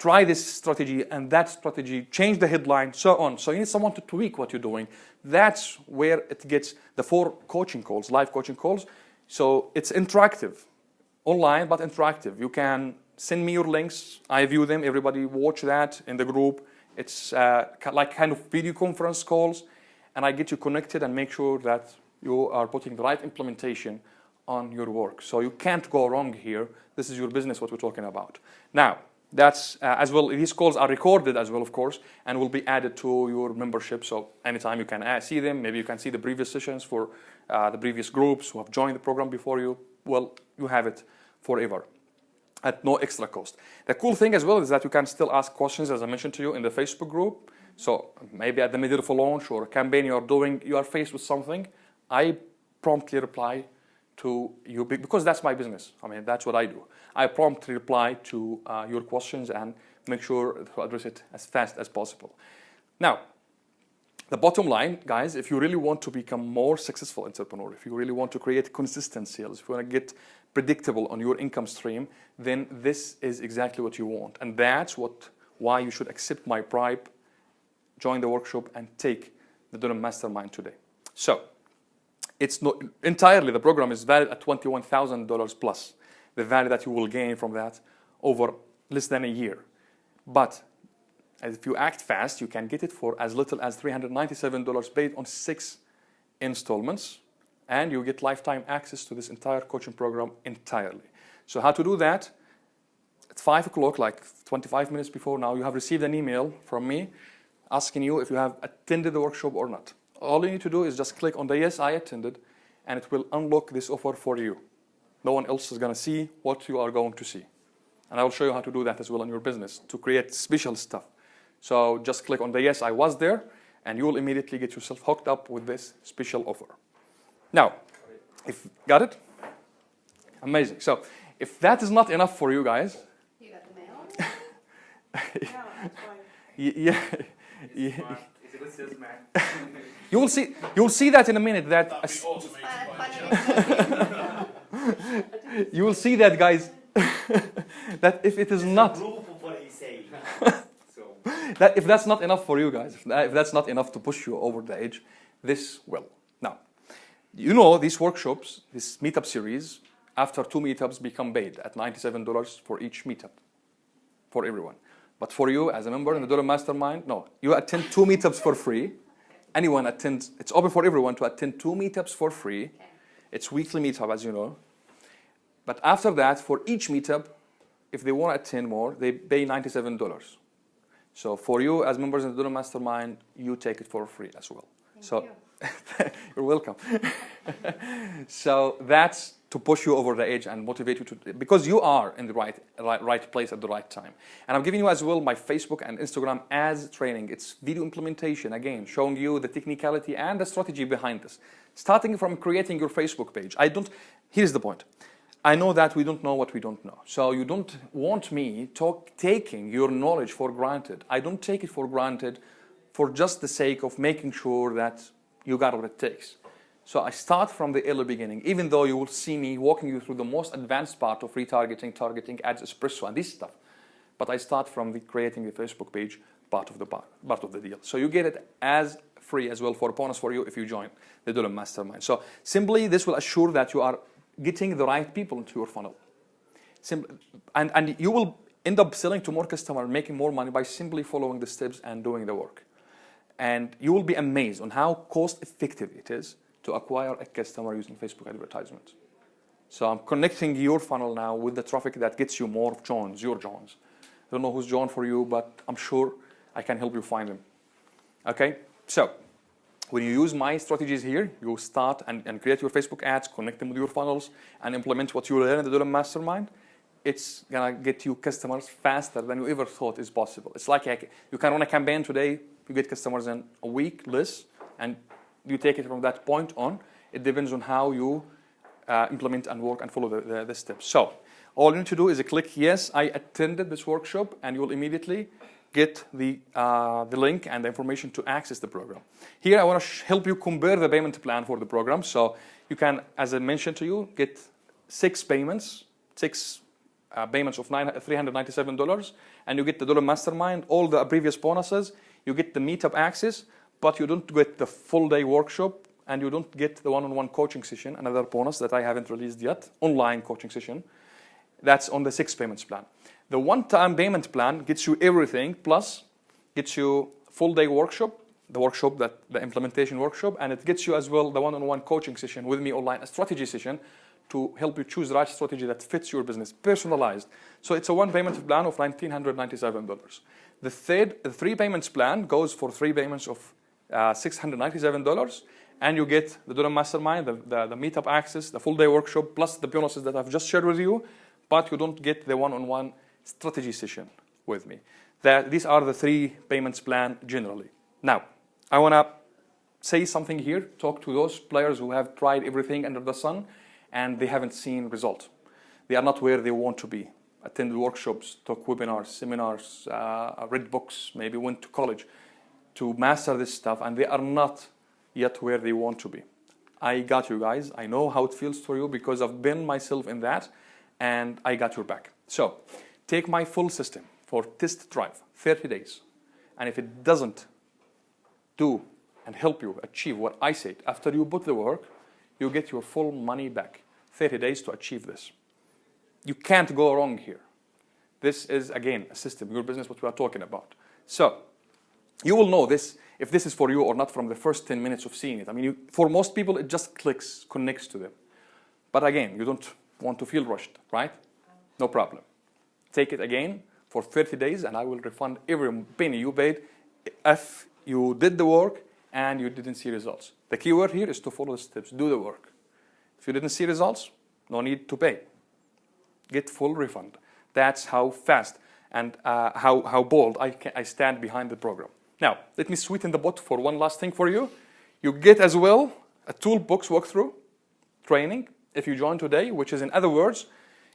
Try this strategy and that strategy. Change the headline, so on. So you need someone to tweak what you're doing. That's where it gets the 4 coaching calls, live coaching calls. So it's interactive, online, but interactive. You can send me your links. I view them. Everybody watch that in the group. It's like kind of video conference calls. And I get you connected and make sure that you are putting the right implementation on your work. So you can't go wrong here. This is your business, what we're talking about. Now, that's as well, these calls are recorded as well, of course, and will be added to your membership. So anytime you can see them, maybe you can see the previous sessions for the previous groups who have joined the program before you. Well, you have it forever at no extra cost. The cool thing as well is that you can still ask questions, as I mentioned to you, in the Facebook group. So maybe at the middle of a launch or a campaign you are doing, you are faced with something, I promptly reply to you because that's my business. I mean, that's what I do. I promptly reply to your questions and make sure to address it as fast as possible. Now, the bottom line, guys, if you really want to become more successful entrepreneur, if you really want to create consistent sales, if you want to get predictable on your income stream, then this is exactly what you want. And that's why you should accept my bribe, join the workshop, and take the Durham Mastermind today. So, it's not entirely, the program is valued at $21,000 plus the value that you will gain from that over less than a year. But if you act fast, you can get it for as little as $397 paid on 6 installments, and you get lifetime access to this entire coaching program entirely. So how to do that? At 5 o'clock, like 25 minutes before now, you have received an email from me asking you if you have attended the workshop or not. All you need to do is just click on the yes, I attended, and it will unlock this offer for you. No one else is going to see what you are going to see. And I will show you how to do that as well in your business to create special stuff. So just click on the yes, I was there, and you will immediately get yourself hooked up with this special offer. Now, got it? Amazing. So if that is not enough for you guys. You got the mail? Yeah, that's fine. Yeah. He's a good salesman. You'll see that in a minute. That That'd be automated by Finally. you will see that, guys. That if it is not Proof of what he's saying. So. that if that's not enough for you guys, if that's not enough to push you over the edge, this will. Now, you know these workshops, this meetup series, after 2 meetups become paid at $97 for each meetup for everyone. But for you as a member in the Dollar Mastermind, no, you attend 2 meetups for free. Anyone attends, it's open for everyone to attend 2 meetups for free. It's weekly meetup, as you know. But after that, for each meetup, if they want to attend more, they pay $97. So for you as members in the Dollar Mastermind, you take it for free as well. Thank you. You're welcome. So that's to push you over the edge and motivate you to, because you are in the right place at the right time. And I'm giving you as well my Facebook and Instagram as training. It's video implementation, again, showing you the technicality and the strategy behind this. Starting from creating your Facebook page. Here's the point. I know that we don't know what we don't know. So you don't want me taking your knowledge for granted. I don't take it for granted for just the sake of making sure that you got what it takes. So I start from the early beginning, even though you will see me walking you through the most advanced part of retargeting, targeting, ads, espresso, and this stuff. But I start from the creating the Facebook page part of the deal. So you get it as free as well for a bonus for you if you join the Dollar Mastermind. So simply, this will assure that you are getting the right people into your funnel. And you will end up selling to more customers, making more money by simply following the steps and doing the work. And you will be amazed on how cost effective it is to acquire a customer using Facebook advertisements. So I'm connecting your funnel now with the traffic that gets you more Johns, your Johns. I don't know who's John for you, but I'm sure I can help you find them. Okay, so when you use my strategies here, you start and create your Facebook ads, connect them with your funnels, and implement what you learn in the Dollar Mastermind. It's gonna get you customers faster than you ever thought is possible. It's like you can run a campaign today, you get customers in a week, less, and you take it from that point on. It depends on how you implement and work and follow the steps. So all you need to do is click yes, I attended this workshop, and you will immediately get the link and the information to access the program. Here I want to help you compare the payment plan for the program. So you can, as I mentioned to you, get 6 payments of $397, and you get the Dollar Mastermind, all the previous bonuses, you get the meetup access, but you don't get the full day workshop, and you don't get the one-on-one coaching session, another bonus that I haven't released yet, online coaching session. That's on the 6 payments plan. The one-time payment plan gets you everything, plus gets you full day workshop, the implementation workshop, and it gets you as well the one-on-one coaching session with me online, a strategy session to help you choose the right strategy that fits your business, personalized. So it's a one payment plan of $1,997. The 3 payments plan goes for 3 payments of $697, and you get the Dollar Mastermind, the meetup access, the full day workshop, plus the bonuses that I've just shared with you, but you don't get the one-on-one strategy session with me. These are the 3 payments plan generally. Now, I want to say something here, talk to those players who have tried everything under the sun and they haven't seen results. They are not where they want to be. Attended workshops, took webinars, seminars, read books, maybe went to college to master this stuff, and they are not yet where they want to be. I got you guys. I know how it feels for you because I've been myself in that, and I got your back. So take my full system for test drive, 30 days. And if it doesn't do and help you achieve what I said, after you put the work, you get your full money back. 30 days to achieve this. You can't go wrong here. This is, again, a system, your business, what we are talking about. So you will know this, if this is for you or not, from the first 10 minutes of seeing it. I mean, for most people, it just clicks, connects to them. But again, you don't want to feel rushed, right? No problem. Take it again for 30 days, and I will refund every penny you paid if you did the work and you didn't see results. The key word here is to follow the steps, do the work. If you didn't see results, no need to pay. Get full refund. That's how fast and how bold I stand behind the program. Now, let me sweeten the pot for one last thing for you. You get as well a toolbox walkthrough training if you join today, which is, in other words,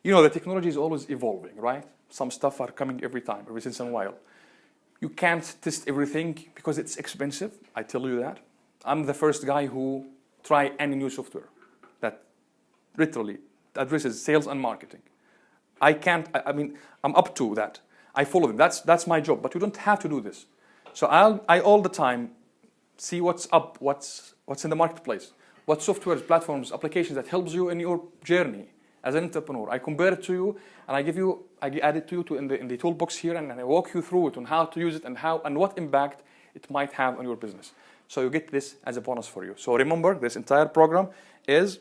you know the technology is always evolving, right? Some stuff are coming every time, every once in a while. You can't test everything because it's expensive, I tell you that. I'm the first guy who try any new software that literally addresses sales and marketing. I can't, I mean, I'm up to that. I follow them. That's my job, but you don't have to do this. So I all the time see what's up, what's in the marketplace, what softwares, platforms, applications that helps you in your journey as an entrepreneur. I compare it to you, and I add it to you in the toolbox here, and I walk you through it on how to use it and what impact it might have on your business. So you get this as a bonus for you. So remember, this entire program is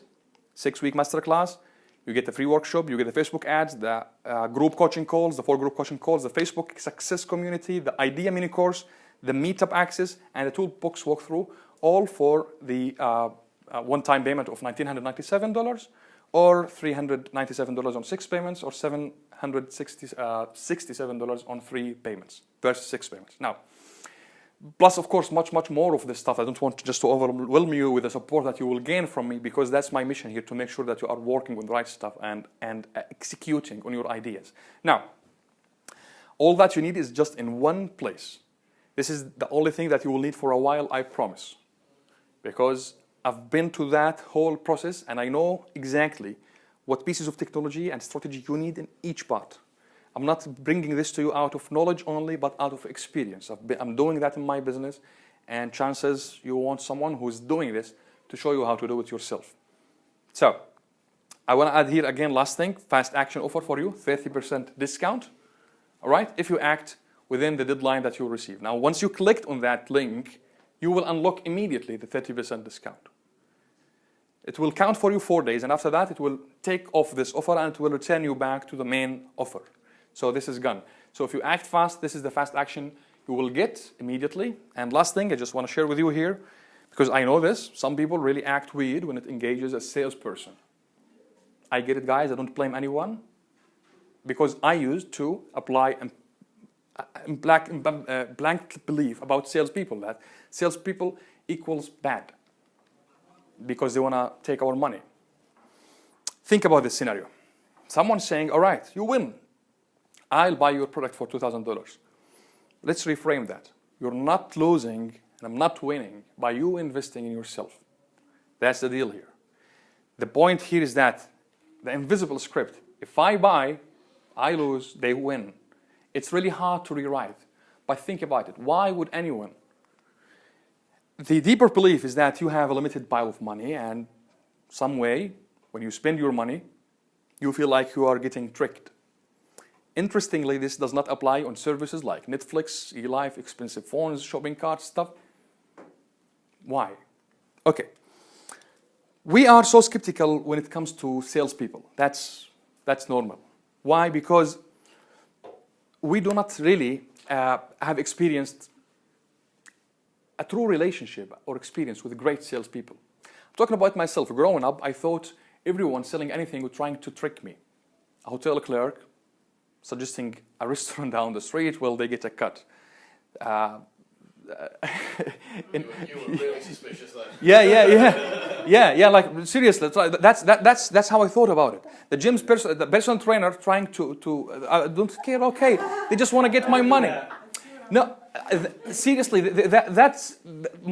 6-week masterclass. You get the free workshop, you get the Facebook ads, the group coaching calls, the 4 group coaching calls, the Facebook success community, the idea mini course, the meetup access, and the toolbox walkthrough, all for the one-time payment of $1,997 or $397 on 6 payments or $767 on 3 payments versus 6 payments. Now, plus, of course, much more of this stuff. I don't want just to overwhelm you with the support that you will gain from me, because that's my mission here, to make sure that you are working with the right stuff and executing on your ideas. Now, all that you need is just in one place. This is the only thing that you will need for a while, I promise. Because I've been to that whole process, and I know exactly what pieces of technology and strategy you need in each part. I'm not bringing this to you out of knowledge only, but out of experience. I'm doing that in my business, and chances you want someone who's doing this to show you how to do it yourself. So, I want to add here again, last thing, fast action offer for you, 30% discount, all right, if you act within the deadline that you'll receive. Now, once you clicked on that link, you will unlock immediately the 30% discount. It will count for you 4 days, and after that, it will take off this offer, and it will return you back to the main offer. So this is gone. So if you act fast, this is the fast action you will get immediately. And last thing I just want to share with you here, because I know this, some people really act weird when it engages a salesperson. I get it, guys. I don't blame anyone, because I used to apply a blank belief about salespeople, that salespeople equals bad because they want to take our money. Think about this scenario. Someone's saying, all right, you win. I'll buy your product for $2,000. Let's reframe that. You're not losing, and I'm not winning, by you investing in yourself. That's the deal here. The point here is that the invisible script, if I buy, I lose, they win. It's really hard to rewrite, but think about it. Why would anyone? The deeper belief is that you have a limited pile of money, and some way, when you spend your money, you feel like you are getting tricked. Interestingly, this does not apply on services like Netflix, eLife, expensive phones, shopping carts, stuff. Why? Okay. We are so skeptical when it comes to salespeople. That's normal. Why? Because we do not really have experienced a true relationship or experience with great salespeople. I'm talking about myself. Growing up, I thought everyone selling anything was trying to trick me. A hotel clerk suggesting a restaurant down the street, well, they get a cut. You were really suspicious then. Yeah. Like seriously, that's how I thought about it. The gym's the personal trainer trying to I don't care. Okay, they just want to get my money. No, seriously,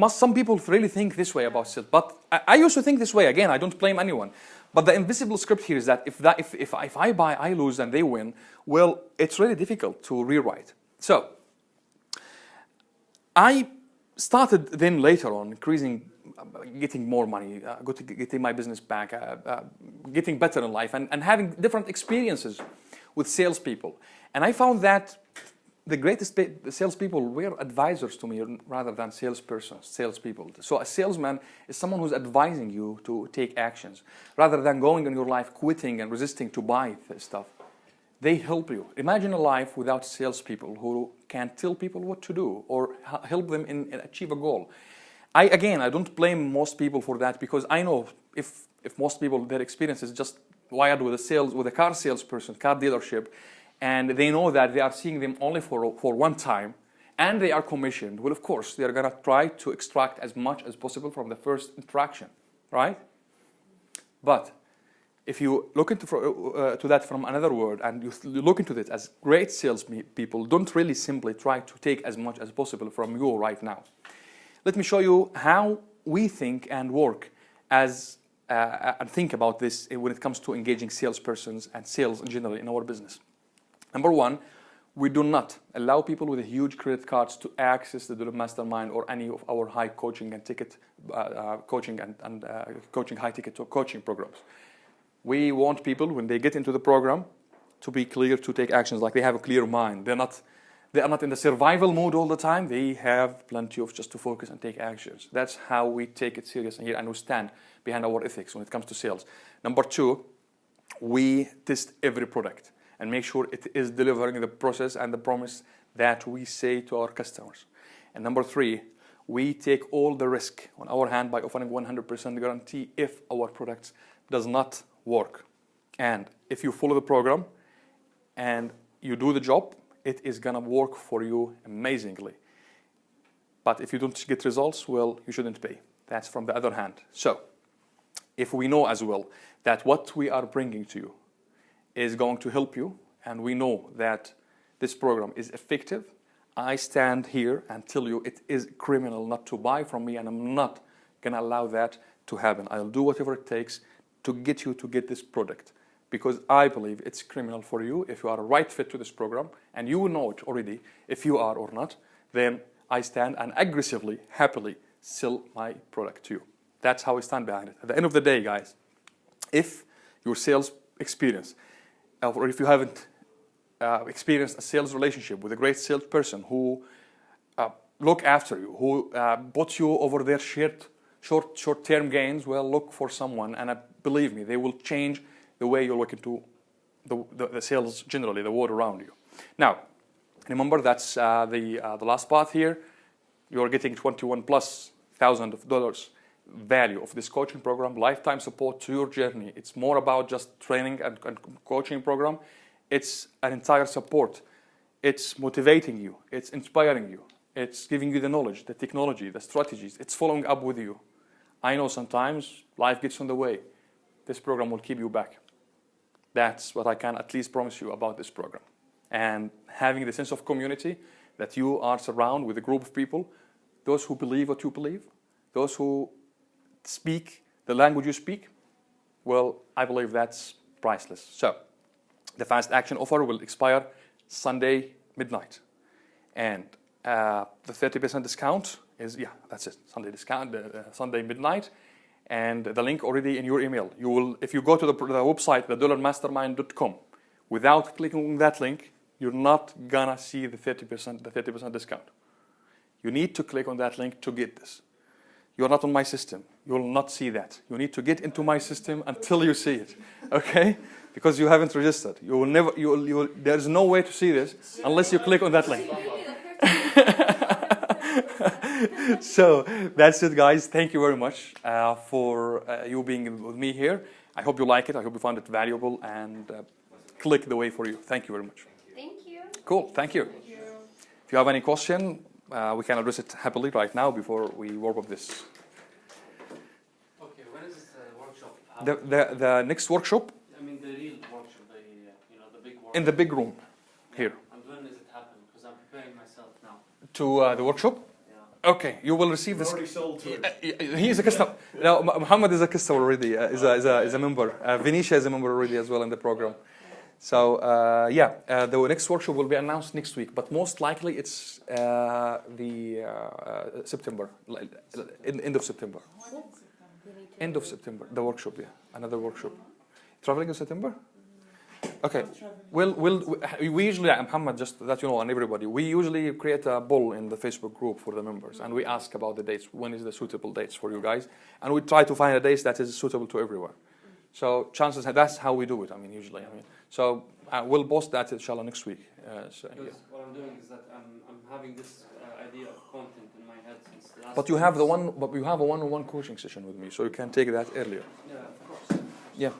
some people really think this way about sales. But I used to think this way. Again, I don't blame anyone. But the invisible script here is that if I buy, I lose, and they win. Well, it's really difficult to rewrite. So I started then later on increasing, getting more money, getting my business back, getting better in life, and having different experiences with salespeople. And I found that the greatest salespeople were advisors to me rather than salespeople. So a salesman is someone who's advising you to take actions rather than going in your life quitting and resisting to buy stuff. They help you. Imagine a life without salespeople who can tell people what to do or help them in achieve a goal. I don't blame most people for that, because I know if most people, their experience is just wired with a car salesperson, car dealership, and they know that they are seeing them only for one time, and they are commissioned, well, of course, they're going to try to extract as much as possible from the first interaction, right? But if you look into to that from another word, and you look into it as great salespeople, don't really simply try to take as much as possible from you right now. Let me show you how we think and work as and think about this when it comes to engaging salespersons and sales in general in our business. Number one, we do not allow people with huge credit cards to access the Dulum Mastermind or any of our high coaching and ticket coaching and coaching high ticket coaching programs. We want people when they get into the program to be clear to take actions, like they have a clear mind. They are not in the survival mode all the time. They have plenty of just to focus and take actions. That's how we take it serious here, and we stand behind our ethics when it comes to sales. Number two, we test every product and make sure it is delivering the process and the promise that we say to our customers. And number three, we take all the risk on our hand by offering 100% guarantee if our product does not work. And if you follow the program and you do the job, it is gonna work for you amazingly. But if you don't get results, well, you shouldn't pay. That's from the other hand. So, if we know as well that what we are bringing to you is going to help you, and we know that this program is effective, I stand here and tell you it is criminal not to buy from me, and I'm not gonna allow that to happen. I'll do whatever it takes to get you to get this product, because I believe it's criminal for you if you are a right fit to this program, and you will know it already if you are or not, then I stand and aggressively, happily sell my product to you. That's how I stand behind it. At the end of the day, guys, if your sales experience, or if you haven't experienced a sales relationship with a great salesperson who look after you, who puts you over their short-term gains, well, look for someone, and believe me, they will change the way you look into the sales generally, the world around you. Now, remember that's the last part here. You're getting $21,000+ value of this coaching program, lifetime support to your journey. It's more about just training and coaching program. It's an entire support. It's motivating you. It's inspiring you. It's giving you the knowledge, the technology, the strategies. It's following up with you. I know sometimes life gets in the way. This program will keep you back. That's what I can at least promise you about this program. And having the sense of community, that you are surrounded with a group of people, those who believe what you believe, those who speak the language you speak, well, I believe that's priceless. So, the fast action offer will expire Sunday midnight. And the 30% discount is, yeah, that's it, Sunday discount, Sunday midnight. And the link already in your email. You will, if you go to the website, thedollarmastermind.com, without clicking on that link, you're not gonna see the 30% discount. You need to click on that link to get this. You're not on my system. You will not see that. You need to get into my system until you see it, okay? Because you haven't registered. You will never. There's no way to see this unless you click on that link. So that's it, guys. Thank you very much for you being with me here. I hope you like it. I hope you found it valuable and click the way for you. Thank you very much. Thank you. Cool. Thank you. If you have any question, we can address it happily right now before we warm up this. Okay, when is this workshop? The next workshop I mean the real workshop, the big workshop. in the big room here. And when does it happen? Because I'm preparing myself now. To the workshop? Yeah. Okay, you will receive this. Already sold to it. He is a customer. No, Muhammad is a customer already. Is a member. Venetia is a member already as well in the program. So the next workshop will be announced next week, but most likely it's September, end of September. End of September, the workshop. Yeah, another workshop. Traveling in September? Okay. We usually, Muhammad, just that you know, and everybody, we usually create a poll in the Facebook group for the members, and we ask about the dates. When is the suitable dates for you guys? And we try to find a date that is suitable to everyone. So chances, that's how we do it. I mean, usually. So we'll post that inshallah next week. Because what I'm doing is that I'm having this idea of content in my head since last. But you have a one-on-one coaching session with me, so you can take that earlier. Yeah, of course. Yeah.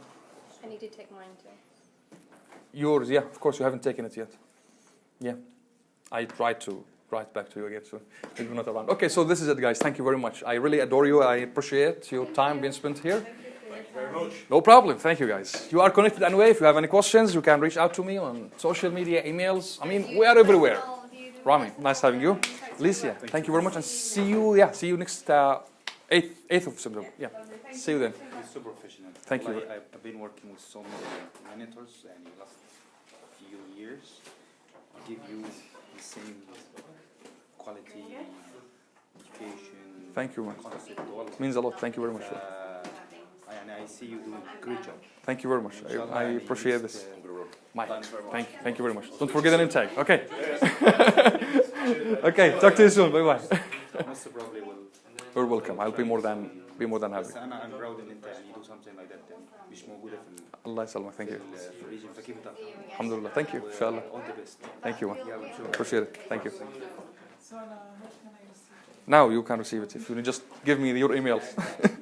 I need to take mine too. Yours, yeah, of course, you haven't taken it yet. Yeah. I tried to write back to you again, so you're not around. Okay, so this is it, guys. Thank you very much. I really adore you. I appreciate your time being spent here. Thank you very much. No problem. Thank you, guys. You are connected anyway. If you have any questions, you can reach out to me on social media, emails. I mean, we are everywhere. Rami, nice having you. Alicia, thank you very much, and see you next 8th of September. Yeah. See you then. He's so professional. Thank you. Wallahi, I've been working with so many mentors and the last few years. Give you the same quality education. Thank you, man. Concept, all. Means a lot. Thank you very much. And I see you doing a great job. Thank you very much. Inshallah, I and appreciate it's, this. Thank Thank you very much. Don't forget an intake. Okay. Okay. Talk to you soon. Bye bye. most probably will. You're welcome. I'll be more than happy. بس I'm proud ان انت يعني do something like that مش موجودة في الله يسلمك. Thank you. في الريجن فكيف تعرف. الحمد لله. Thank you. إن شاء الله. All the best. Thank you, man. Yeah, sure. Appreciate it. Thank you. So now, what can I receive? Now you can receive it if you just give me your emails.